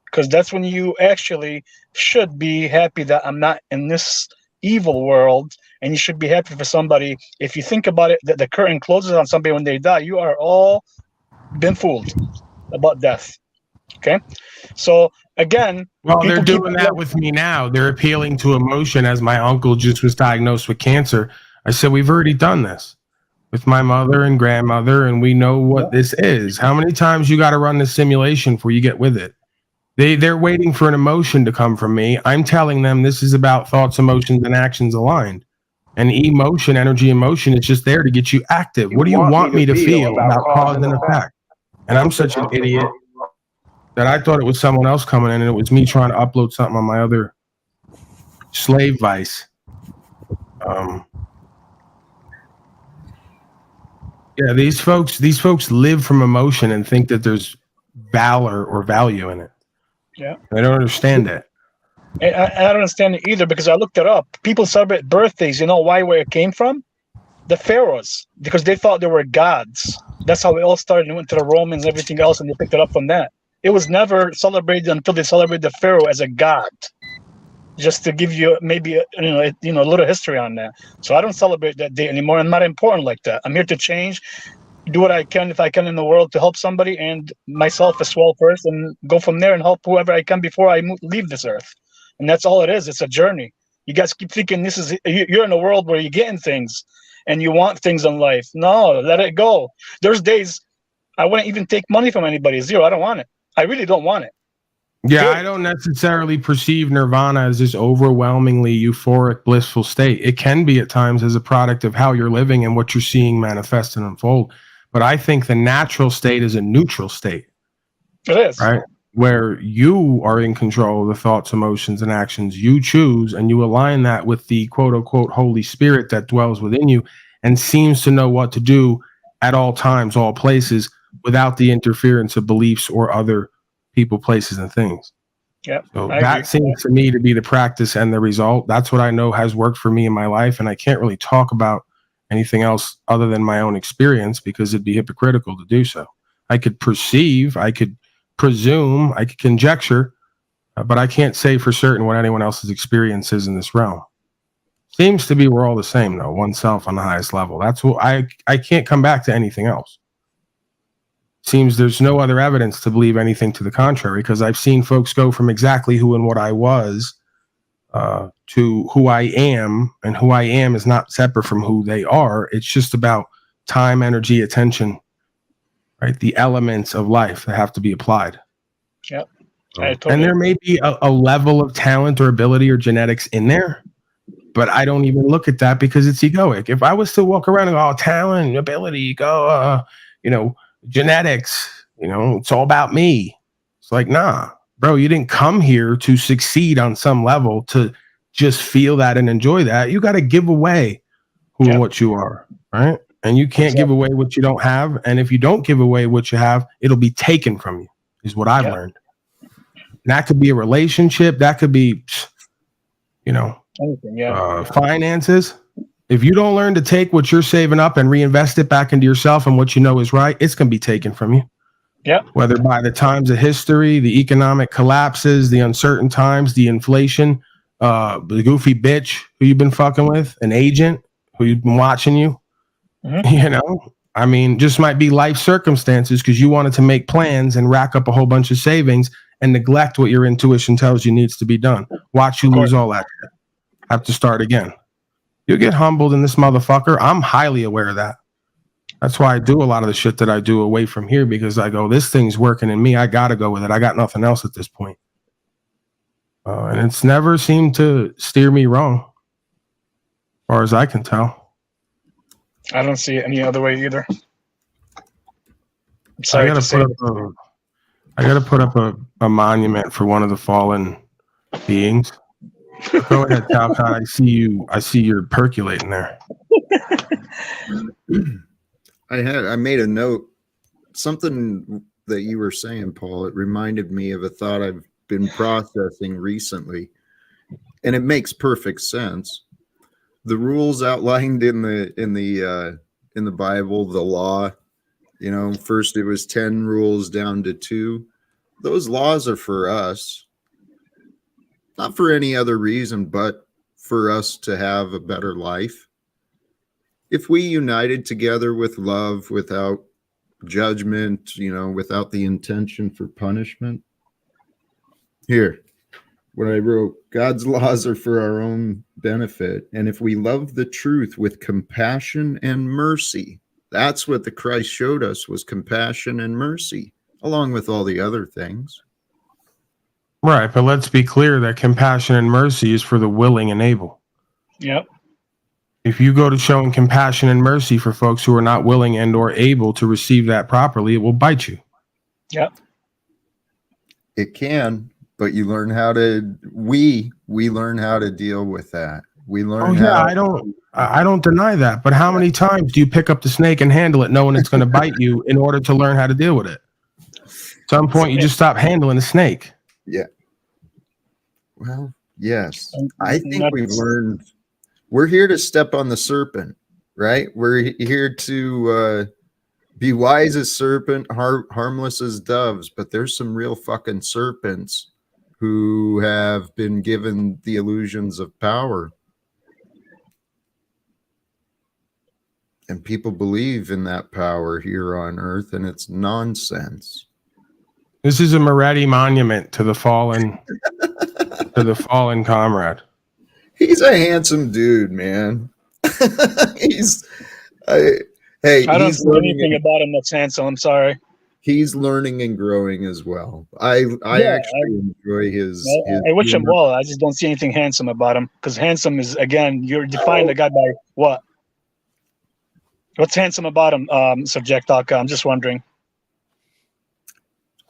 because that's when you actually should be happy that I'm not in this evil world, and you should be happy for somebody. If you think about it, that the curtain closes on somebody when they die, you are all been fooled about death. Okay, so again, well, they're doing that with me now. They're appealing to emotion, as my uncle just was diagnosed with cancer. I said, we've already done this with my mother and grandmother, and we know what this is. How many times you got to run the simulation before you get with it? They're waiting for an emotion to come from me. I'm telling them this is about thoughts, emotions, and actions aligned. And emotion, energy, emotion is just there to get you active. What do you want me to feel about cause and effect? And I'm such an idiot that I thought it was someone else coming in, and it was me trying to upload something on my other slave vice. Yeah, these folks live from emotion and think that there's valor or value in it. Yeah, I don't understand that. And I don't understand it either, because I looked it up. People celebrate birthdays. You know why? Where it came from? The pharaohs, because they thought they were gods. That's how it all started. And went to the Romans and everything else, and they picked it up from that. It was never celebrated until they celebrated the pharaoh as a god. Just to give you maybe a little history on that. So I don't celebrate that day anymore. I'm not important like that. I'm here to change, do what I can if I can in the world to help somebody, and myself as well first, and go from there and help whoever I can before I leave this earth. And that's all it is. It's a journey. You guys keep thinking you're in a world where you're getting things and you want things in life. No, let it go. There's days I wouldn't even take money from anybody. Zero. I don't want it. I really don't want it. Yeah, I don't necessarily perceive nirvana as this overwhelmingly euphoric, blissful state. It can be at times as a product of how you're living and what you're seeing manifest and unfold. But I think the natural state is a neutral state. It is. Right? Where you are in control of the thoughts, emotions, and actions you choose, and you align that with the quote-unquote Holy Spirit that dwells within you and seems to know what to do at all times, all places, without the interference of beliefs or other people, places, and things. Yeah. So that seems to me to be the practice and the result. That's what I know has worked for me in my life, and I can't really talk about anything else other than my own experience because it'd be hypocritical to do so. I could perceive, I could presume, I could conjecture, but I can't say for certain what anyone else's experience is in this realm. Seems to be we're all the same, though, oneself on the highest level. That's what I can't come back to anything else. Seems there's no other evidence to believe anything to the contrary, because I've seen folks go from exactly who and what I was to who I am, and who I am is not separate from who they are. It's just about time, energy, attention, right? The elements of life that have to be applied. Yep. And there may be a level of talent or ability or genetics in there, but I don't even look at that because it's egoic. If I was to walk around and go, talent, ability, genetics, it's all about me. It's like, nah, bro, you didn't come here to succeed on some level to just feel that and enjoy that. You got to give away who and what you are, right? And you can't give away what you don't have. And if you don't give away what you have, it'll be taken from you, is what I've learned. And that could be a relationship. That could be, finances. If you don't learn to take what you're saving up and reinvest it back into yourself and what you know is right, it's going to be taken from you. Yeah. Whether by the times of history, the economic collapses, the uncertain times, the inflation, the goofy bitch who you've been fucking with, an agent who you've been watching you, just might be life circumstances because you wanted to make plans and rack up a whole bunch of savings and neglect what your intuition tells you needs to be done. Watch you lose all that shit. Have to start again. You'll get humbled in this motherfucker. I'm highly aware of that. That's why I do a lot of the shit that I do away from here, because I go, this thing's working in me. I got to go with it. I got nothing else at this point. And it's never seemed to steer me wrong, as far as I can tell. I don't see it any other way either. I gotta put up a monument for one of the fallen beings. Go ahead, Talcott. I see you're percolating there. I made a note. Something that you were saying, Paul, it reminded me of a thought I've been processing recently, and it makes perfect sense. The rules outlined in the Bible, the law, first it was 10 rules down to 2. Those laws are for us, not for any other reason, but for us to have a better life. If we united together with love, without judgment, without the intention for punishment. Here, what I wrote, God's laws are for our own benefit. And if we love the truth with compassion and mercy, that's what the Christ showed us, was compassion and mercy, along with all the other things. Right, but let's be clear that compassion and mercy is for the willing and able. Yep. If you go to showing compassion and mercy for folks who are not willing and or able to receive that properly, it will bite you. Yep. It can, but you learn how to, we learn how to deal with that. We learn I don't deny that, but how many times do you pick up the snake and handle it knowing it's going to bite you in order to learn how to deal with it? At some point, you just stop handling the snake. Yeah. Well, yes. I think we've learned. We're here to step on the serpent, right? We're here to be wise as serpent, harmless as doves. But there's some real fucking serpents who have been given the illusions of power. And people believe in that power here on Earth, and it's nonsense. This is a Moretti monument to the fallen, comrade. He's a handsome dude, man. I don't see anything about him that's handsome. I'm sorry. He's learning and growing as well. I actually enjoy his. I wish him well. I just don't see anything handsome about him, because handsome is, again, you're defining the guy by what? What's handsome about him, Subject.com? I'm just wondering.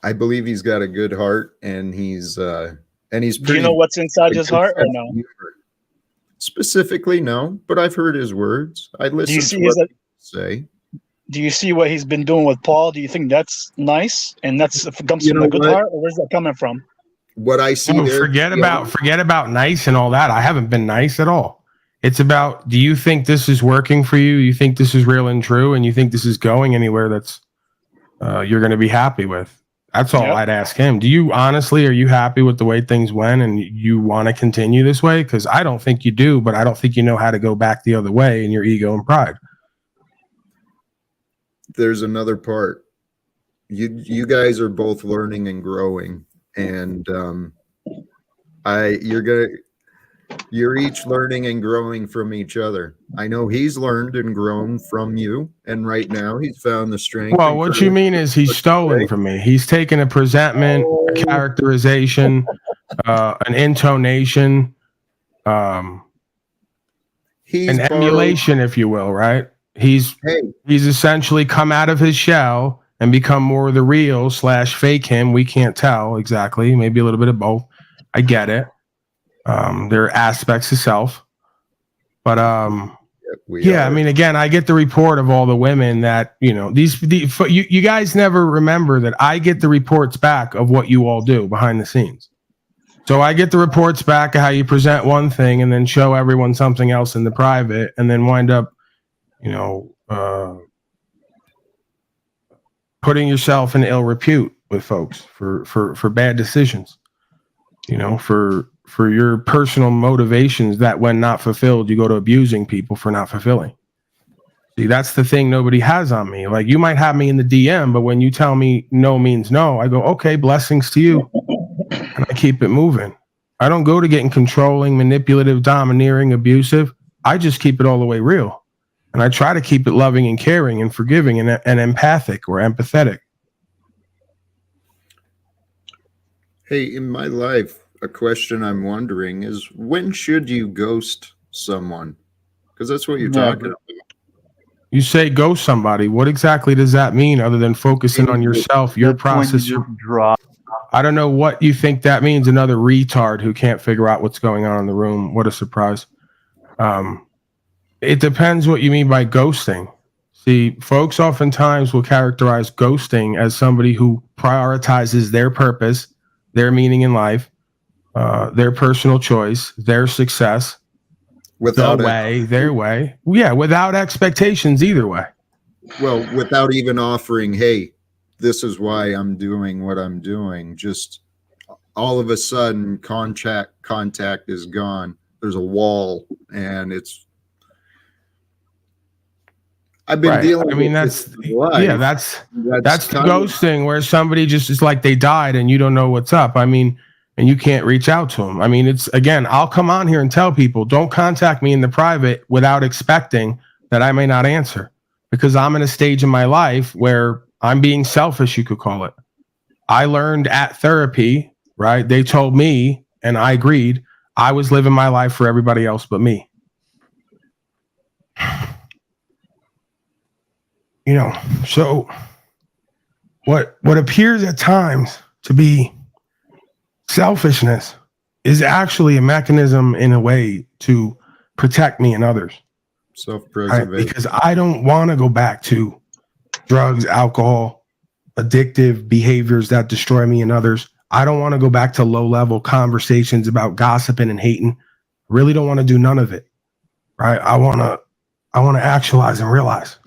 I believe he's got a good heart, and he's pretty. Do you know what's inside his heart, or no? Specifically, no, but I've heard his words. I listen to what he say. Do you see what he's been doing with Paul? Do you think that's nice, and that's comes from a good heart, or where's that coming from? What I see there. Forget about nice and all that. I haven't been nice at all. It's about, do you think this is working for you? You think this is real and true, and you think this is going anywhere that's you're going to be happy with? That's all I'd ask him. Are you happy with the way things went, and you want to continue this way? Because I don't think you do, but I don't think you know how to go back the other way in your ego and pride. There's another part. You guys are both learning and growing, and you're each learning and growing from each other. I know he's learned and grown from you, and right now he's found the strength. Well, what you mean is he's stolen from me. He's taken a presentment, a characterization, an intonation, He's an borrowed- emulation, if you will, right? He's essentially come out of his shell and become more the real / fake him. We can't tell exactly. Maybe a little bit of both. I get it. There are aspects of self, but yeah. I mean, again, I get the report of all the women that you guys never remember that I get the reports back of what you all do behind the scenes. So I get the reports back of how you present one thing and then show everyone something else in the private, and then wind up, putting yourself in ill repute with folks for bad decisions. For your personal motivations that, when not fulfilled, you go to abusing people for not fulfilling. See, that's the thing nobody has on me. Like, you might have me in the DM, but when you tell me no means no, I go, okay, blessings to you. And I keep it moving. I don't go to getting controlling, manipulative, domineering, abusive. I just keep it all the way real. And I try to keep it loving and caring and forgiving and empathic or empathetic. Hey, in my life, a question I'm wondering is, when should you ghost someone? Because that's what you're talking about. You say ghost somebody. What exactly does that mean, other than focusing on yourself, your process? I don't know what you think that means. Another retard who can't figure out what's going on in the room. What a surprise. It depends what you mean by ghosting. See, folks oftentimes will characterize ghosting as somebody who prioritizes their purpose, their meaning in life, their personal choice, their success, their way. Yeah, without expectations either way. Well, without even offering, hey, this is why I'm doing what I'm doing. Just all of a sudden, contact is gone. There's a wall, and it's. I've been dealing. I mean, that's ghosting, where somebody just is like they died and you don't know what's up. I mean, and you can't reach out to them. I mean, it's, again, I'll come on here and tell people, don't contact me in the private without expecting that I may not answer, because I'm in a stage in my life where I'm being selfish, you could call it. I learned at therapy, right? They told me, and I agreed, I was living my life for everybody else but me. So what appears at times to be selfishness is actually a mechanism in a way to protect me and others. Self-preservation. Right? Because I don't want to go back to drugs, alcohol, addictive behaviors that destroy me and others. I don't want to go back to low-level conversations about gossiping and hating. Really don't want to do none of it. Right? I want to actualize and realize.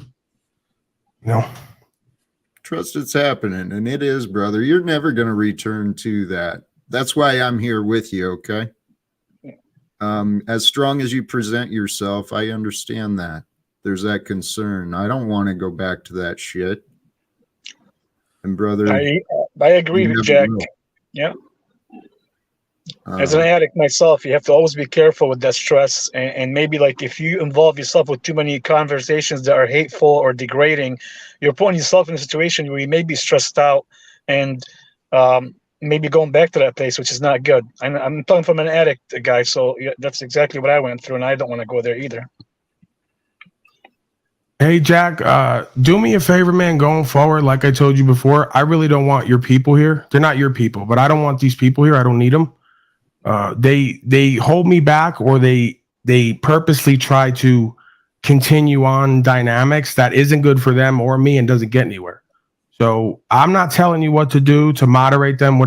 Trust it's happening, and it is, brother. You're never going to return to that. That's why I'm here with you, okay? As strong as you present yourself, I understand that. There's that concern. I don't want to go back to that shit. And brother, I agree with Jack. Yeah. As an addict myself, you have to always be careful with that stress, and maybe, like, if you involve yourself with too many conversations that are hateful or degrading, you're putting yourself in a situation where you may be stressed out and maybe going back to that place, which is not good. I'm talking from an addict guy, so yeah, that's exactly what I went through, and I don't want to go there either. Hey, Jack, do me a favor, man, going forward. Like I told you before, I really don't want your people here. They're not your people, but I don't want these people here. I don't need them. They hold me back, or they purposely try to continue on dynamics that isn't good for them or me and doesn't get anywhere. So I'm not telling you what to do to moderate them, whatever.